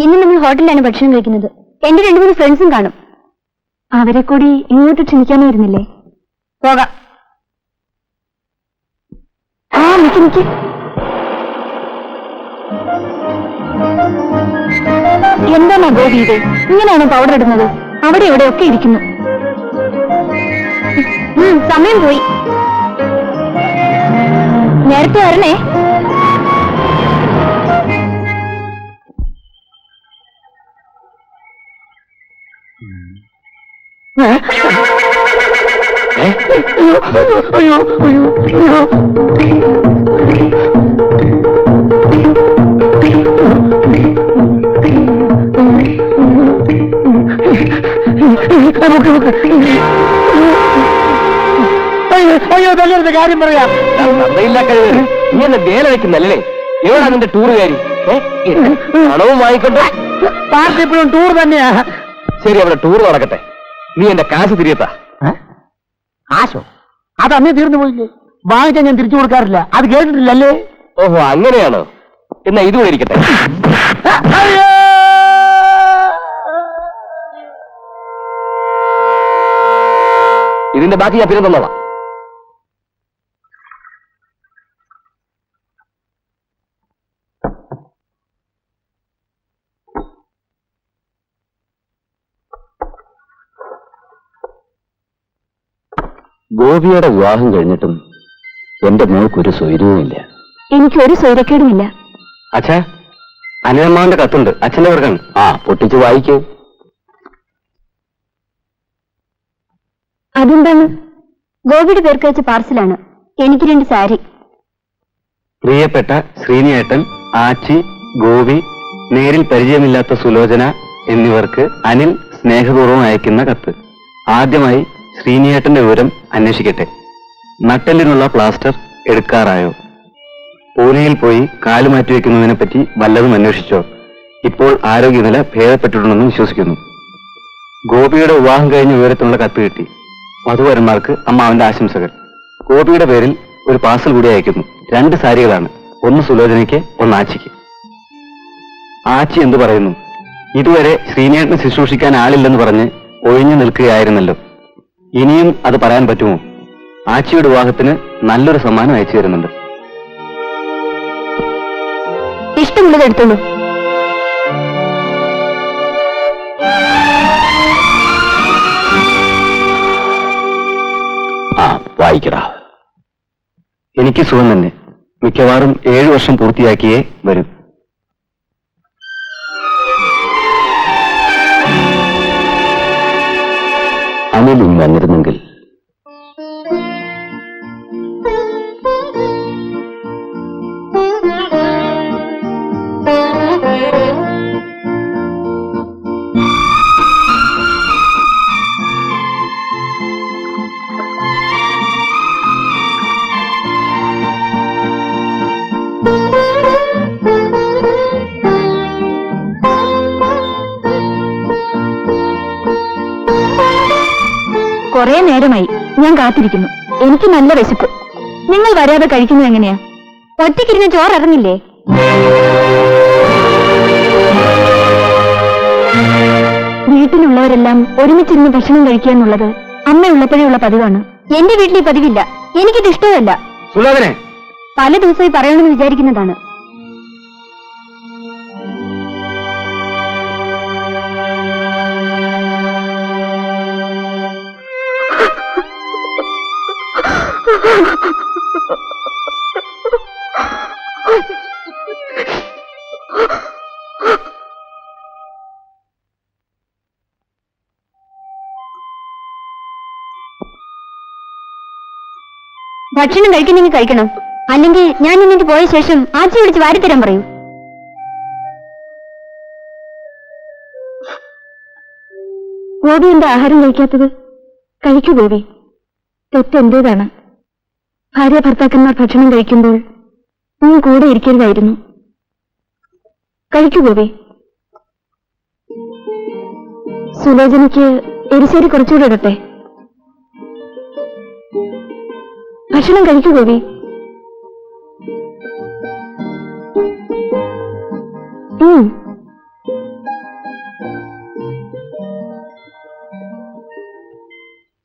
ഇന്ന് നമ്മൾ ഹോട്ടലിലാണ് ഭക്ഷണം കഴിക്കുന്നത്. എന്റെ 2-3 ഫ്രണ്ട്സും കാണും. അവരെ കൂടി ഇങ്ങോട്ട് ക്ഷണിക്കാനായിരുന്നില്ലേ? പോകാം. ആ നിക്ക്. എന്താണോ ഗോപി ഇത്? ഇങ്ങനെയാണോ പൗഡർ ഇടുന്നത്? അവിടെ ഇവിടെയൊക്കെ ഇരിക്കുന്നു. സമയം പോയി. നേരത്തെ വരണേ. അയ്യോ തല്ലരുത്, കാര്യം പറയാം. നീ എന്നെ വേല വെക്കുന്നല്ലേ? എവിടാ നിന്റെ ടൂറുകാരി? പണവും വാങ്ങിക്കൊണ്ട് പാർട്ടി ഇപ്പോഴും ടൂർ തന്നെയാ. ശരി, അവിടെ ടൂർ നടക്കട്ടെ. നീ എന്റെ കാശ് തിരിയത്താ. കാശോ? അത് അന്നേ തീർന്നു പോയില്ലേ? വാങ്ങിച്ചാൽ ഞാൻ തിരിച്ചു കൊടുക്കാറില്ല. അത് കേട്ടിട്ടില്ലല്ലേ? ഓഹോ, അങ്ങനെയാണോ? എന്നാ ഇതുകൂടെ ഇരിക്കട്ടെ. ഇതിന്റെ ബാക്കി ഞാൻ പിന്നെ തന്നോളാം. ഗോപിയുടെ വിവാഹം കഴിഞ്ഞിട്ടും എന്റെ മോൾക്കൊരു സ്വൈര്യവുമില്ല. എനിക്കൊരു സ്വൈരക്കേടുമില്ല. അച്ഛാ, അനിലമ്മാവന്റെ കത്തുണ്ട്, അച്ഛന്റെ വർക്കാണ്. ആ, പൊട്ടിച്ച് വായിക്കൂ. അതെന്താണ്? ഗോപിയുടെ പേർക്ക് വെച്ച പാർസലാണ്. എനിക്ക് 2 സാരി. പ്രിയപ്പെട്ട ശ്രീനിയേട്ടൻ, ആച്ചി, ഗോപി, നേരിൽ പരിചയമില്ലാത്ത സുലോചന എന്നിവർക്ക് അനിൽ സ്നേഹപൂർവ്വം അയക്കുന്ന കത്ത്. ആദ്യമായി ശ്രീനിയേട്ടന്റെ വിവരം അന്വേഷിക്കട്ടെ. നട്ടെല്ലിനുള്ള പ്ലാസ്റ്റർ എടുക്കാറായോ? പൂനെയിൽ പോയി കാല് മാറ്റിവെക്കുന്നതിനെ പറ്റി വല്ലതും അന്വേഷിച്ചോ? ഇപ്പോൾ ആരോഗ്യനില ഭേദപ്പെട്ടിട്ടുണ്ടെന്ന് വിശ്വസിക്കുന്നു. ഗോപിയുടെ വിവാഹം കഴിഞ്ഞ വിവരത്തിനുള്ള കത്ത് കിട്ടി. വധുവരന്മാർക്ക് അമ്മാവന്റെ ആശംസകൾ. ഗോപിയുടെ പേരിൽ ഒരു പാർസൽ കൂടി അയക്കുന്നു. 2 സാരികളാണ്. ഒന്ന് സുലോചനയ്ക്ക്, ഒന്ന് ആച്ചിക്ക്. ആച്ചി എന്തു പറയുന്നു? ഇതുവരെ ശ്രീനേട്ടനെ ശുശ്രൂഷിക്കാൻ ആളില്ലെന്ന് പറഞ്ഞ് ഒഴിഞ്ഞു നിൽക്കുകയായിരുന്നല്ലോ. ഇനിയും അത് പറയാൻ പറ്റുമോ? ആച്ചിയുടെ വിവാഹത്തിന് നല്ലൊരു സമ്മാനം അയച്ചു തരുന്നുണ്ട്. ഇഷ്ടമുള്ളത് എടുത്തോളൂ. ആ, വായിക്കടാ. എനിക്ക് സുഖം തന്നെ. മിക്കവാറും 7 വർഷം പൂർത്തിയാക്കിയേ വരും. അനിലും വന്നിരുന്നെങ്കിൽ. കുറെ നേരമായി ഞാൻ കാത്തിരിക്കുന്നു. എനിക്ക് നല്ല വിശപ്പ്. നിങ്ങൾ വരാതെ കഴിക്കുന്നത് എങ്ങനെയാ? ഒറ്റയ്ക്കിരുന്ന് ചോറ് ഇറങ്ങില്ലേ? വീട്ടിലുള്ളവരെല്ലാം ഒരുമിച്ചിരുന്ന് ഭക്ഷണം കഴിക്കുക എന്നുള്ളത് അമ്മയുള്ളപ്പോഴേ ഉള്ള പതിവാണ്. എന്റെ വീട്ടിൽ ഈ പതിവില്ല. എനിക്കിത് ഇഷ്ടമല്ല. സുലോചനെ, പല ദിവസമായി പറയണമെന്ന് വിചാരിക്കുന്നതാണ്. ഭക്ഷണം കഴിക്കുന്നെങ്കിൽ കഴിക്കണം. അല്ലെങ്കിൽ ഞാൻ ഇന്നിട്ട് പോയ ശേഷം ആച്ചി വിളിച്ച് വാരിത്തരാൻ പറയൂ. ഗോപി എന്താ ആഹാരം കഴിക്കാത്തത്? കഴിക്കൂ ഗോപി. തെറ്റെന്റേതാണ്. ഭാര്യ ഭർത്താക്കന്മാർ ഭക്ഷണം കഴിക്കുമ്പോൾ നീ കൂടെ ഇരിക്കരുതായിരുന്നു. കഴിക്കൂ ഗോപി. സുലോചനയ്ക്ക് എരിശ്ശേരി കുറച്ചുകൂടെ ഇടട്ടെ? ഭക്ഷണം കഴിക്കൂ ഗോപി.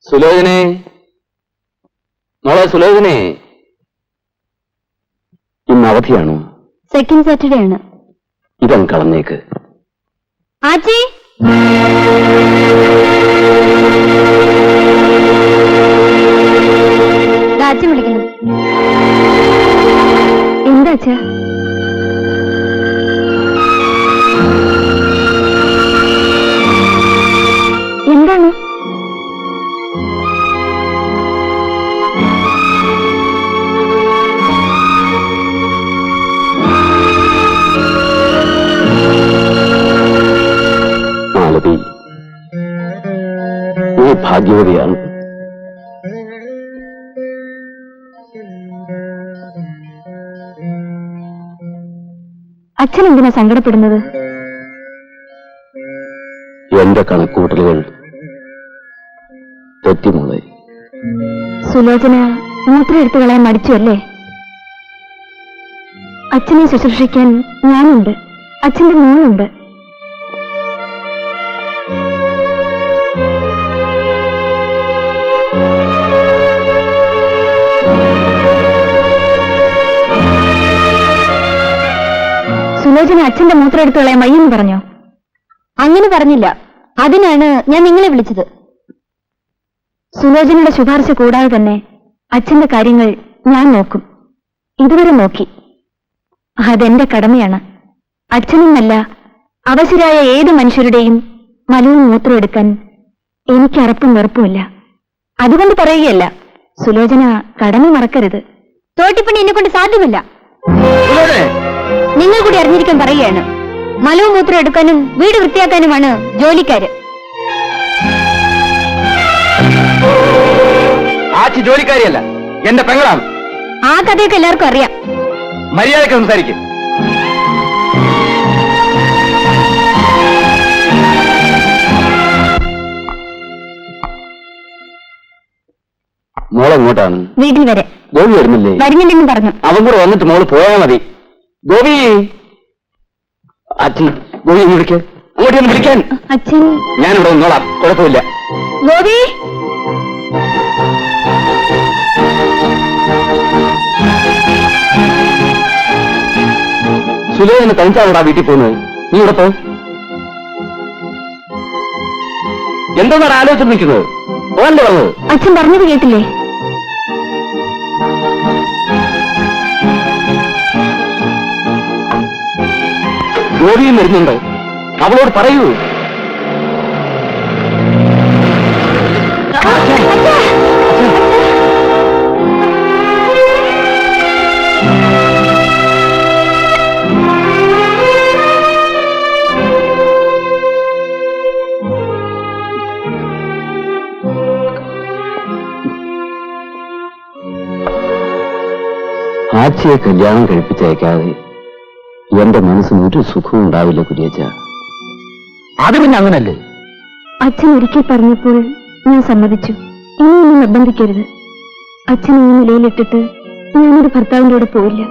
സുലോചനെ, മോളെ സുലോചനെ, ഇന്ന് അവധിയാണോ? സെക്കൻഡ് സാറ്റർഡേ ആണ്. ഇതങ്ങ് കളഞ്ഞേക്ക്. ആച്ചി, ആച്ചി വിളിക്കുന്നു. എന്താ അച്ഛാ? എന്താണ്? മാലതി, നീ ഭാഗ്യവതിയാണ്. അച്ഛൻ എന്തിനാ സങ്കടപ്പെടുന്നത്? എന്റെ കണക്കൂട്ടലുകൾ തെറ്റിമോളെ. സുലോചന മൂത്രം എടുത്തു കളയാൻ മടിച്ചു അല്ലേ? അച്ഛനെ ശുശ്രൂഷിക്കാൻ ഞാനുണ്ട്. അച്ഛന്റെ മോളുണ്ട്. സുലോചന അച്ഛന്റെ മൂത്രം എടുത്തു കളയാൻ വയ്യെന്ന് പറഞ്ഞോ? അങ്ങനെ പറഞ്ഞില്ല. അതിനാണ് ഞാൻ നിങ്ങളെ വിളിച്ചത്. സുലോചനയുടെ ശുപാർശ കൂടാതെ തന്നെ അച്ഛന്റെ കാര്യങ്ങൾ ഞാൻ നോക്കും. ഇതുവരെ നോക്കി. അതെന്റെ കടമയാണ്. അച്ഛനെന്നല്ല, അവശരായ ഏത് മനുഷ്യരുടെയും മലവും മൂത്രം എടുക്കാൻ എനിക്ക് അറപ്പും വെറുപ്പുമില്ല. അതുകൊണ്ട് പറയുകയല്ല, സുലോചന കടമ മറക്കരുത്. തോട്ടിപ്പണി എന്നെ കൊണ്ട് സാധ്യമല്ല. നിങ്ങൾ കൂടി അറിഞ്ഞിരിക്കാൻ പറയുകയാണ്. മലവും മൂത്രം എടുക്കാനും വീട് വൃത്തിയാക്കാനുമാണ് ജോലിക്കാര്. ആച്ചി ജോലിക്കാരിയല്ല, എന്റെ പെങ്ങളാണ്. ആ കഥയൊക്കെ എല്ലാവർക്കും അറിയാം. മര്യാദയ്ക്ക് സംസാരിക്കും. മോളെങ്ങോട്ടാണ്? വീട്ടിൽ വരെ. ഗോപി വരുന്നില്ലേ? വരുന്നില്ലെന്ന് പറഞ്ഞു. അവൻ കൂടെ വന്നിട്ട് മോള് പോയാൽ മതി. ഗോപി, അച്ഛൻ ഗോപി ഒന്ന് വിളിക്ക്, അങ്ങോട്ട് ഒന്ന് വിളിക്കാൻ. അച്ഛൻ, ഞാനിവിടെ നിന്നോളാം, കുഴപ്പമില്ല. ഗോപി, സുലോചന തനിച്ചാണോടാ വീട്ടിൽ പോകുന്നത്? നീ ഇവിടെ പോ. എന്താണ് ആലോചിച്ച് നിൽക്കുന്നത്? പോകല്ലേ പറഞ്ഞത്? അച്ഛൻ പറഞ്ഞത് കേട്ടില്ലേ? ഗോപിയും വരുന്നുണ്ട്, അവളോട് പറയൂ. ആച്ചിയെ കല്യാണം കഴിപ്പിച്ചയക്കാതെ എന്റെ മനസ്സിന് ഒരു സുഖവും ഉണ്ടാവില്ല കുര്യച്ച. അത് പിന്നെ അങ്ങനല്ലേ? അച്ഛൻ ഒരിക്കൽ പറഞ്ഞപ്പോൾ ഞാൻ സമ്മതിച്ചു. ഇനി എന്നെ നിർബന്ധിക്കരുത്. അച്ഛൻ ഈ നിലയിലിട്ടിട്ട് ഞാനൊരു ഭർത്താവിന്റെ കൂടെ പോയില്ല.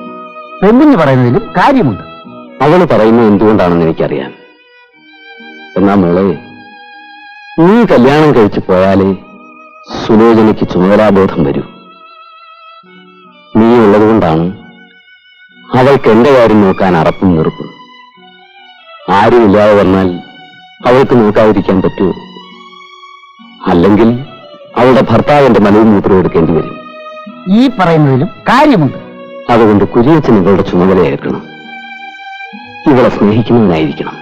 പെണ്ണിന് പറയുന്നതിലും കാര്യമുണ്ട്. അവള് പറയുന്നത് എന്തുകൊണ്ടാണെന്ന് എനിക്കറിയാം. എന്നാ മോളെ, നീ കല്യാണം കഴിച്ചു പോയാലേ സുലോചനയ്ക്ക് ചുമതലാബോധം വരൂ. നീ ഉള്ളതുകൊണ്ടാണ് അവൾക്ക് എന്റെ കാര്യം നോക്കാൻ അറപ്പും വെറുപ്പും. ആരുമില്ലാതെ വന്നാൽ അവൾക്ക് നോക്കാതിരിക്കാൻ പറ്റുമോ? അല്ലെങ്കിൽ അവളുടെ ഭർത്താവിന്റെ മലവും മൂത്രം എടുക്കേണ്ടി വരും. ഈ പറയുന്നതിലും കാര്യമുണ്ട്. അതുകൊണ്ട് കുര്യച്ചൻ ഇവളുടെ ചുമതലയേൽക്കണം. ഇവളെ സ്നേഹിക്കുന്നതിനായിരിക്കണം.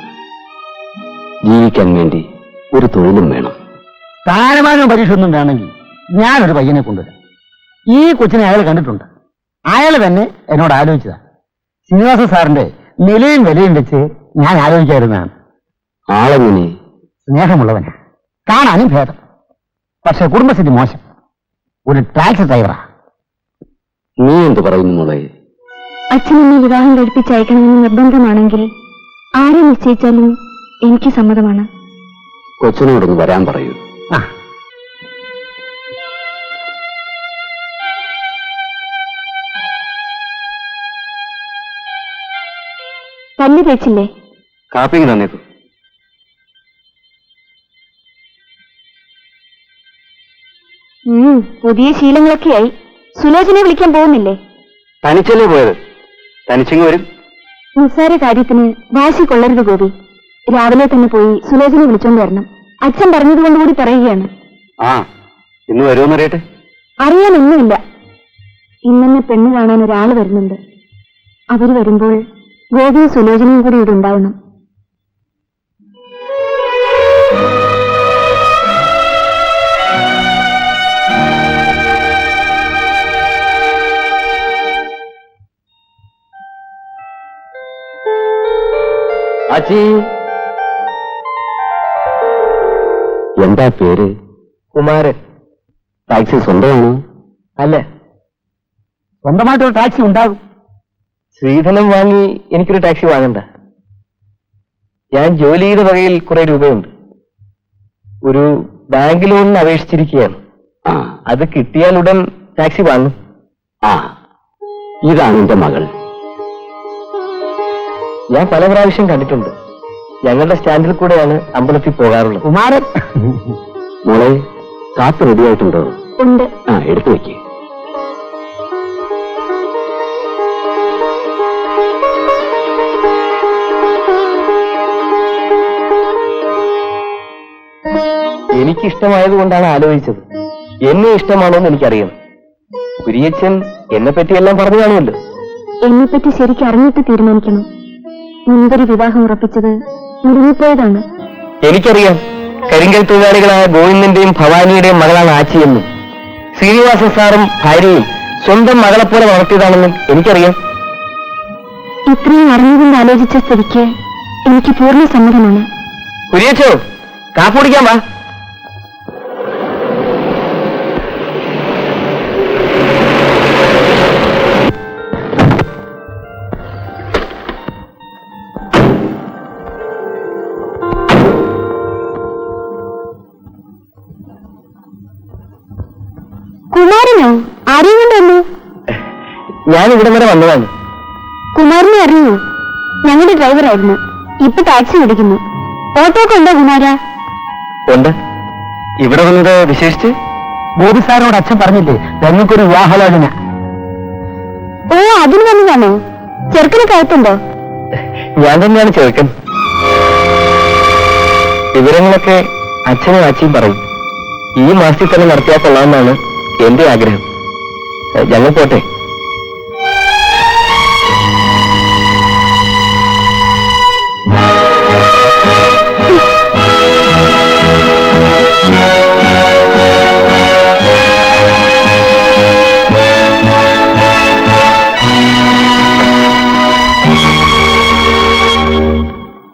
ജീവിക്കാൻ വേണ്ടി ഒരു തൊഴിലും വേണം. സ്ഥാനമാനം പരീക്ഷ ഒന്നും വേണമെങ്കിൽ ഞാനൊരു പയ്യനെ കൊണ്ടുവരാം. ഈ കൊച്ചിനെ അയാൾ കണ്ടിട്ടുണ്ട്. അയാൾ തന്നെ എന്നോട് ആലോചിച്ചതാ. ശ്രീനിവാസ സാറിന്റെ നിലയും വിലയും വെച്ച് ഞാൻ ആലോചിക്കായിരുന്നതാണ്. ആളെങ്ങനെ? സ്നേഹമുള്ളവനാ, കാണാനും ഭേദം. പക്ഷെ കുടുംബസ്ഥിതി മോശം. ഒരു ടാക്സി ഡ്രൈവറാ. നീ എന്ത് പറയുന്നു മോളെ? അച്ഛൻ എന്നെ വിവാഹം കഴിപ്പിച്ചയക്കണമെന്ന് നിർബന്ധമാണെങ്കിൽ ആരെ നിശ്ചയിച്ചാലും എനിക്ക് സമ്മതമാണ്. കൊച്ചിനോടൊന്ന് വരാൻ പറയൂ. ആ, തന്നെ തേച്ചില്ലേ? കാപ്പിക്ക് തന്നേക്കൂ. പുതിയ ശീലങ്ങളൊക്കെയായി. സുലോചനെ വിളിക്കാൻ പോകുന്നില്ലേ? തനിച്ചല്ലേ പോയത്? തനിച്ചിങ് വരും. നിസ്സാര കാര്യത്തിന് വാശി കൊള്ളരുത് ഗോപി. രാവിലെ തന്നെ പോയി സുലോചനെ വിളിച്ചോണ്ട് വരണം. അച്ഛൻ പറഞ്ഞതുകൊണ്ട് കൂടി പറയുകയാണ്. ആ, ഇന്ന് വരുമെന്നറിയട്ടെ. അറിയാനൊന്നുമില്ല. ഇന്നെന്നെ പെണ്ണ് കാണാൻ ഒരാൾ വരുന്നുണ്ട്. അവര് വരുമ്പോൾ ഗോപിയും സുലോചനയും കൂടി ഇവിടെ ഉണ്ടാവണം. ആച്ചി, എന്താ പേര്? കുമാരൻ. ടാക്സി സ്വന്തമാണോ? അല്ല, സ്വന്തമായിട്ടൊരു ടാക്സി ഉണ്ടാകും. സ്ത്രീധനം വാങ്ങി എനിക്കൊരു ടാക്സി വാങ്ങണ്ട. ഞാൻ ജോലി ചെയ്ത വകയിൽ കുറെ രൂപയുണ്ട്. ഒരു ബാങ്ക് ലോണിന് അപേക്ഷിച്ചിരിക്കുകയാണ്. ആ, അത് കിട്ടിയാൽ ഉടൻ ടാക്സി വാങ്ങും. ആ, ഇതാണ് എന്റെ മകൾ. ഞാൻ പല പ്രാവശ്യം കണ്ടിട്ടുണ്ട്. ഞങ്ങളുടെ സ്റ്റാൻഡിൽ കൂടെയാണ് അമ്പലത്തിൽ പോകാറുള്ളത്. കുമാരൻ. മോളെ, കാപ്പ് റെഡിയായിട്ടുണ്ടോ? ഉണ്ട്. ആ, എടുത്തു വെക്കേ. എനിക്കിഷ്ടമായതുകൊണ്ടാണ് ആലോചിച്ചത്. എന്നെ ഇഷ്ടമാണോ എന്ന് എനിക്കറിയാം. കുര്യച്ചൻ എന്നെ പറ്റിയെല്ലാം പറഞ്ഞു കാണുമല്ലോ. എന്നെപ്പറ്റി ശരിക്കും അറിഞ്ഞിട്ട് തീരുമാനിക്കണം. മുൻപൊരു വിവാഹം ഉറപ്പിച്ചത് മുറിഞ്ഞിപ്പോയതാണ്. എനിക്കറിയാം, കരിങ്കൽ തൊഴിലാളികളായ ഗോവിന്ദന്റെയും ഭവാനിയുടെയും മകളാണ് ആച്ചിയെന്നും ശ്രീനിവാസൻ സാറും ഭാര്യയും സ്വന്തം മകളെപ്പോലെ വളർത്തിയതാണെന്നും എനിക്കറിയാം. ഇത്രയും അറിഞ്ഞുകൊണ്ട് ആലോചിച്ച സ്ഥിതിക്ക് എനിക്ക് പൂർണ്ണ സമ്മതമാണ്. കുര്യച്ചോ, കാപ്പ് കുടിക്കാൻ വാ. കുമാരനോ? ആരെയും കൊണ്ട് വന്നു? ഞാൻ ഇവിടെ വരെ വന്നതാണ്. കുമാരനെ അറിയൂ? ഞങ്ങളുടെ ഡ്രൈവറായിരുന്നു. ഇപ്പൊ ടാക്സി ഓടിക്കുന്നു. ഓട്ടോക്ക് ഉണ്ടോ കുമാര? ഉണ്ട്. ഇവിടെ വന്നത് വിശേഷിച്ച് ബോബി സാറിനോട് അച്ഛൻ പറഞ്ഞില്ലേ ഞങ്ങൾക്കൊരു വിവാഹാലോചന? ഓ, അതിന് വന്നതാണോ? ചെറുക്കന് കയറ്റുണ്ടോ? ഞാൻ തന്നെയാണ് ചെറുക്കൻ. വിവരങ്ങളൊക്കെ അച്ഛനും അച്ഛയും പറയും. ഈ മാസത്തിൽ തന്നെ നടത്തിയാൽ കൊള്ളാമെന്നാണ് എന്റെ ആഗ്രഹം. ഞങ്ങൾ പോട്ടെ.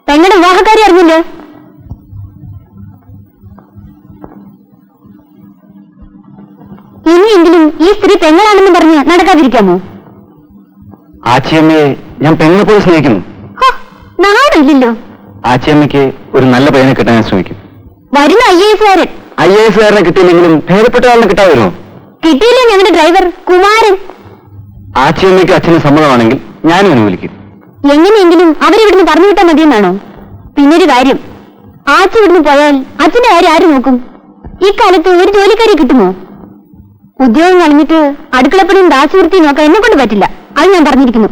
പെങ്ങളുടെ വിവാഹക്കാരി അറിഞ്ഞില്ലേ? ഇനിയെങ്കിലും ഈ സ്ത്രീ പെങ്ങളാണെന്ന് പറഞ്ഞ് നടക്കാതിരിക്കാമോ? ആച്ചിയമ്മയെ ഞാൻ പെങ്ങളെ പോലെ സ്നേഹിക്കുന്നു. നാടില്ലല്ലോ. ആച്ചിയമ്മയ്ക്ക് ഒരു നല്ല പയ്യനെ കിട്ടാൻ ഞാൻ ശ്രമിക്കും. വരുന്ന IAS-കാരൻ. IAS-കാരനെ കിട്ടിയില്ലെങ്കിലും ഭേദപ്പെട്ട ആളിനെ കിട്ടാവുമോ? കിട്ടിയില്ലേ ഞങ്ങളുടെ ഡ്രൈവർ കുമാരൻ? ആച്ചിയമ്മയ്ക്ക് അച്ഛന് സമ്മതമാണെങ്കിൽ ഞാനും അനുകൂലിക്കും. എങ്ങനെയെങ്കിലും അവരിവിടുന്ന് പറഞ്ഞു വിട്ടാൽ മതിയെന്നാണോ? പിന്നൊരു കാര്യം, ആച്ചി ഇവിടുന്ന് പോയാൽ അച്ഛന്റെ കാര്യം ആര് നോക്കും? ഇക്കാലത്ത് ഒരു ജോലിക്കാരി കിട്ടുമോ? ഉദ്യോഗം കളഞ്ഞിട്ട് അടുക്കളപ്പണിയും ദാസവൃത്തി നോക്കാൻ എന്നെ കൊണ്ട് പറ്റില്ല. അത് ഞാൻ പറഞ്ഞിരിക്കുന്നു.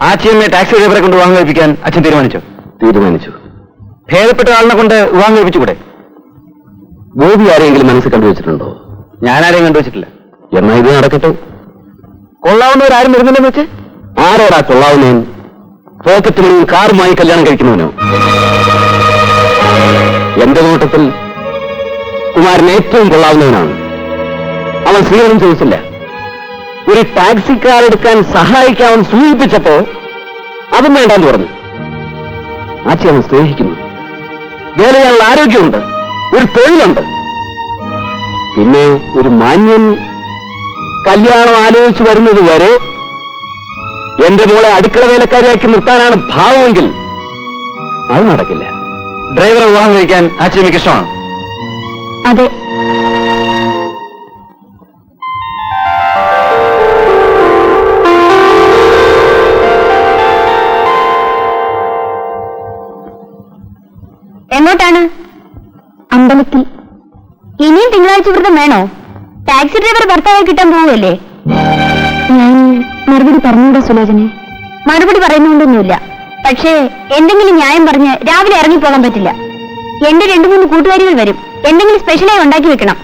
ആച്ചിയമ്മയെ ടാക്സി ഡ്രൈവറെ കൊണ്ട് വിവാഹം കഴിപ്പിക്കാൻ അച്ഛൻ തീരുമാനിച്ചു. ഭേദപ്പെട്ട ആളിനെ കൊണ്ട് വിവാഹം കഴിപ്പിച്ചുകൂടെ? ഗോപി ആരെങ്കിലും മനസ്സിൽ കണ്ടുവച്ചിട്ടുണ്ടോ? ഞാൻ ആരെയും കണ്ടുവച്ചിട്ടില്ല. എന്നാ ഇത് നടക്കട്ടെ. കൊള്ളാവുന്നവരാരും വരുന്നില്ലെന്ന് വെച്ച്? ആരോടാ കൊള്ളാവുന്നവൻ? പോക്കറ്റ് മണിയും കാറുമായി കല്യാണം കഴിക്കുന്നവനോ? എന്റെ നോട്ടത്തിൽ കുമാരൻ ഏറ്റവും കൊള്ളാവുന്നവനാണ്. അവൻ സ്ത്രീകളും ചോദിച്ചില്ല. ഒരു ടാക്സിക്കാരെടുക്കാൻ സഹായിക്കാൻ സൂചിപ്പിച്ചപ്പോ അതും വേണ്ടാന്ന് പറഞ്ഞു. ആച്ചി അവൻ സ്നേഹിക്കുന്നു. വേല ചെയ്യാനുള്ള ആരോഗ്യമുണ്ട്, ഒരു തൊഴിലുണ്ട്. പിന്നെ ഒരു മാന്യൻ കല്യാണം ആലോചിച്ചു വരുന്നത് വരെ എന്റെ മോളെ അടുക്കള വേലക്കാരിയാക്കി നിർത്താനാണ് ഭാവമെങ്കിൽ അത് നടക്കില്ല. ഡ്രൈവറെ വിവാഹം കഴിക്കാൻ ആച്ചിയമ്മയ്ക്ക് ഇഷ്ടമാണ്. അതെ. എങ്ങോട്ടാണ്? അമ്പലത്തിൽ. ഇനിയും തിങ്കളാഴ്ച വ്രതം വേണോ? ടാക്സി ഡ്രൈവർ ഭർത്താവായി കിട്ടാൻ പോവുകയല്ലേ? ഞാൻ മറുപടി പറഞ്ഞൂടാ സുലോചനെ? മറുപടി പറയുന്നൊണ്ടൊന്നുമില്ല. പക്ഷേ എന്തെങ്കിലും ന്യായം പറഞ്ഞ് രാവിലെ ഇറങ്ങിപ്പോകാൻ പറ്റില്ല. എന്റെ 2-3 കൂട്ടുകാരികൾ വരും. എന്തെങ്കിലും സ്പെഷ്യലായി ഉണ്ടാക്കി വെക്കണം.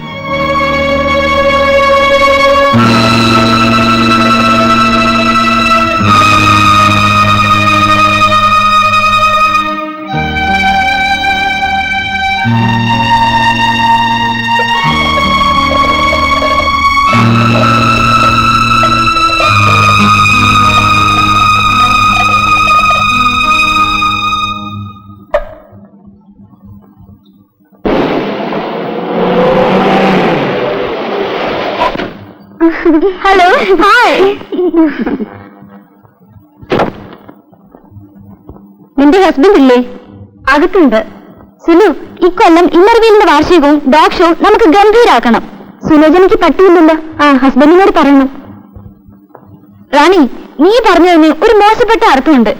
Hello, hi. നിന്റെ ഹസ്ബൻഡ് ഇല്ലേ? അകത്തുണ്ട്. സുലു, ഇക്കൊല്ലം ഇന്നർവീലിന്റെ വാർഷികവും ഡോഗ് ഷോ നമുക്ക് ഗംഭീരാക്കണം. സുലോചനയ്ക്ക് പറ്റിയില്ലല്ലോ. ഹസ്ബൻഡിനോട് പറയണം. റാണി, നീ പറഞ്ഞതിന് ഒരു മോശപ്പെട്ട അർത്ഥമുണ്ട്.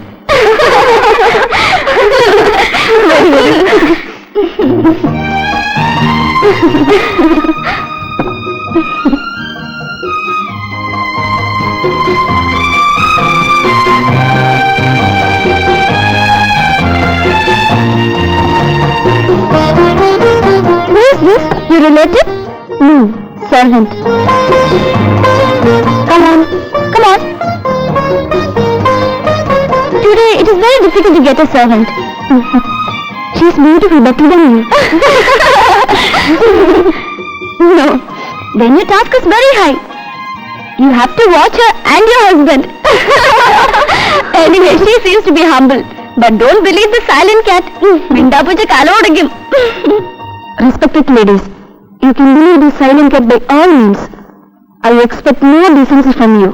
today it is very difficult to get a servant. She is beautiful, better than you. No, then your task is very high. You have to watch her and your husband. Anyway, she seems to be humble. But don't believe the silent cat. Mindapucha kalodagim. Respected ladies, you can believe the silent cat by all means. I expect more decency from you.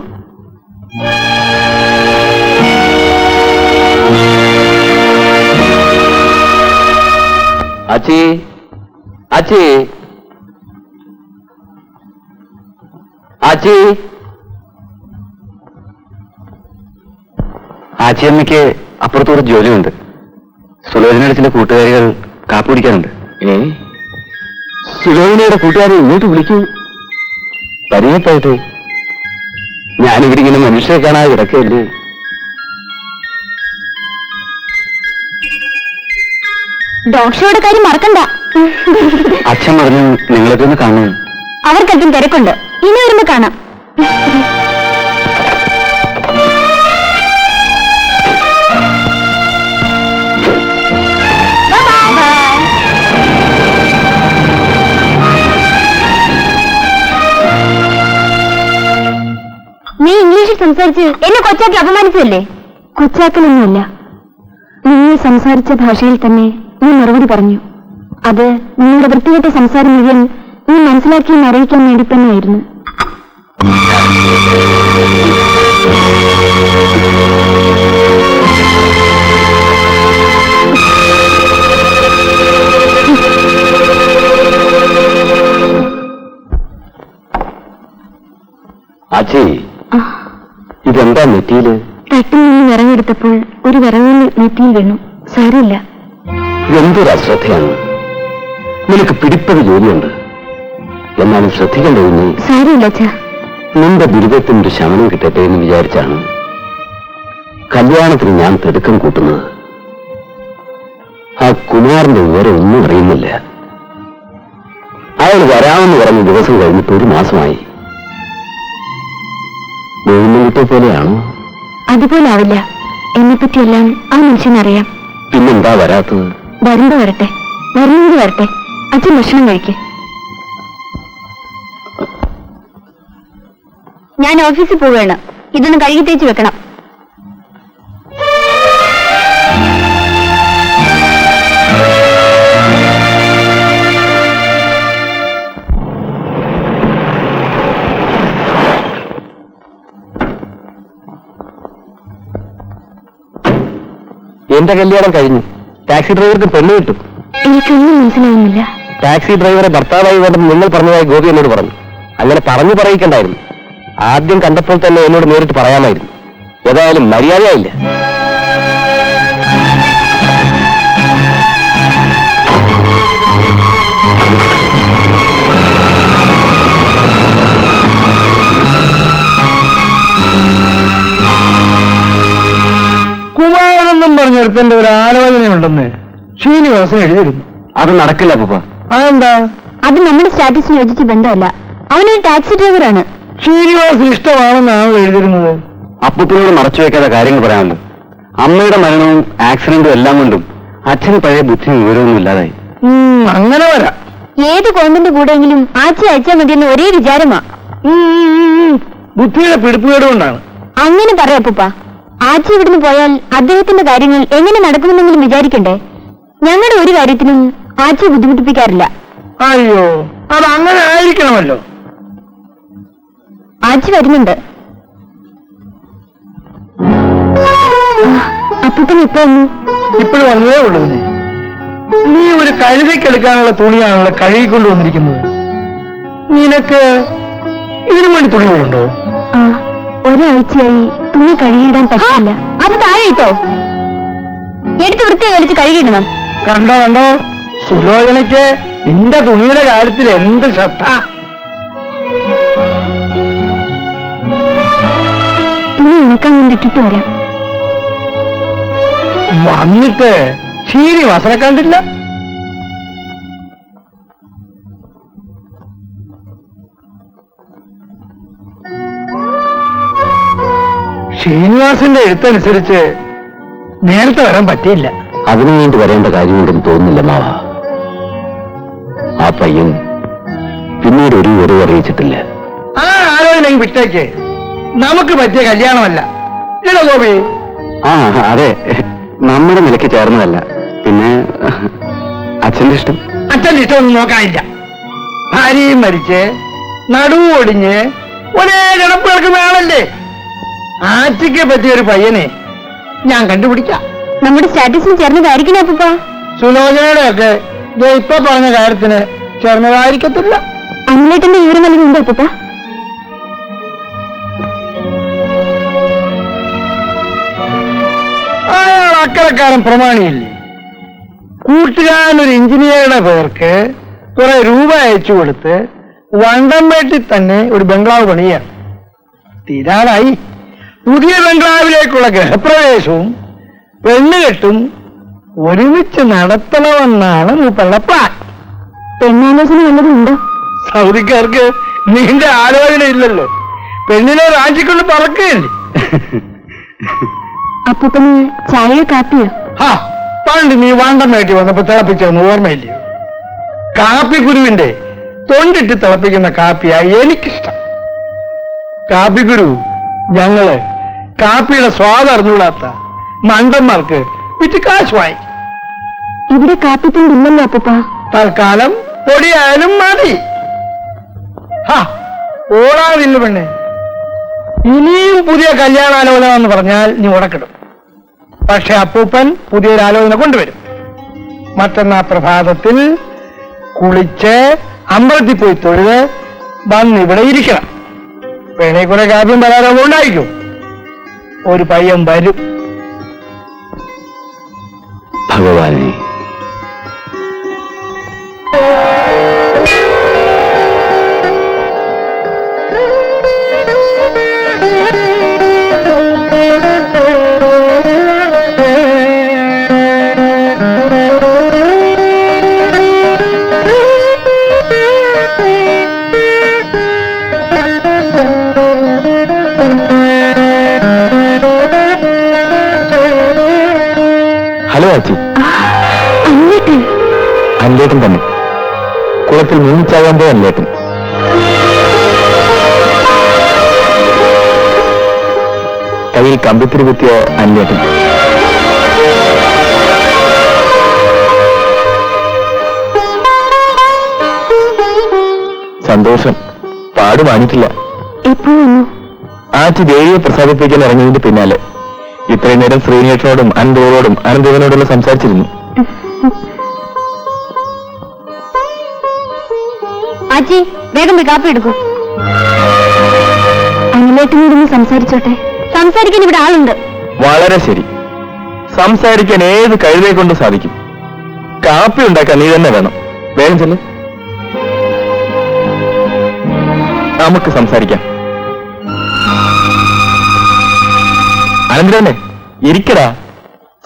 അച്ചി അച്ചി ആച്ചി ആച്ചിയമ്മയ്ക്ക് അപ്പുറത്തോടെ ജോലിയുണ്ട്. സുലോചനയുടെ ചില കൂട്ടുകാരികൾ കാപ്പി കുടിക്കാനുണ്ട്. സുലോചനയുടെ കൂട്ടുകാരെ ഇങ്ങോട്ട് വിളിക്കൂ. പരിചയപ്പായിട്ട് ഞാനിവരിങ്ങനെ മനുഷ്യരെ കാണാതെ കിടക്കല്ലേ. ഡോഗ് ഷോയുടെ കാര്യം മറക്കണ്ട. അച്ഛൻ പറഞ്ഞു നിങ്ങളൊക്കെ ഒന്ന് കാണും. അവർക്കല്പം തിരക്കുണ്ട്. ഇനി വരുമ്പോ കാണാം. നീ ഇംഗ്ലീഷിൽ സംസാരിച്ച് എന്നെ കൊച്ചാക്കി അപമാനിച്ചതല്ലേ? കൊച്ചാക്കലൊന്നുമില്ല. നിങ്ങൾ സംസാരിച്ച ഭാഷയിൽ തന്നെ നീ മറുപടി പറഞ്ഞു. അത് നിങ്ങളുടെ വൃത്തികെട്ട സംസാരം മുഴുവൻ നീ മനസ്സിലാക്കിയെന്ന് അറിയിക്കാൻ വേണ്ടി തന്നെയായിരുന്നു. ആച്ചി ഇതെന്താ നെറ്റിയില്? തട്ടിൽ നിന്ന് വിറകെടുത്തപ്പോൾ ഒരു വിറകിൽ നെറ്റിയിൽ വീണു. സാരമില്ല. എന്തൊരു അശ്രദ്ധയാണ്. നിനക്ക് പിടിപ്പത് ജോലിയുണ്ട്, എന്നാലും ശ്രദ്ധിക്കേണ്ടത് നീ. സാരമില്ല അച്ഛാ. നിന്റെ ദുരിതത്തിനൊരു ശമനം കിട്ടട്ടെ എന്ന് വിചാരിച്ചാണ് കല്യാണത്തിന് ഞാൻ തിടുക്കം കൂട്ടുന്നത്. ആ കുമാറിന്റെ വിവരം ഒന്നും അറിയുന്നില്ല. അയാൾ വരാമെന്ന് പറഞ്ഞ ദിവസം കഴിഞ്ഞിട്ട് 1 മാസമായി. ഗോവിന്ദൻകുട്ടിയെ പോലെയാണോ? അതുപോലെ ആവില്ല. എന്നെപ്പറ്റിയെല്ലാം ആ മനുഷ്യനറിയാം. പിന്നെന്താ വരാത്തത്? വരുമ്പോ വരട്ടെ, വരുന്നത് വരട്ടെ. അച്ഛൻ ഭക്ഷണം കഴിക്ക്. ഞാൻ ഓഫീസിൽ പോവുകയാണ്. ഇതൊന്ന് കഴുകി തേച്ച് വെക്കണം. എന്റെ കല്യാണം കഴിഞ്ഞു. ടാക്സി ഡ്രൈവർക്ക് പെണ്ണ് കിട്ടും. എനിക്കൊന്നും മനസ്സിലാവുന്നില്ല. ടാക്സി ഡ്രൈവറെ ഭർത്താവായി വേണ്ടെന്ന് നിങ്ങൾ പറഞ്ഞതായി ഗോപി എന്നോട് പറഞ്ഞു. അങ്ങനെ പറഞ്ഞു പറയിക്കണ്ടായിരുന്നു. ആദ്യം കണ്ടപ്പോൾ തന്നെ എന്നോട് നേരിട്ട് പറയാമായിരുന്നു. ഏതായാലും മര്യാദയായില്ല. കുമാരനെന്നും പറഞ്ഞെടുത്തന്റെ ഒരു ആലോചനയുണ്ടെന്ന് ശ്രീനിവാസൻ എഴുതിയിരുന്നു. അത് നടക്കില്ല പപ്പ. അതെന്താ? അത് നമ്മുടെ സ്റ്റാറ്റസിന് യോജിച്ച ബന്ധമല്ല. അവനൊരു ടാക്സി ഡ്രൈവറാണ്. ശ്രീനിവാസൻ ഇഷ്ടമാണെന്നാണ് എഴുതിയിരുന്നത്. അപ്പത്തിനോട് മറച്ചു വെക്കാതെ കാര്യങ്ങൾ പറയാമല്ലോ. അമ്മയുടെ മരണവും ആക്സിഡന്റും എല്ലാം കൊണ്ടും അച്ഛന് പഴയ ബുദ്ധിയും വിവരമൊന്നും ഇല്ലാതായി. അങ്ങനെ വരാം. ഏത് കോണ്ടിന്റെ കൂടെയെങ്കിലും ആഴ്ച അയച്ചാൽ മതിയെന്ന് ഒരേ വിചാരമാ. ബുദ്ധിയുടെ പിടിപ്പുകേട് കൊണ്ടാണ്. അങ്ങനെ പറയാപ്പൂപ്പ. ആഴ്ച ഇവിടുന്ന് പോയാൽ അദ്ദേഹത്തിന്റെ കാര്യങ്ങൾ എങ്ങനെ നടക്കുമെന്നെങ്കിലും വിചാരിക്കണ്ടേ? ഞങ്ങളുടെ ഒരു കാര്യത്തിനും ആഴ്ച ബുദ്ധിമുട്ടിപ്പിക്കാറില്ല. അയ്യോ, അത് അങ്ങനെ ആയിരിക്കണമല്ലോ. ആഴ്ച വരുന്നുണ്ട്. അപ്പൂപ്പൻ ഇപ്പൊ ഇപ്പോഴും വന്നതേ ഉള്ളൂ. നീ ഒരു കഴുതയ്ക്കെടുക്കാനുള്ള തുണിയാണല്ലോ കഴുകിക്കൊണ്ട് വന്നിരിക്കുന്നത്. നിനക്ക് ഇതിനു വേണ്ടി തുണികളുണ്ടോ? ഒരാഴ്ചയായി തുണി കഴുകിയിടാൻ പറ്റില്ല. അത് താഴെ ഇട്ടോ. എടുത്ത് വൃത്തിയായി വലിച്ച് കഴുകിയിടണം. കണ്ടോ കണ്ടോ, സുലോചനയ്ക്ക് നിന്റെ തുണിയുടെ കാര്യത്തിൽ എന്ത് ശ്രദ്ധ. തുണി ഉണക്കാൻ വേണ്ടിട്ടിട്ട് വരാം. വന്നിട്ട് ശ്രീനിവാസനെ കണ്ടില്ല. ശ്രീനിവാസന്റെ എഴുത്തനുസരിച്ച് നേരത്തെ വരാൻ പറ്റിയില്ല. അതിനു വേണ്ടി വരേണ്ട കാര്യമുണ്ടെന്ന് തോന്നുന്നില്ല മാവ. ആ പയ്യൻ പിന്നീട് ഒരു വിവരവും അറിയിച്ചിട്ടില്ല. ആ ആലോചന വിട്ടേക്ക്. നമുക്ക് പറ്റിയ കല്യാണമല്ല. ഇല്ല ഗോപി? ആ അതെ, നമ്മുടെ നിലയ്ക്ക് ചേർന്നതല്ല. പിന്നെ അച്ഛന്റെ ഇഷ്ടം. അച്ഛന്റെ ഇഷ്ടമൊന്നും നോക്കാനില്ല. ഭാര്യയും മരിച്ച് നടുവ് ഒടിഞ്ഞ് ഒരേ കിടപ്പ് കിടക്കുന്ന ആളല്ലേ. ആച്ചിക്ക് പറ്റിയൊരു പയ്യനെ ഞാൻ കണ്ടുപിടിക്കാം. നമ്മുടെ സ്റ്റാറ്റസിന് ചേർന്നതായിരിക്കണേ അപ്പൂപ്പ? സുലോചനയുടെ ഒക്കെ ഇപ്പൊ പറഞ്ഞ കാര്യത്തിന് ചേർന്നതായിരിക്കത്തില്ല. അനിലേട്ടന്റെ വിവരം നൽകുന്നുണ്ടോ അപ്പൂപ്പ? അയാൾ അക്കരക്കാരൻ പ്രമാണിയില്ലേ? കൂട്ടുകാരനൊരു എഞ്ചിനീയറുടെ പേർക്ക് കുറെ രൂപ അയച്ചു കൊടുത്ത് വണ്ടംപേട്ടിൽ തന്നെ ഒരു ബംഗ്ലാവ് പണിയാണ്. തീരാനായി. പുതിയ ബംഗ്ലാവിലേക്കുള്ള ഗൃഹപ്രവേശവും പെണ്ണുകെട്ടും ഒരുമിച്ച് നടത്തണമെന്നാണ് മൂപ്പരുടെ പ്ലാൻ. പെണ്ണാലോചന വല്ലതുണ്ടോ? സൗദിക്കാർക്ക് നീണ്ട ആലോചന ഇല്ലല്ലോ. പെണ്ണിനെ റാഞ്ചിക്കൊണ്ട് പറക്കുകയല്ലേ. അപ്പൂപ്പന് ചായയോ കാപ്പിയോ? ഹാ, പണ്ട് നീ വണ്ടംപേട്ടി വന്നപ്പോ തിളപ്പിച്ചൊന്നും ഓർമ്മയില്ലയോ? കാപ്പിക്കുരുവിന്റെ തൊണ്ടിട്ട് തിളപ്പിക്കുന്ന കാപ്പിയായി എനിക്കിഷ്ടം. കാപ്പിക്കുരു ഞങ്ങള് കാപ്പിയുടെ സ്വാദ് അറിഞ്ഞുകൂടാത്ത മണ്ടന്മാർക്ക് വിറ്റ് കാശ് വാങ്ങി. ഇവിടെ കാപ്പിത്തുണ്ടില്ലല്ലോ അപ്പൂപ്പ. തൽക്കാലം പൊടിയായാലും മതി. ഹാ, ഓടാതില്ല പെണ്ണെ. ഇനിയും പുതിയ കല്യാണാലോചന എന്ന് പറഞ്ഞാൽ നീ ഉടക്കിടും. പക്ഷെ അപ്പൂപ്പൻ പുതിയൊരാലോചന കൊണ്ടുവരും. മറ്റന്നാ പ്രഭാതത്തിൽ കുളിച്ച് അമ്പലത്തിൽ പോയി തൊഴുത് വന്നിവിടെ ഇരിക്കണം. വേണേ കുറെ കാര്യം പരാതി ഉണ്ടായിരിക്കും. ഒരു പയ്യൻ വരും. ഭഗവാനെ, ഹലോ ആച്ചി. അല്ലേട്ടൻ തന്നെ. കുളത്തിൽ മുങ്ങിച്ചാകാൻ പോയ അല്ലേട്ടൻ. കയ്യിൽ കമ്പിത്തിരി കുത്തിയ അല്ലേട്ടൻ. സന്തോഷം. പാട് വാങ്ങിയിട്ടില്ല. ആച്ചി ദേവിയെ പ്രസാദിപ്പിക്കാൻ ഇറങ്ങിയതിന്റെ പിന്നാലെ ഇത്രയും നേരം ശ്രീനേഷനോടും അനന്തോടും അനന്തവനോടുള്ള സംസാരിച്ചിരുന്നു. ആച്ചി, വേഗം പോയി കാപ്പി എടുക്കൂ. അനിലേട്ടനോടൊന്ന് സംസാരിച്ചോട്ടെ. സംസാരിക്കാൻ ഇവിടെ ആളുണ്ട്. വളരെ ശരി. സംസാരിക്കാൻ ഏത് കഴുതയെ കൊണ്ട് സാധിക്കും. കാപ്പി ഉണ്ടാക്കാൻ നീ തന്നെ വേണം. വേഗം ചെല്ല്. നമുക്ക് സംസാരിക്കാം. അനന്തരനെ ഇരിക്കടാ,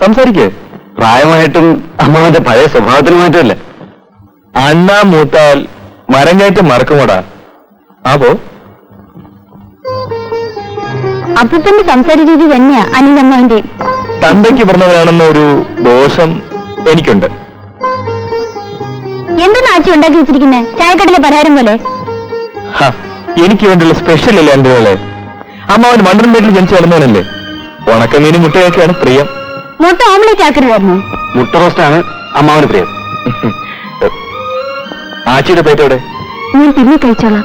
സംസാരിക്കേ. പ്രായമായിട്ടും അമ്മാവന്റെ പഴയ സ്വഭാവത്തിന് മാറ്റമല്ല. അണ്ണാ മൂത്താൽ മരം കയറ്റം മറക്കുമോടാ. അപ്പോ അപ്പൂപ്പന്റെ സംസാര രീതി തന്നെയാ അനിലമ്മാന്റെ. തന്തയ്ക്ക് പറഞ്ഞവരാണെന്ന ഒരു ദോഷം എനിക്കുണ്ട്. എന്താണ് ആച്ചി ഉണ്ടാക്കി വെച്ചിരിക്കുന്നത്? ചായക്കടയിലെ പലഹാരം പോലെ. എനിക്ക് വേണ്ടിയുള്ള സ്പെഷ്യൽ അല്ലേ എന്റെ പോലെ. അമ്മാവൻ മണ്ടൻ വീട്ടിൽ ജനിച്ചു വളർന്നവനല്ലേ. ഉണക്കമീനും മുട്ടയൊക്കെയാണ് പ്രിയം. മുട്ട ഓംലേറ്റ് ആക്കരുതായിരുന്നു. മുട്ട റോസ്റ്റാണ് അമ്മാവന് പ്രിയം. ആച്ചിയുടെ പ്ലേറ്റോടെ? ഞാൻ പിന്നെ കഴിച്ചോളാം.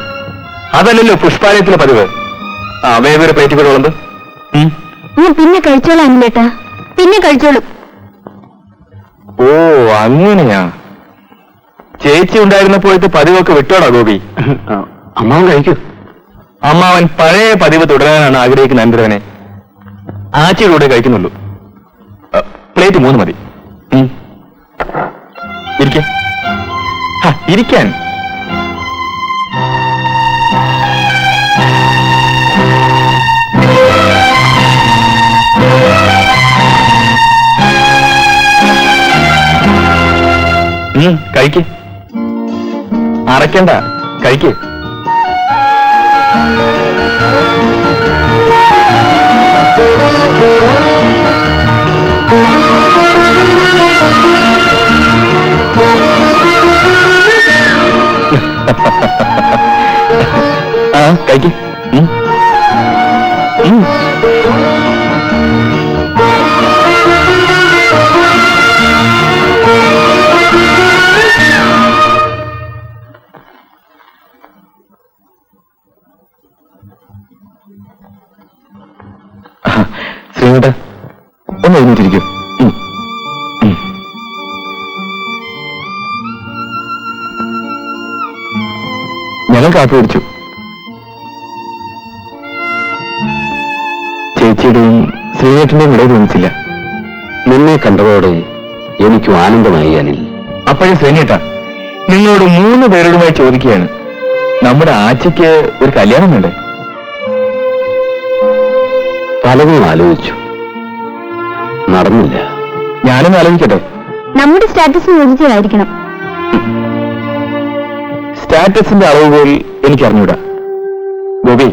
അതല്ലല്ലോ പുഷ്പാലയത്തിലെ പതിവ്. വേറൊരു പ്ലേറ്റ് കൂടെ ഉള്ളത്. ഞാൻ പിന്നെ കഴിച്ചോളാം അനിലേട്ടാ, പിന്നെ കഴിച്ചോളൂ. ഓ അങ്ങനെയാ. ചേച്ചി ഉണ്ടായിരുന്നപ്പോഴത്തെ പതിവൊക്കെ വിട്ടോടാ ഗോപി. അമ്മാവൻ കഴിക്കൂ. അമ്മാവൻ പഴയ പതിവ് തുടരാനാണ് ആഗ്രഹിക്കുന്ന അനന്തരവനെ. ആച്ചിയുടെ കൂടെ കഴിക്കുന്നുള്ളൂ. പ്ലേറ്റ് 3 മതി. ഇരിക്കാൻ. കഴിക്ക്. അറയ്ക്കണ്ട, കഴിക്ക്. കഴിക്ക്. ശ്രീമേട്ട ഒന്ന് എഴുന്നേറ്റിരിക്കും. ഞങ്ങൾ കാപ്പി കുടിച്ചു. ചേച്ചിയുടെയും ശ്രീയേട്ടന്റെയും ഇടയിൽ തോന്നിച്ചില്ല. നിന്നെ കണ്ടതോടെ എനിക്കും ആനന്ദമായി അനിൽ. അപ്പോഴേ ശ്രീനേട്ട നിങ്ങളോട് 3 പേരോടുമായി ചോദിക്കുകയാണ്, നമ്മുടെ ആച്ചയ്ക്ക് ഒരു കല്യാണം വേണ്ടേ? പലതും ആലോചിച്ചു, നടന്നില്ല. ഞാനും ആലോചിക്കട്ടെ. നമ്മുടെ സ്റ്റാറ്റസിന് യോജിച്ചതായിരിക്കണം. സ്റ്റാറ്റസിന്റെ അളവ് പോൽ എനിക്കറിഞ്ഞൂടാ. ഗോപി,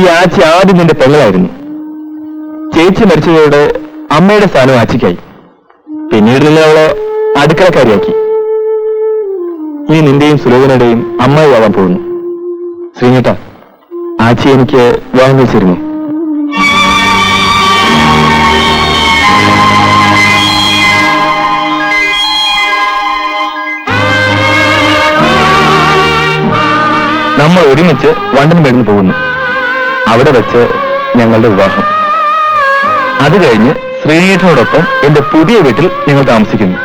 ഈ ആച്ചി ആദ്യം നിന്റെ പെങ്ങളായിരുന്നു. ചേച്ചി മരിച്ചതോടെ അമ്മയുടെ സ്ഥാനം ആച്ചിക്കായി. പിന്നീട് നിങ്ങൾ അവളെ അടുക്കളക്കാരിയാക്കി. ഇനി നിന്റെയും സുലോചനയുടെയും അമ്മായിയാവാൻ പോകുന്നു. ശ്രീനേട്ട, ആച്ചി എനിക്ക് വിവാഹം കഴിച്ചിരുന്നു. നമ്മൾ ഒരുമിച്ച് വണ്ടൻമേടിന് പോകുന്നു. അവിടെ വെച്ച് ഞങ്ങളുടെ വിവാഹം. അത് കഴിഞ്ഞ് ശ്രീനേട്ടനോടൊപ്പം എന്റെ പുതിയ വീട്ടിൽ ഞങ്ങൾ താമസിക്കുന്നു.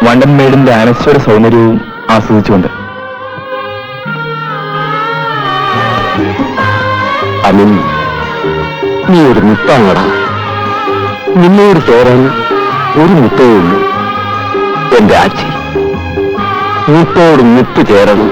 വണ്ടൻമേടിന്റെ അനശ്വര സൗന്ദര്യവും ആസ്വദിച്ചുകൊണ്ട്. അനിൽ, നീ ഒരു മുത്താണടാ. നിന്നോട് ചേരാൻ ഒരു മുത്തേ ഉള്ളൂ. എന്റെ ആച്ചി, മുത്തോട് മുത്തു ചേരണം.